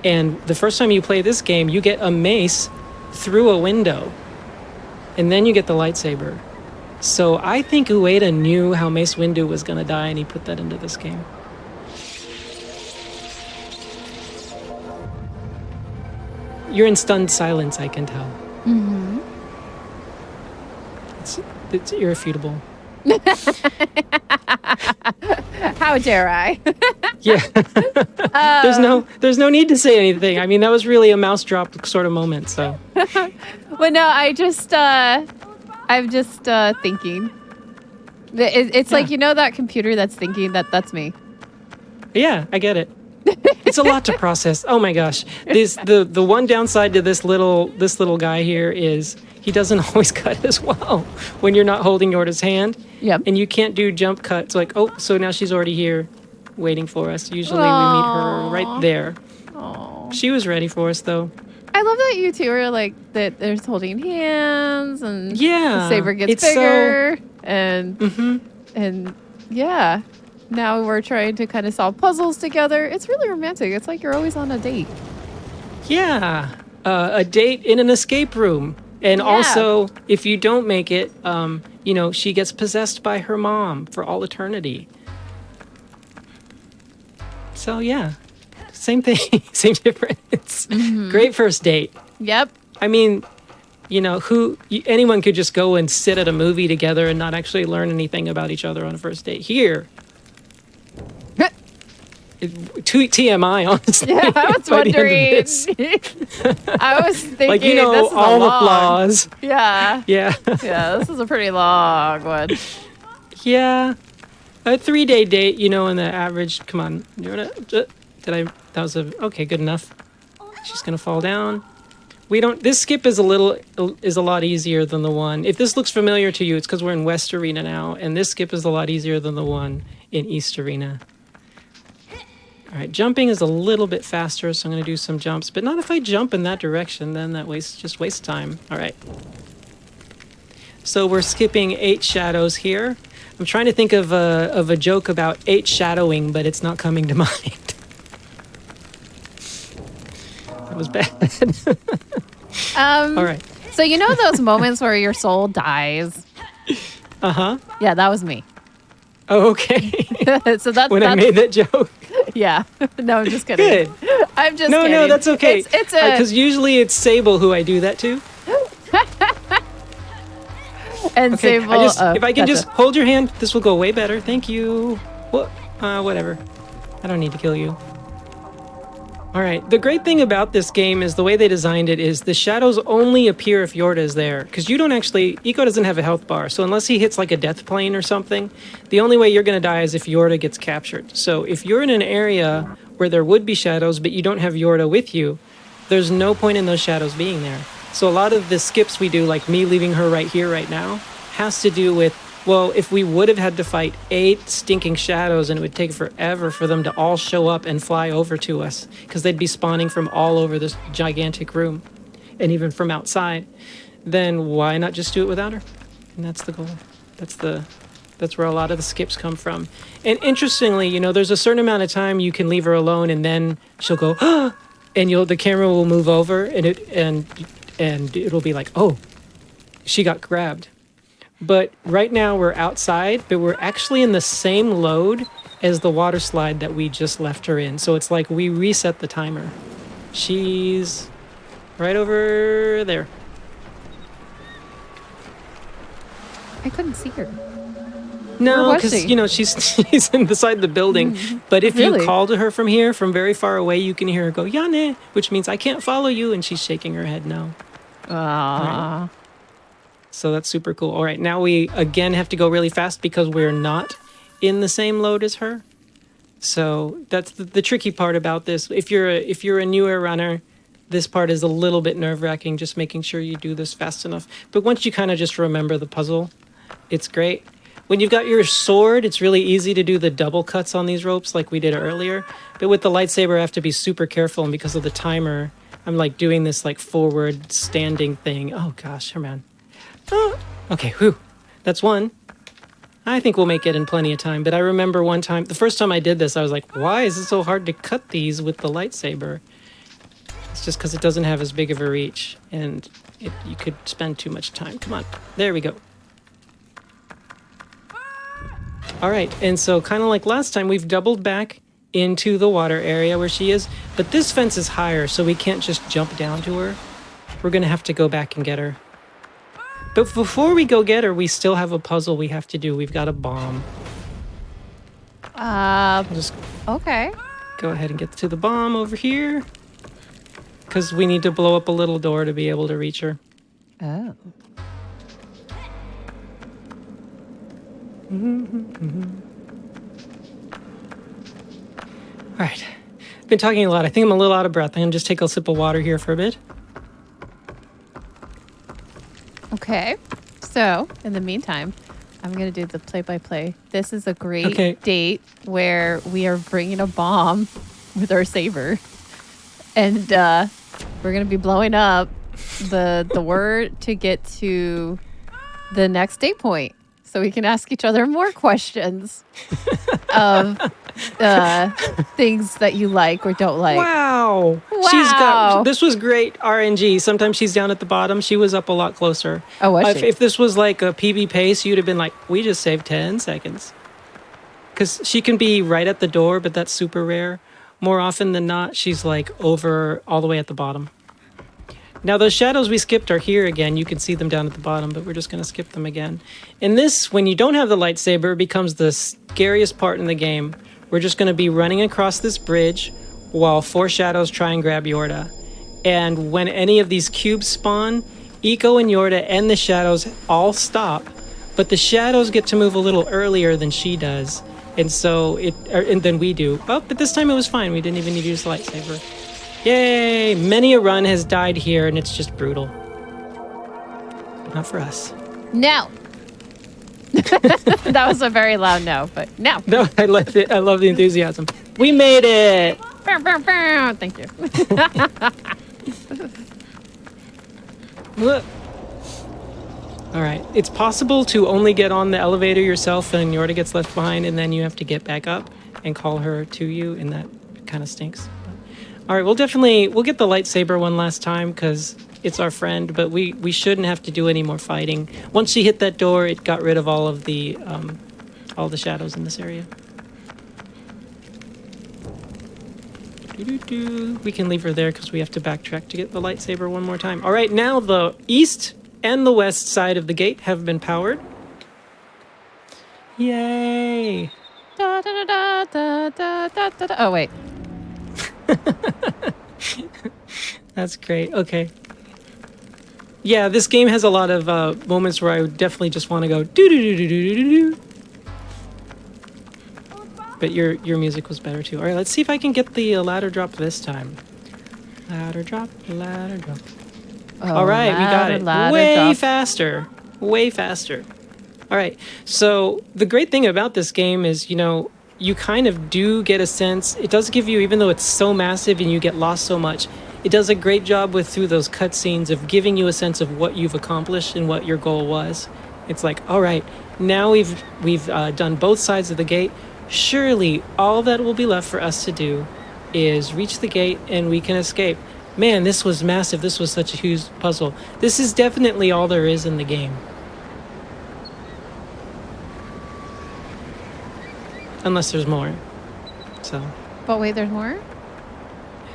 And the first time you play this game, you get a mace through a window, and then you get the lightsaber. So I think Ueda knew how Mace Windu was going to die, and he put that into this game. You're in stunned silence, I can tell. Mm-hmm. It's irrefutable. How dare I? Yeah. There's no need to say anything. I mean, that was really a mouse drop sort of moment, so. Well, no, I'm just thinking. It's like, you know, that computer that's thinking, that's me. Yeah, I get it. It's a lot to process. Oh my gosh. The one downside to this little guy here is he doesn't always cut as well when you're not holding Yorda's hand. Yep. And you can't do jump cuts like, oh, so now she's already here waiting for us. Usually we meet her right there. Aww. She was ready for us though. I love that you two are like that. There's holding hands, and Yeah, the saber gets it's bigger, and Mhm. and yeah. Now we're trying to kind of solve puzzles together. It's really romantic. It's like you're always on a date. Yeah, a date in an escape room. And Yeah. also, if you don't make it, you know, she gets possessed by her mom for all eternity. So yeah, same thing, same difference. Mm-hmm. Great first date. Yep. I mean, you know, anyone could just go and sit at a movie together and not actually learn anything about each other on a first date. Here, TMI, honestly. Yeah, I was by the end of wondering. this. I was thinking, Like, you know, this is all a the long. flaws. Yeah. Yeah. Yeah, this is a pretty long one. Yeah. A 3-day date, you know, in the average. Come on. That was okay, good enough. She's going to fall down. This skip is a lot easier than the one. If this looks familiar to you, it's because we're in West Arena now, and this skip is a lot easier than the one in East Arena. All right, jumping is a little bit faster, so I'm going to do some jumps, but not if I jump in that direction, then that just wastes time. All right. So we're skipping 8 shadows here. I'm trying to think of a joke about 8 shadowing, but it's not coming to mind. That was bad. All right. So you know those moments where your soul dies? Uh-huh. Yeah, that was me. Oh, okay. So that's I made that joke. Yeah. No, I'm just kidding. Good. I'm just No, kidding. no, that's okay. It's a because usually it's Sable who I do that to. And Okay, Sable, if I can gotcha. just hold your hand, this will go way better. Thank you. What? Whatever. I don't need to kill you. All right. The great thing about this game is the way they designed it is the shadows only appear if Yorda is there. Because you don't actually... Eco doesn't have a health bar. So unless he hits like a death plane or something, the only way you're going to die is if Yorda gets captured. So if you're in an area where there would be shadows, but you don't have Yorda with you, there's no point in those shadows being there. So a lot of the skips we do, like me leaving her right here, right now, has to do with... Well, if we would have had to fight 8 stinking shadows and it would take forever for them to all show up and fly over to us because they'd be spawning from all over this gigantic room and even from outside, then why not just do it without her? And that's the goal. That's where a lot of the skips come from. And interestingly, you know, there's a certain amount of time you can leave her alone and then she'll go, ah! And the camera will move over and it'll be like, oh, she got grabbed. But right now we're outside, but we're actually in the same load as the water slide that we just left her in. So it's like we reset the timer. She's right over there. I couldn't see her. No, Where was because, she? you know, she's inside the building. But if Really? you call to her from here, from very far away, you can hear her go, Yane, which means I can't follow you. And she's shaking her head no. Aww. So that's super cool. All right, now we again have to go really fast because we're not in the same load as her. So that's the tricky part about this. If you're a newer runner, this part is a little bit nerve-wracking, just making sure you do this fast enough. But once you kind of just remember the puzzle, it's great. When you've got your sword, it's really easy to do the double cuts on these ropes like we did earlier. But with the lightsaber, I have to be super careful, and because of the timer, I'm like doing this like forward standing thing. Oh gosh, man. Okay, whew. That's one. I think we'll make it in plenty of time. But I remember one time, the first time I did this, I was like, why is it so hard to cut these with the lightsaber? It's just because it doesn't have as big of a reach. And you could spend too much time. Come on. There we go. All right. And so kind of like last time, we've doubled back into the water area where she is. But this fence is higher, so we can't just jump down to her. We're going to have to go back and get her. But before we go get her, we still have a puzzle we have to do. We've got a bomb. Just Okay. go ahead and get to the bomb over here. Because we need to blow up a little door to be able to reach her. Oh. All right. I've been talking a lot. I think I'm a little out of breath. I'm going to just take a sip of water here for a bit. Okay. So, in the meantime, I'm going to do the play-by-play. This is a great date where we are bringing a bomb with our saber. And we're going to be blowing up the word to get to the next date point. So we can ask each other more questions of things that you like or don't like. Wow. This was great RNG. Sometimes she's down at the bottom. She was up a lot closer. Oh, was she? If this was like a PB pace, you'd have been like, we just saved 10 seconds. Because she can be right at the door, but that's super rare. More often than not, she's like over all the way at the bottom. Now, those shadows we skipped are here again. You can see them down at the bottom, but we're just going to skip them again. And this, when you don't have the lightsaber, becomes the scariest part in the game. We're just going to be running across this bridge while 4 shadows try and grab Yorda. And when any of these cubes spawn, Eco and Yorda and the shadows all stop, but the shadows get to move a little earlier than she does. And so and then we do. Oh, but this time it was fine. We didn't even need to use the lightsaber. Yay! Many a run has died here, and it's just brutal. But not for us. No. That was a very loud no, but no. No, I love it. I love the enthusiasm. We made it! Thank you. Look. All right. It's possible to only get on the elevator yourself, and Yorda gets left behind, and then you have to get back up and call her to you, and that kind of stinks. All right, we'll get the lightsaber one last time because it's our friend, but we shouldn't have to do any more fighting. Once she hit that door, it got rid of all the shadows in this area. We can leave her there because we have to backtrack to get the lightsaber one more time. All right, now the east and the west side of the gate have been powered. Yay! Da, da, da, da, da, da, da, da. Oh, wait. That's great. Okay. Yeah, this game has a lot of moments where I would definitely just want to go do do do do do do do. But your music was better too. All right, let's see if I can get the ladder drop this time. Ladder drop, ladder drop. Oh, All right, we got it. Way drop. faster. Way faster. All right. So the great thing about this game is, you know, you kind of do get a sense. It does give you, even though it's so massive and you get lost so much, it does a great job with through those cutscenes of giving you a sense of what you've accomplished and what your goal was. It's like, all right, now we've done both sides of the gate. Surely all that will be left for us to do is reach the gate and we can escape. Man, this was massive. This was such a huge puzzle. This is definitely all there is in the game. Unless there's more. So. But wait, there's more?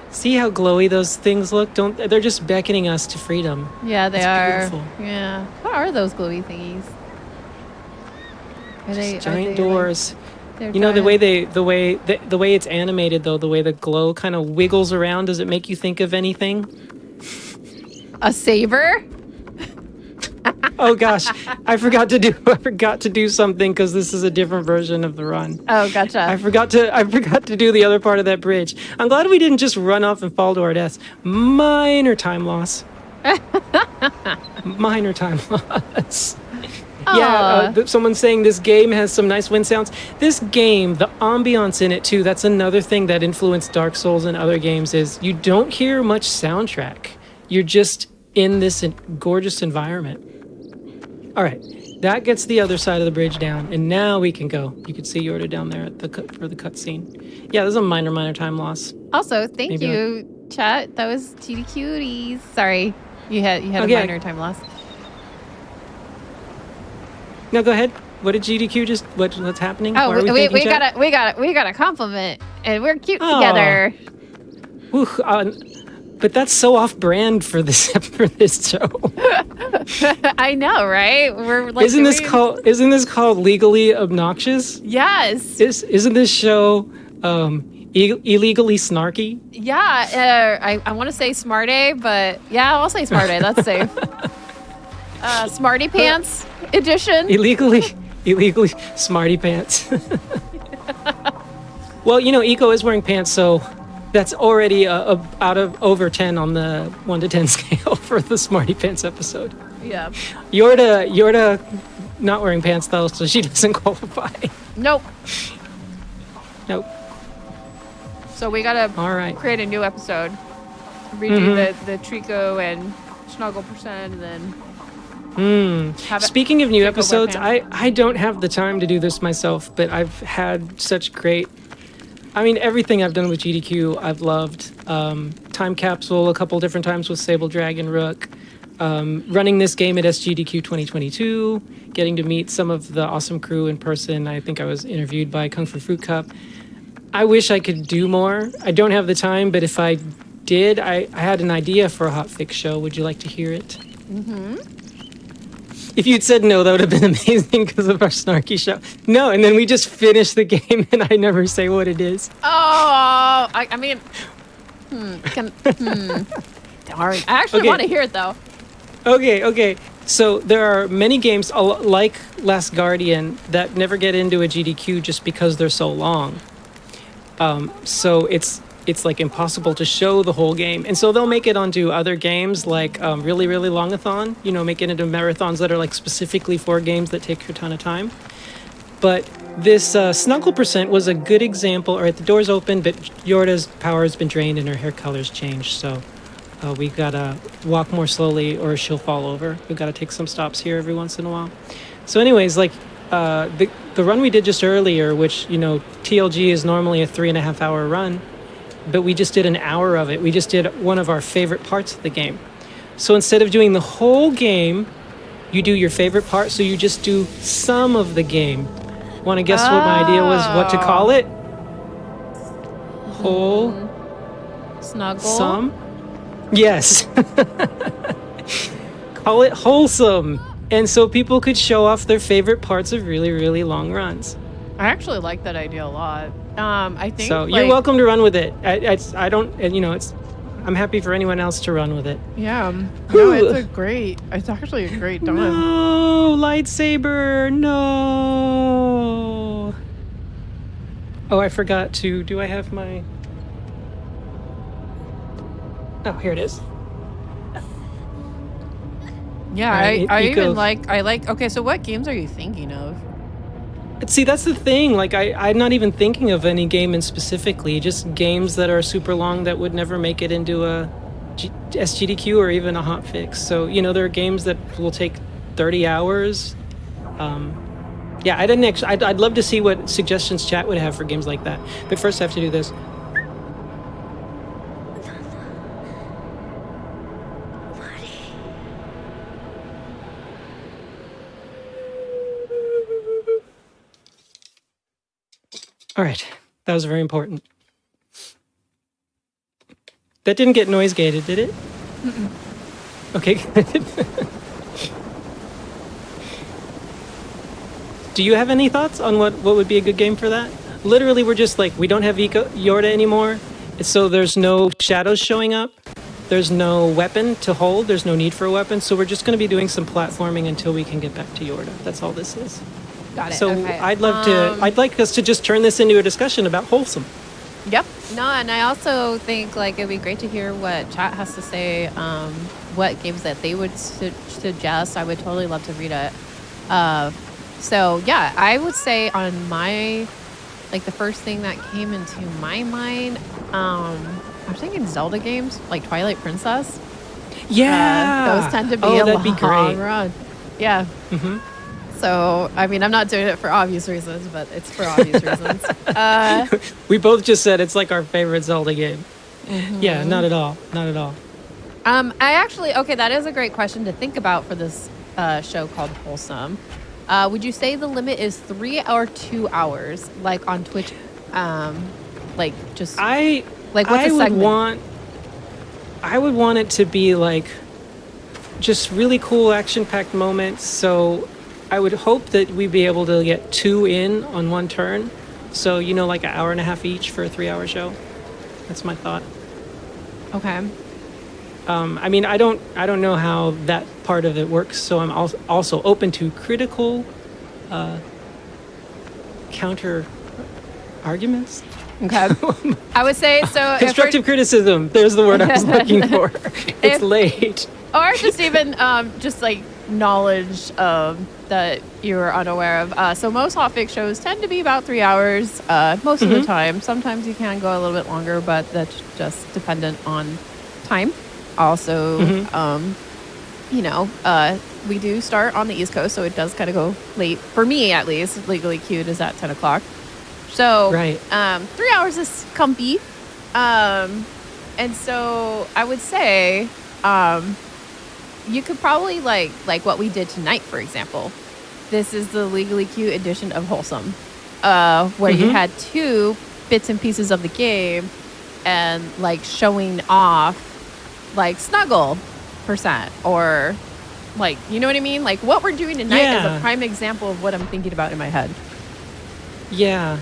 See how glowy those things look? They're just beckoning us to freedom. Yeah, they It's are. beautiful. Yeah. What are those glowy thingies? Are they Giant doors. They're You know the giant? way the way it's animated though, the way the glow kind of wiggles around. Does it make you think of anything? A saber? Oh gosh, I forgot to do something because this is a different version of the run. Oh, gotcha. I forgot to do the other part of that bridge. I'm glad we didn't just run off and fall to our deaths. Minor time loss. Minor time loss. Yeah, someone's saying this game has some nice wind sounds. This game, the ambiance in it too, that's another thing that influenced Dark Souls and other games is you don't hear much soundtrack. You're just in this gorgeous environment. All right, that gets the other side of the bridge down, and now we can go. You can see Yorda down there at for the cutscene. Yeah, there's a minor time loss. Also, thank you, chat. That was GDQties. Sorry, you had a minor time loss. No, go ahead. What did GDQ just? What's happening? Oh, What are we thinking, chat? got a compliment, and we're cute together. Whew, but that's so off-brand for this show. I know, right? We're like, Isn't this called legally obnoxious? Yes. Isn't this show illegally snarky? Yeah. I want to say smarty, but yeah, I'll say smarty. That's safe. Smarty pants edition. Illegally smarty pants. Well, you know, Eco is wearing pants, so that's already out of over 10 on the 1 to 10 scale for the smarty pants episode. Yeah. Yorda not wearing pants though, so she doesn't qualify. Nope. Nope. So we gotta create a new episode. Redo the Trico and Snuggle percent, and then. Speaking of new episodes, I don't have the time to do this myself, but I've had such great. I mean, everything I've done with GDQ, I've loved. Time Capsule a couple different times with Sable Dragon Rook. Running this game at SGDQ 2022. Getting to meet some of the awesome crew in person. I think I was interviewed by Kung Fu Fruit Cup. I wish I could do more. I don't have the time, but if I did, I had an idea for a Hotfix show. Would you like to hear it? Mm-hmm. If you'd said no, that would have been amazing because of our snarky show. No, and then we just finish the game and I never say what it is. Oh, I mean, darn. I actually want to hear it though. Okay. So there are many games like Last Guardian that never get into a GDQ just because they're so long. So it's like impossible to show the whole game. And so they'll make it onto other games like really, really longathon, you know, make it into marathons that are like specifically for games that take a ton of time. But this Snuggle percent was a good example. All right, the door's open, but Yorda's power has been drained and her hair color's changed. So we gotta walk more slowly or she'll fall over. We've got to take some stops here every once in a while. So anyways, like the run we did just earlier, which, you know, TLG is normally a 3.5 hour run, but we just did an hour of it. We just did one of our favorite parts of the game. So instead of doing the whole game, you do your favorite part, so you just do some of the game. Want to guess what my idea was, what to call it? Whole? Snuggle? Some? Yes. call it wholesome. And so people could show off their favorite parts of really, really long runs. I actually like that idea a lot. I think So you're welcome to run with it. I don't, and I'm happy for anyone else to run with it. Yeah. No, it's actually a great time. No, lightsaber, no. Oh, I forgot to, do I have my, oh, here it is. Yeah, Right, I eco- even like, okay, so what games are you thinking of? See, that's the thing. Like, I'm not even thinking of any game in specifically. Just games that are super long that would never make it into a SGDQ or even a hotfix. So, there are games that will take 30 hours. Yeah, I didn't actually. I'd love to see what suggestions chat would have for games like that. But first, I have to do this. All right, that was very important. That didn't get noise gated, did it? Mm-mm. Okay, good. Do you have any thoughts on what would be a good game for that? Literally, we're just like, we don't have Yorda anymore, so there's no shadows showing up. There's no weapon to hold. There's no need for a weapon, so we're just going to be doing some platforming until we can get back to Yorda. That's all this is. Got it. So okay. I'd like us to just turn this into a discussion about wholesome. Yep. No, and I also think like it'd be great to hear what chat has to say. What games that they would suggest. I would totally love to read it. So yeah, I would say on my the first thing that came into my mind. I'm thinking Zelda games like Twilight Princess. Yeah, those tend to be that'd be great. run. Yeah. Mm-hmm. So, I mean, I'm not doing it for obvious reasons, but it's for obvious reasons. We both just said it's like our favorite Zelda game. Mm-hmm. Yeah, not at all. Not at all. That is a great question to think about for this show called Wholesome. Would you say the limit is 3 or 2 hours, like on Twitch? What's a segment? I would want it to be like just really cool action-packed moments. So I would hope that we'd be able to get 2 in on one turn. So, like an hour and a half each for a 3-hour show. That's my thought. Okay. I mean, I don't know how that part of it works. So I'm also open to critical counter arguments. Okay. I would say so. Constructive criticism. There's the word I was looking for. It's late. Or just even just like knowledge that you're unaware of. So most hotfix shows tend to be about 3 hours most of the time. Sometimes you can go a little bit longer, but that's just dependent on time. Also, we do start on the East Coast, so it does kind of go late. For me, at least, Legally Cute is at 10 o'clock. So, right. 3 hours is comfy. And so I would say you could probably like what we did tonight, for example. This is the Legally Cute edition of Wholesome, where you had 2 bits and pieces of the game and like showing off like Snuggle percent or like, you know what I mean? Like what we're doing tonight is a prime example of what I'm thinking about in my head. Yeah.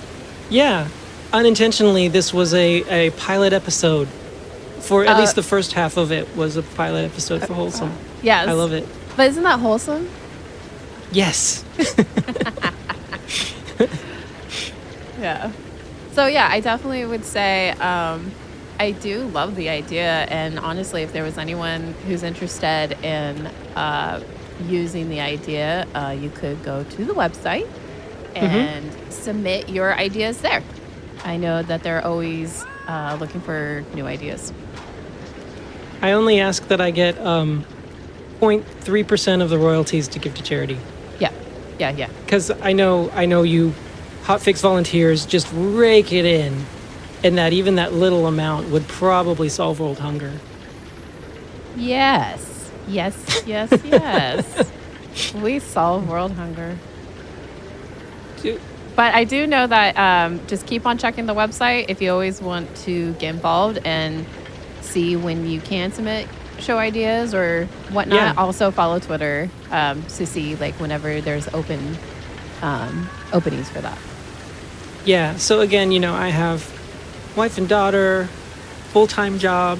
Yeah. Unintentionally, this was a pilot episode. For at least the first half of it was a pilot episode for Wholesome. Yes. I love it. But isn't that wholesome? Yes. Yeah. So yeah, I definitely would say I do love the idea, and honestly, if there was anyone who's interested in using the idea, you could go to the website and submit your ideas there. I know that they're always looking for new ideas. I only ask that I get 0.3% of the royalties to give to charity. Yeah. Because I know you hotfix volunteers just rake it in, and that even that little amount would probably solve world hunger. Yes. We solve world hunger. But I do know that just keep on checking the website if you always want to get involved and see when you can submit show ideas or whatnot, Yeah. also follow Twitter to see like whenever there's openings for that. Yeah, so again, I have wife and daughter, full-time job.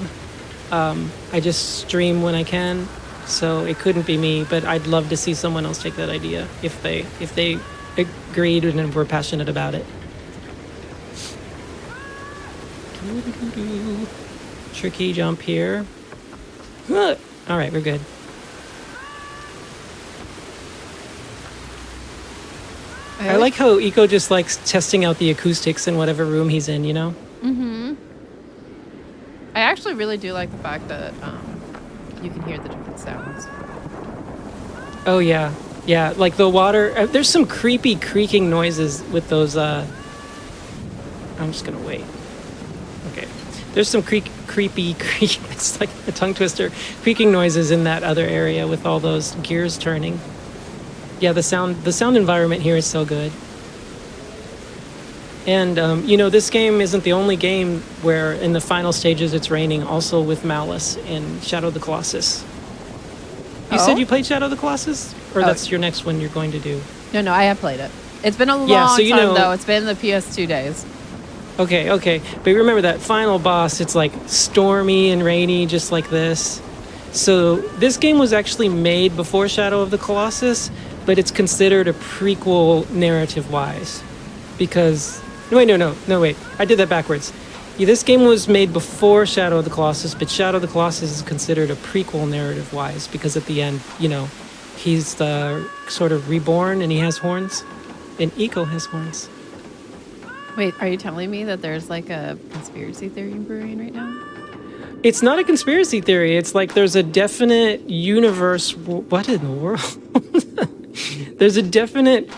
I just stream when I can, so it couldn't be me, but I'd love to see someone else take that idea if they agreed and were passionate about it. Tricky jump here. All right, we're good. I like how Eco just likes testing out the acoustics in whatever room he's in, Mm-hmm. I actually really do like the fact that you can hear the different sounds. Oh, yeah. Yeah, like the water. There's some creepy creaking noises with those. I'm just going to wait. Okay. There's some creepy, it's like a tongue twister, creaking noises in that other area with all those gears turning. Yeah, the sound environment here is so good. And, this game isn't the only game where in the final stages it's raining, also with Malice in Shadow of the Colossus. You said you played Shadow of the Colossus? Or that's your next one you're going to do? No, I have played it. It's been a long time, though. It's been the PS2 days. Okay. But remember that final boss, it's like stormy and rainy, just like this. So this game was actually made before Shadow of the Colossus, but it's considered a prequel narrative-wise. Because... Wait, wait. I did that backwards. Yeah, this game was made before Shadow of the Colossus, but Shadow of the Colossus is considered a prequel narrative-wise, because at the end, he's sort of reborn and he has horns, and Eco has horns. Wait, are you telling me that there's like a conspiracy theory brewing right now? It's not a conspiracy theory. It's like there's a definite universe. What in the world? There's a definite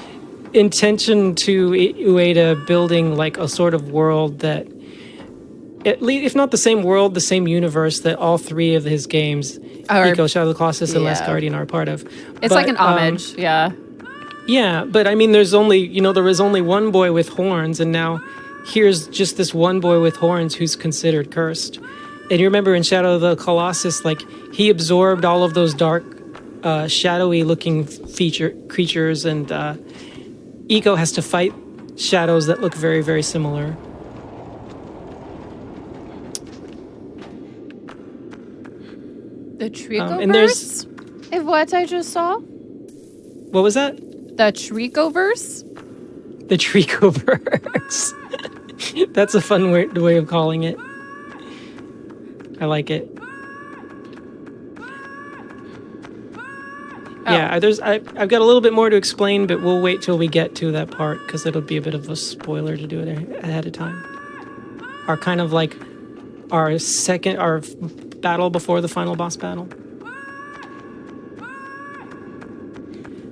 intention to Ueda building like a sort of world that, at least, if not the same world, the same universe that all three of his games, Eco, Shadow of the Colossus, and Last Guardian, are part of. It's like an homage, yeah. Yeah, but I mean, there was only one boy with horns, and now here's just this one boy with horns who's considered cursed. And you remember in Shadow of the Colossus, like, he absorbed all of those dark, shadowy-looking creatures, and Eco has to fight shadows that look very, very similar. The Tricoverse? Is what I just saw? What was that? The Tricoverse? The Tricoverse. That's a fun way of calling it. I like it. Yeah, I've got a little bit more to explain, but we'll wait till we get to that part because it'll be a bit of a spoiler to do it ahead of time. Our kind of like our battle before the final boss battle.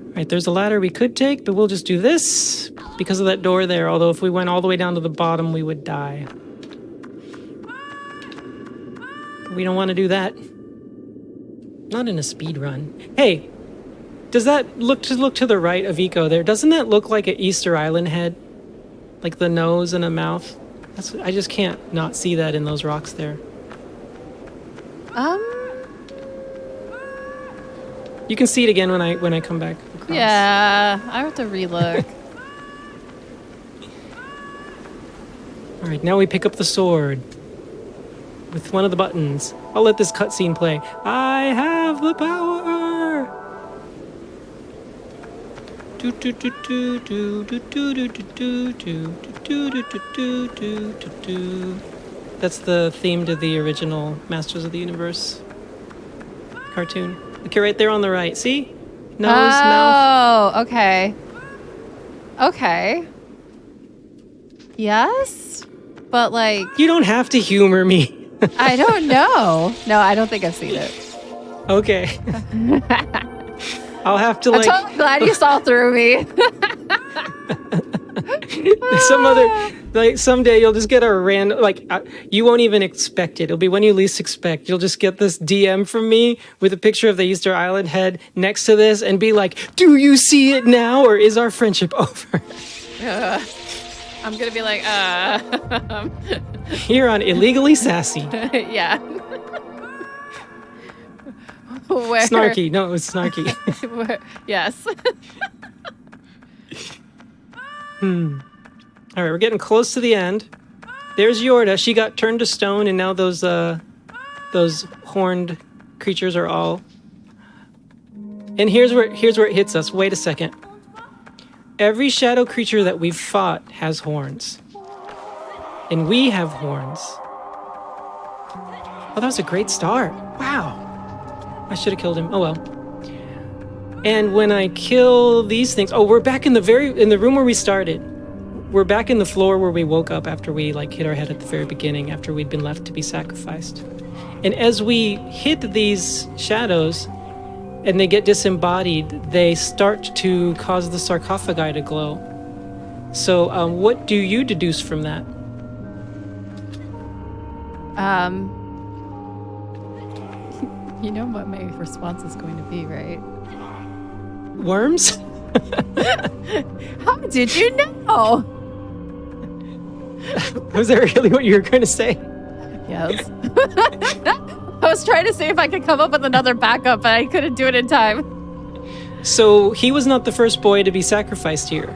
All right, there's a ladder we could take, but we'll just do this because of that door there. Although if we went all the way down to the bottom, we would die. We don't want to do that. Not in a speed run. Hey, does that look to the right of Eco there? Doesn't that look like an Easter Island head? Like the nose and a mouth? I just can't not see that in those rocks there. You can see it again when I come back across. Yeah, I have to relook. All right, now we pick up the sword with one of the buttons. I'll let this cutscene play. I have the power. That's the theme to the original Masters of the Universe cartoon. Okay, right there on the right. See? Nose, mouth. Oh, okay. Okay. Yes? But like... You don't have to humor me. I don't know. No, I don't think I've seen it. Okay. I'll have to like... I'm totally glad you saw through me. Someday you'll just get a random, you won't even expect it. It'll be when you least expect. You'll just get this DM from me with a picture of the Easter Island head next to this and be like, do you see it now or is our friendship over? I'm gonna be like, Here on Illegally Sassy. Yeah. Where? Snarky. No, it was snarky. Yes. All right, we're getting close to the end. There's Yorda. She got turned to stone, and now those horned creatures are all. And here's where it hits us. Wait a second. Every shadow creature that we've fought has horns, and we have horns. Oh, that was a great start. Wow. I should have killed him. Oh well. And when I kill these things, we're back in the room where we started. We're back in the floor where we woke up after we hit our head at the very beginning, after we'd been left to be sacrificed. And as we hit these shadows and they get disembodied, they start to cause the sarcophagi to glow. So what do you deduce from that? You know what my response is going to be, right? Worms? How did you know? Was that really what you were going to say? Yes. I was trying to see if I could come up with another backup, but I couldn't do it in time. So he was not the first boy to be sacrificed here.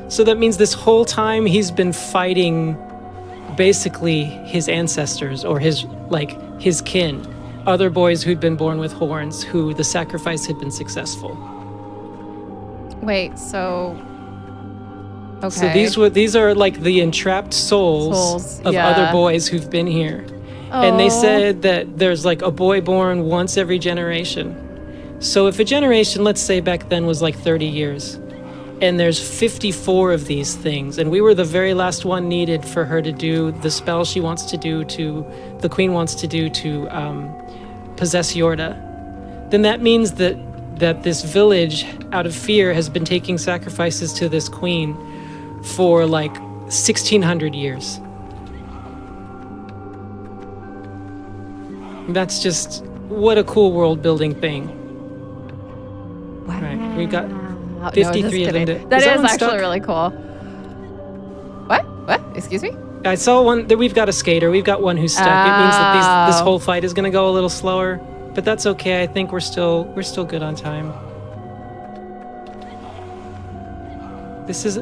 So that means this whole time he's been fighting basically his ancestors or his kin, other boys who'd been born with horns, who the sacrifice had been successful. Wait, so So okay. these are like the entrapped souls of other boys who've been here. And they said that there's like a boy born once every generation. So if a generation, let's say back then, was like 30 years, and there's 54 of these things, and we were the very last one needed for her to do the spell she wants to do the queen wants to do to possess Yorda, then that means that this village, out of fear, has been taking sacrifices to this queen for like 1,600 years. That's just, what a cool world building thing. Wow. Right, we've got No, 53 of them. That is one actually stuck? really cool. What? Excuse me? I saw one that we've got a skater. We've got one who's stuck. It means that this whole fight is going to go a little slower, but that's okay. I think we're still good on time.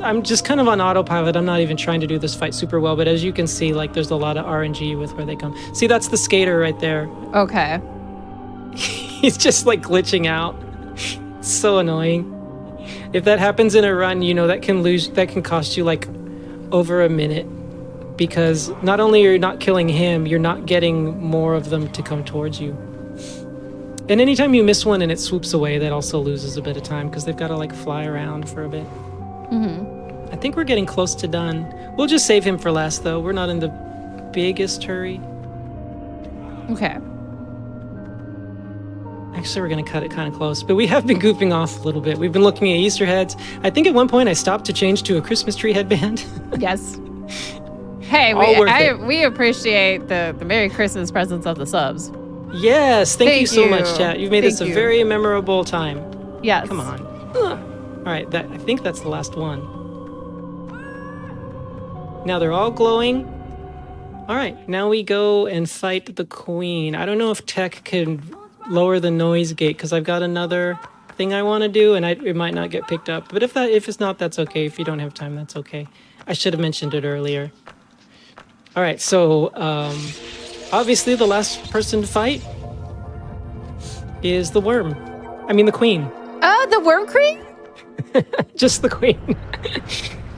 I'm just kind of on autopilot. I'm not even trying to do this fight super well, but as you can see, like, there's a lot of RNG with where they come. See, that's the skater right there. Okay. He's just like glitching out. So annoying. If that happens in a run, that can cost you like over a minute, because not only are you not killing him, you're not getting more of them to come towards you. And anytime you miss one and it swoops away, that also loses a bit of time because they've got to like fly around for a bit. I think we're getting close to done. We'll just save him for last, though. We're not in the biggest hurry. Okay. Actually, we're going to cut it kind of close, but we have been goofing off a little bit. We've been looking at Easter heads. I think at one point I stopped to change to a Christmas tree headband. Yes. Hey, we appreciate the Merry Christmas presents of the subs. Yes, thank you so much, chat. You've made this a you. very memorable time. Yes. Come on. Ugh. All right, I think that's the last one. Now they're all glowing. All right, now we go and fight the queen. I don't know if tech can lower the noise gate because I've got another thing I want to do, and it might not get picked up. But if it's not, that's okay. If you don't have time, that's okay. I should have mentioned it earlier. All right, so obviously the last person to fight is the worm. I mean the queen. The worm queen? Just the queen.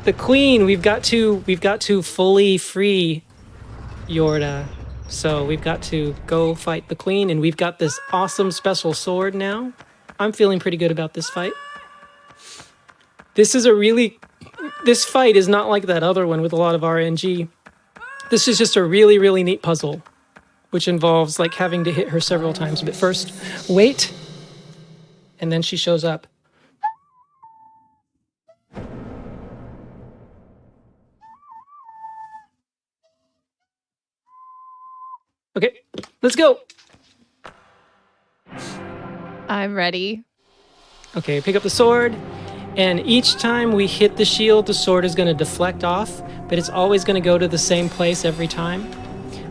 The queen, we've got to fully free Yorda. So we've got to go fight the queen, and we've got this awesome special sword now. I'm feeling pretty good about this fight. This fight is not like that other one with a lot of RNG. This is just a really, really neat puzzle, which involves like having to hit her several times. But first, wait, and then she shows up. Okay, let's go. I'm ready. Okay, pick up the sword, and each time we hit the shield, the sword is going to deflect off, but it's always going to go to the same place every time.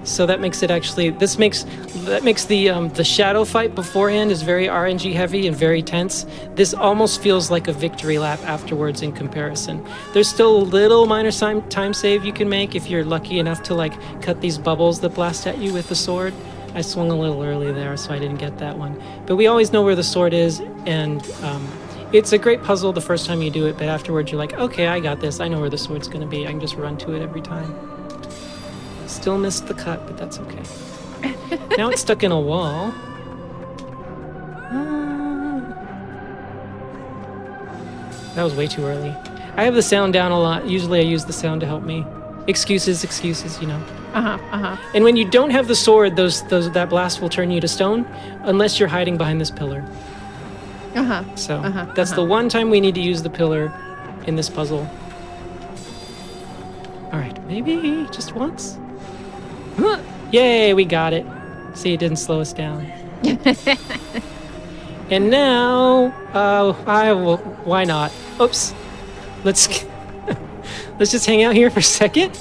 So that makes it actually, that makes the shadow fight beforehand is very RNG heavy and very tense. This almost feels like a victory lap afterwards in comparison. There's still a little minor time save you can make if you're lucky enough to like cut these bubbles that blast at you with the sword. I swung a little early there, so I didn't get that one. But we always know where the sword is, and it's a great puzzle the first time you do it, but afterwards you're like, okay, I got this. I know where the sword's going to be. I can just run to it every time. Still missed the cut, but that's okay. Now it's stuck in a wall. That was way too early. I have the sound down a lot. Usually I use the sound to help me. Excuses, you know. And when you don't have the sword, that blast will turn you to stone, unless you're hiding behind this pillar. So that's the one time we need to use the pillar in this puzzle. All right, maybe just once. Yay, we got it. See, it didn't slow us down. And now, why not? Oops. Let's just hang out here for a second.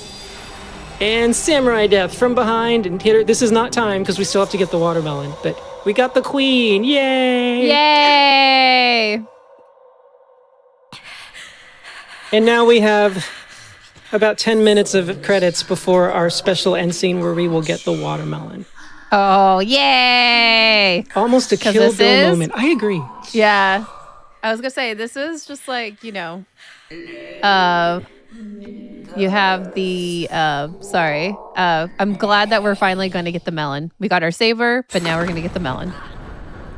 And samurai death from behind and hit her. This is not time because we still have to get the watermelon, but we got the queen. Yay! Yay! And now we have about 10 minutes of credits before our special end scene where we will get the watermelon. Oh, yay! Almost a Kill Bill moment. I agree. Yeah. I was going to say, this is just like, you know, you have the, I'm glad that we're finally going to get the melon. We got our saber, but now we're going to get the melon.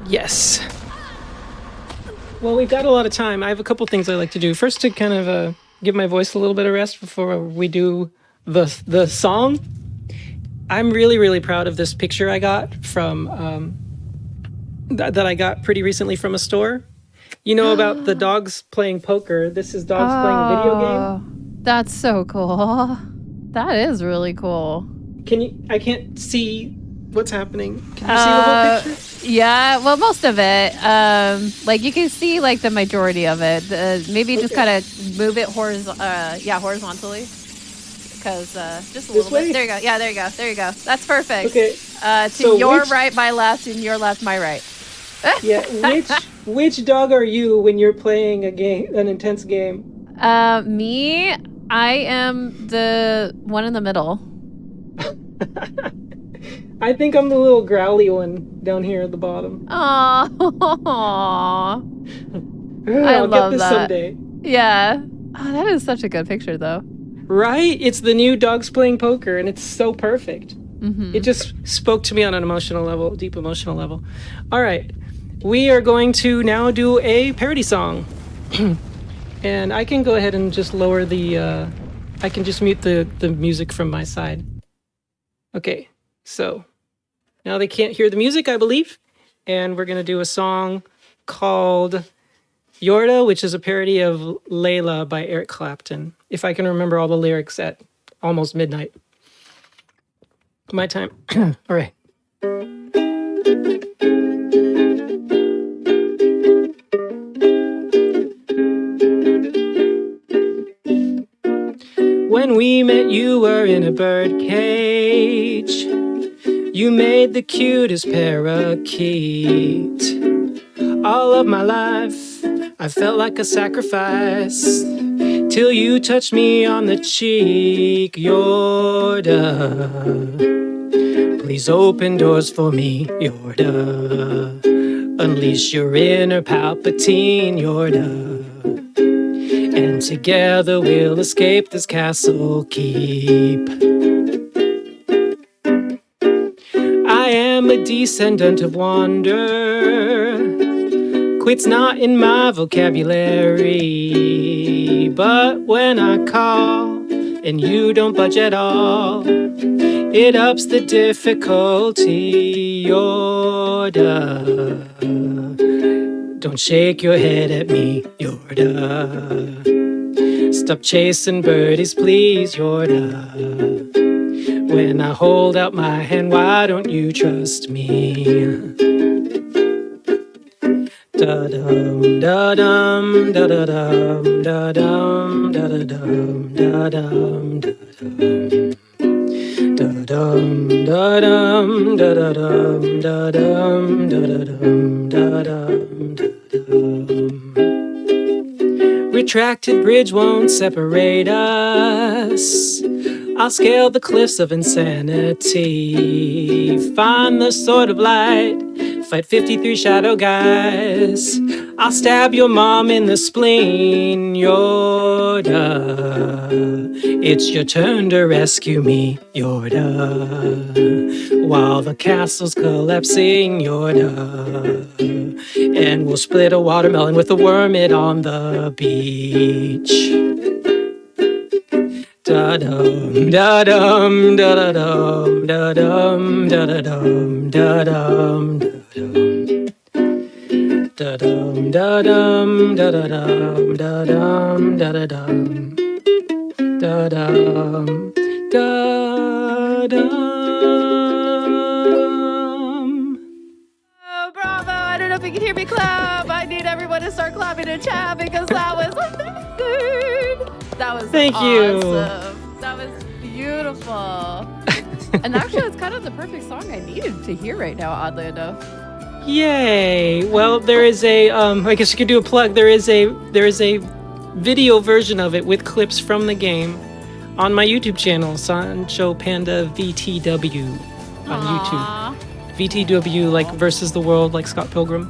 Yes. Well, we've got a lot of time. I have a couple things I like to do. First, to kind of give my voice a little bit of rest before we do the song. I'm really, really proud of this picture I got from that I got pretty recently from a store. You know about the dogs playing poker. This is dogs playing a video game. That's so cool. That is really cool. I can't see what's happening. Can you see the whole picture? Yeah, well, most of it. Like you can see like the majority of it. Maybe just kind of move it horizontally. Because just a little bit. There you go. Yeah, there you go. There you go. That's perfect. Okay. To your right, my left, and your left, my right. Yeah. Which dog are you when you're playing an intense game? Me. I am the one in the middle. I think I'm the little growly one down here at the bottom. Aww. I'll get this someday. Yeah. Oh, that is such a good picture, though. Right? It's the new dogs playing poker, and it's so perfect. Mm-hmm. It just spoke to me on an emotional level, deep emotional level. All right. We are going to now do a parody song. And I can go ahead and just lower I can just mute the music from my side. Okay. So now they can't hear the music, I believe. And we're going to do a song called Yorda, which is a parody of Layla by Eric Clapton. If I can remember all the lyrics at almost midnight. My time. All right. When we met, you were in a bird cage. You made the cutest parakeet. All of my life, I felt like a sacrifice. Till you touched me on the cheek, Yorda. Please open doors for me, Yorda. Unleash your inner Palpatine, Yorda. And together we'll escape this castle keep. I am a descendant of wonder. Quit's not in my vocabulary. But when I call and you don't budge at all, it ups the difficulty, Yorda. Don't shake your head at me, Yorda. Stop chasing birdies, please, Yorda. When I hold out my hand, why don't you trust me? Da-dum, da-dum, da-da-dum, da-dum, da-da-dum, da-dum, da-dum, da-dum, dum da dum da da dum da dum da da dum da dum da dum. Retracted bridge won't separate us. I'll scale the cliffs of insanity. Find the sword of light. Fight 53 shadow guys. I'll stab your mom in the spleen. Yoda, it's your turn to rescue me, Yoda. While the castle's collapsing, Yoda. And we'll split a watermelon with a wormit on the beach. Da dum da dum da da dum da dum da da dum da dum da dum da dum da da dum da dum da da dum da dum da dum. Oh, bravo. I don't know if you can hear me clap. I need everyone to start clapping in chat because that was amazing. That was Thank you. awesome. That was beautiful. And actually, it's kind of the perfect song I needed to hear right now, oddly enough. Yay! Well, there is a I guess you could do a plug. There is a video version of it with clips from the game on my YouTube channel, Sancho Panda VTW on YouTube. VTW like versus the world, like Scott Pilgrim.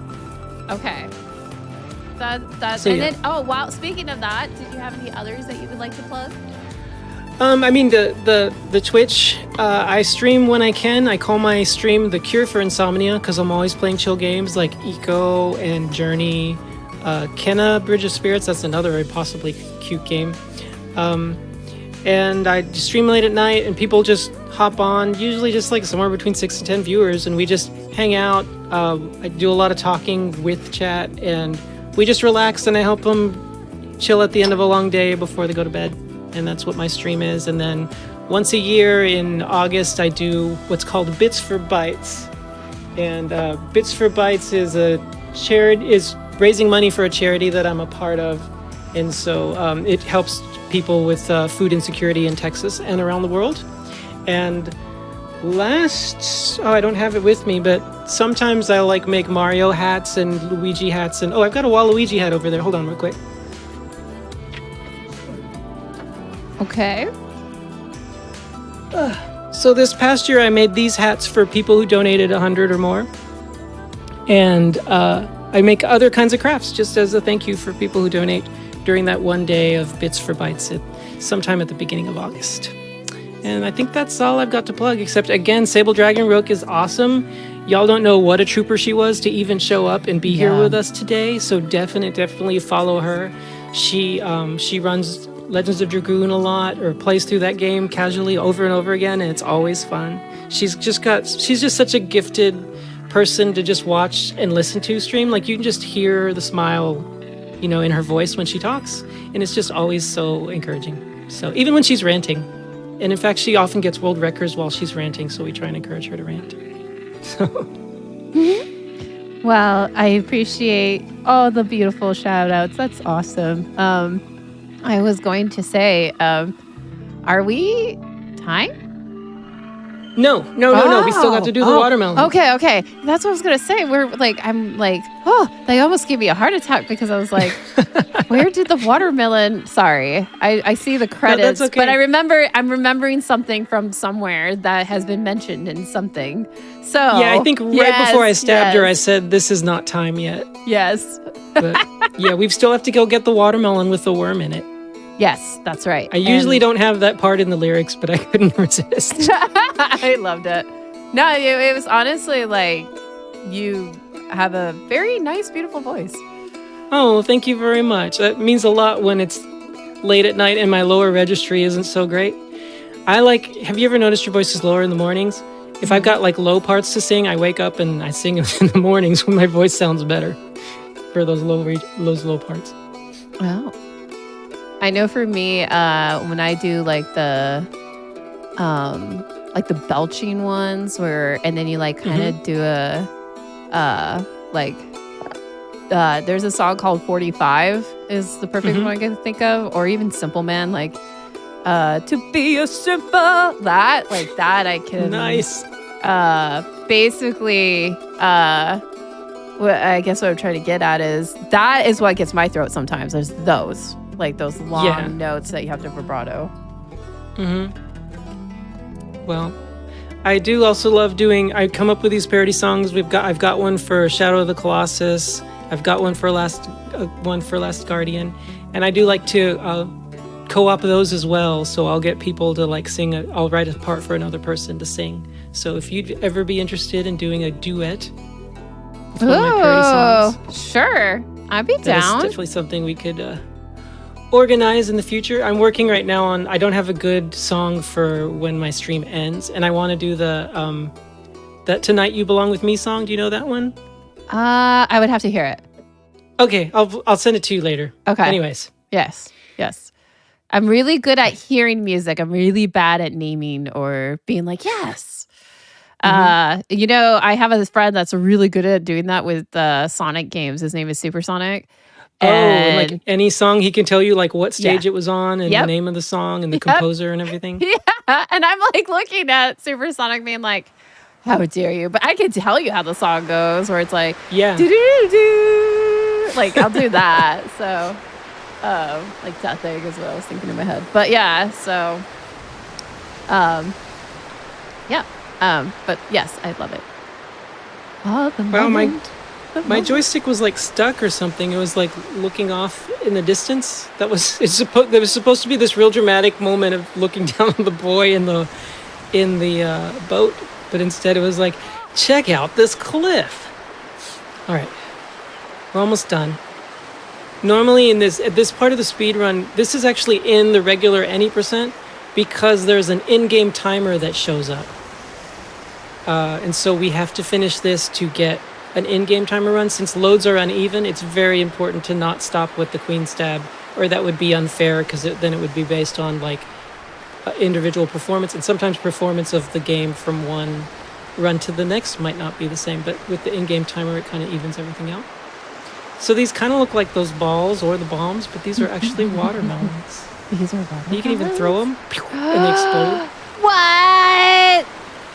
Okay. That's So, and yeah. then oh wow, speaking of that, did you have any others that you would like to plug? I mean the Twitch. I stream when I can. I call my stream the cure for insomnia because I'm always playing chill games like Eco and Journey. Kenna Bridge of Spirits. That's another possibly cute game. And I stream late at night, and people just hop on. Usually just like somewhere between 6 and 10 viewers, and we just hang out. I do a lot of talking with chat, and we just relax, and I help them chill at the end of a long day before they go to bed. And that's what my stream is. And then once a year in August, I do what's called Bits for Bites. And Bits for Bites is is raising money for a charity that I'm a part of. And so it helps people with food insecurity in Texas and around the world. And I don't have it with me, but sometimes I like make Mario hats and Luigi hats. And I've got a Waluigi hat over there. Hold on real quick. Okay. So this past year, I made these hats for people who donated 100 or more. And I make other kinds of crafts just as a thank you for people who donate during that one day of Bits for Bites sometime at the beginning of August. And I think that's all I've got to plug, except, again, Sable Dragon Rook is awesome. Y'all don't know what a trooper she was to even show up and be here with us today, so definitely follow her. She runs Legends of Dragoon a lot, or plays through that game casually over and over again, and it's always fun. She's just such a gifted person to just watch and listen to stream. Like, you can just hear the smile, in her voice when she talks, and it's just always so encouraging. So even when she's ranting, and in fact, she often gets world records while she's ranting, so we try and encourage her to rant. So. Well, I appreciate all the beautiful shout outs. That's awesome. I was going to say, are we time? No. We still got to do the watermelon. Okay. That's what I was going to say. They almost gave me a heart attack because I was like, where did the watermelon? Sorry. I see the credits, that's okay. but I'm remembering something from somewhere that has been mentioned in something. So yeah, I think right before I stabbed her, I said, this is not time yet. Yes. But yeah, we still have to go get the watermelon with the worm in it. Yes, that's right. I usually don't have that part in the lyrics, but I couldn't resist. I loved it. No, it was honestly like you have a very nice, beautiful voice. Oh, thank you very much. That means a lot when it's late at night and my lower registry isn't so great. Have you ever noticed your voice is lower in the mornings? If I've got like low parts to sing, I wake up and I sing in the mornings when my voice sounds better for those low parts. Wow. I know for me, when I do like the belching ones and then you like kind of do there's a song called 45 is the perfect one I can think of, or even Simple Man, like To be a simple that like that I can Nice. basically what I guess what I'm trying to get at is that is what gets my throat sometimes. There's those long notes that you have to vibrato. Well, I do also love doing. I come up with these parody songs. I've got one for Shadow of the Colossus. I've got one for Last Guardian, and I do like to co-op those as well. So I'll get people to like sing. I'll write a part for another person to sing. So if you'd ever be interested in doing a duet with one of my parody songs, sure, I'd be that's down. definitely something we could organize in the future. I'm working right now on. I don't have a good song for when my stream ends, and I want to do the that "Tonight You Belong with Me" song. Do you know that one? I would have to hear it. Okay, I'll send it to you later. Okay. Anyways, Yes. I'm really good at hearing music. I'm really bad at naming or being like, yes. You know, I have a friend that's really good at doing that with Sonic games. His name is Supersonic. and like any song, he can tell you like what stage Yeah. it was on and the name of the song and the composer and everything. Yeah. And I'm like looking at Supersonic being like, how dare you? But I can tell you how the song goes where it's like, Yeah. do-do-do-do. Like I'll do that. So like that thing is what I was thinking in my head. But yeah, so but yes, I love it. Well, my joystick was like stuck or something. It was like looking off in the distance. There was supposed to be this real dramatic moment of looking down on the boy in the boat, but instead it was like, check out this cliff. All right, we're almost done. Normally at this part of the speed run, this is actually in the regular any percent because there's an in-game timer that shows up. And so we have to finish this to get an in-game timer run. Since loads are uneven, it's very important to not stop with the queen stab, or that would be unfair because then it would be based on like individual performance, and sometimes performance of the game from one run to the next might not be the same, but with the in-game timer it kind of evens everything out. So these kind of look like those balls or the bombs, but these are actually watermelons. These are watermelons. You can even throw them and they explode. What?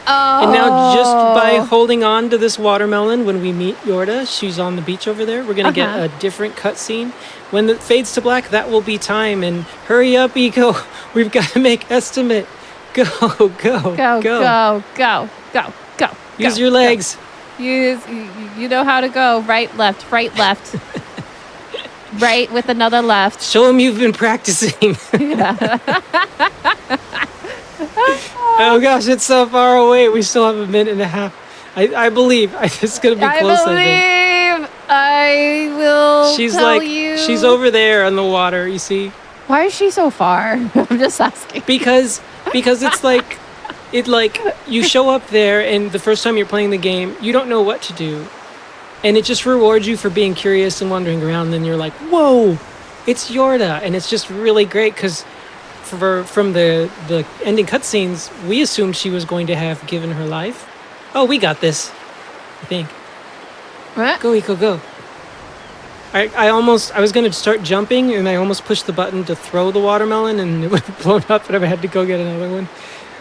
Oh. And now just by holding on to this watermelon when we meet Yorda, she's on the beach over there, we're going to get a different cutscene. When it fades to black, that will be time. And hurry up, Eco. We've got to make estimate. Go. Go. Use your legs. You know how to go. Right, left. Right with another left. Show them you've been practicing. Oh gosh, it's so far away. We still have a minute and a half. I believe it's going to be close. I will tell you. She's over there on the water, you see. Why is she so far? I'm just asking. Because it's like you show up there and the first time you're playing the game, you don't know what to do. And it just rewards you for being curious and wandering around. And then you're like, whoa, it's Yorda. And it's just really great because from the ending cutscenes, we assumed she was going to have given her life. Oh, we got this, I think. What? Go, Eco, go. I was going to start jumping, and I almost pushed the button to throw the watermelon, and it would have blown up, and I had to go get another one.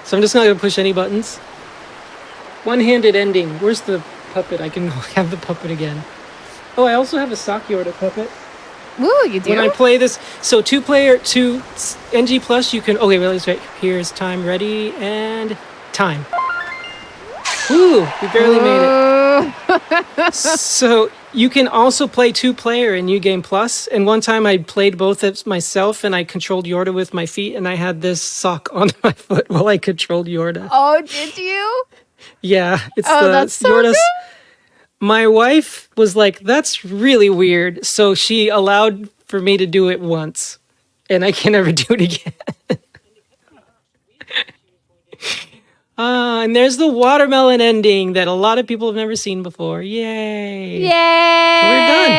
So I'm just not going to push any buttons. One-handed ending. Where's the puppet? I can have the puppet again. Oh, I also have a sock Yorda puppet. Ooh, you do? When I play this, so 2 NG plus, you can, okay, let's wait. Here's time, ready, and time. Ooh, we barely made it. So you can also play 2-player in New Game Plus. And one time I played both of myself and I controlled Yorda with my feet and I had this sock on my foot while I controlled Yorda. Oh, did you? Yeah, it's that's so Yorda's. good. My wife was like, that's really weird. So she allowed for me to do it once. And I can never do it again. And there's the watermelon ending that a lot of people have never seen before. Yay! Yay! So we're done.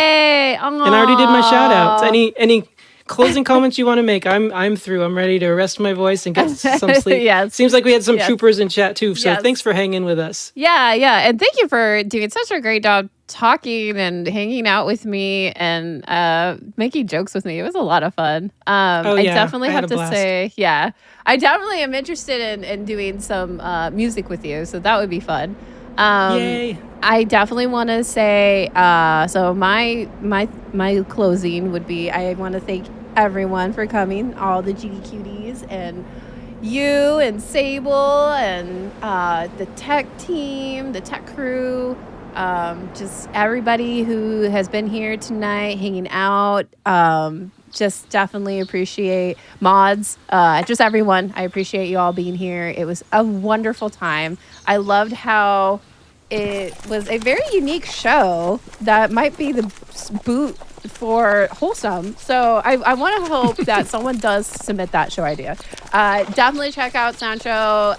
Aww. And I already did my shout outs. Any closing comments you want to make? I'm through. I'm ready to rest my voice and get some sleep. Yes. Seems like we had some Yes. troopers in chat too. So Yes. thanks for hanging with us. Yeah, and thank you for doing such a great job talking and hanging out with me and making jokes with me. It was a lot of fun. I definitely I had have a to blast. say, I definitely am interested in doing some music with you, so that would be fun. Yay. I definitely want to say, so my closing would be, I want to thank everyone for coming, all the GDQs and you and Sable and the tech team, the tech crew, just everybody who has been here tonight hanging out. Just definitely appreciate mods, just everyone. I appreciate you all being here. It was a wonderful time. I loved how it was a very unique show that might be the boot for wholesome. So I want to hope that someone does submit that show idea. Definitely check out Sancho.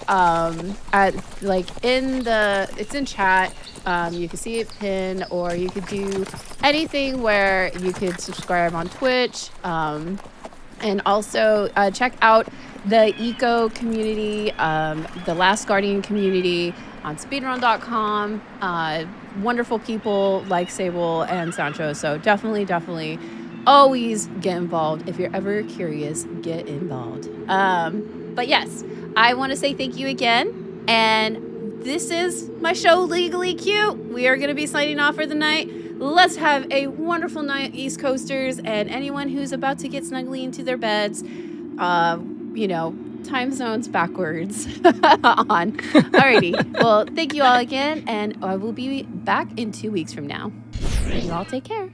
It's in chat. You can see it pinned, or you could do anything where you could subscribe on Twitch. And also check out the eco community, the Last Guardian community on speedrun.com. Wonderful people like Sable and Sancho. So definitely always get involved. If you're ever curious, get involved. But yes, I want to say thank you again. And this is my show, Legally Cute. We are going to be signing off for the night. Let's have a wonderful night, East Coasters, and anyone who's about to get snugly into their beds. Time zones backwards on. Alrighty. Well, thank you all again, and I will be back in 2 weeks from now. You all take care.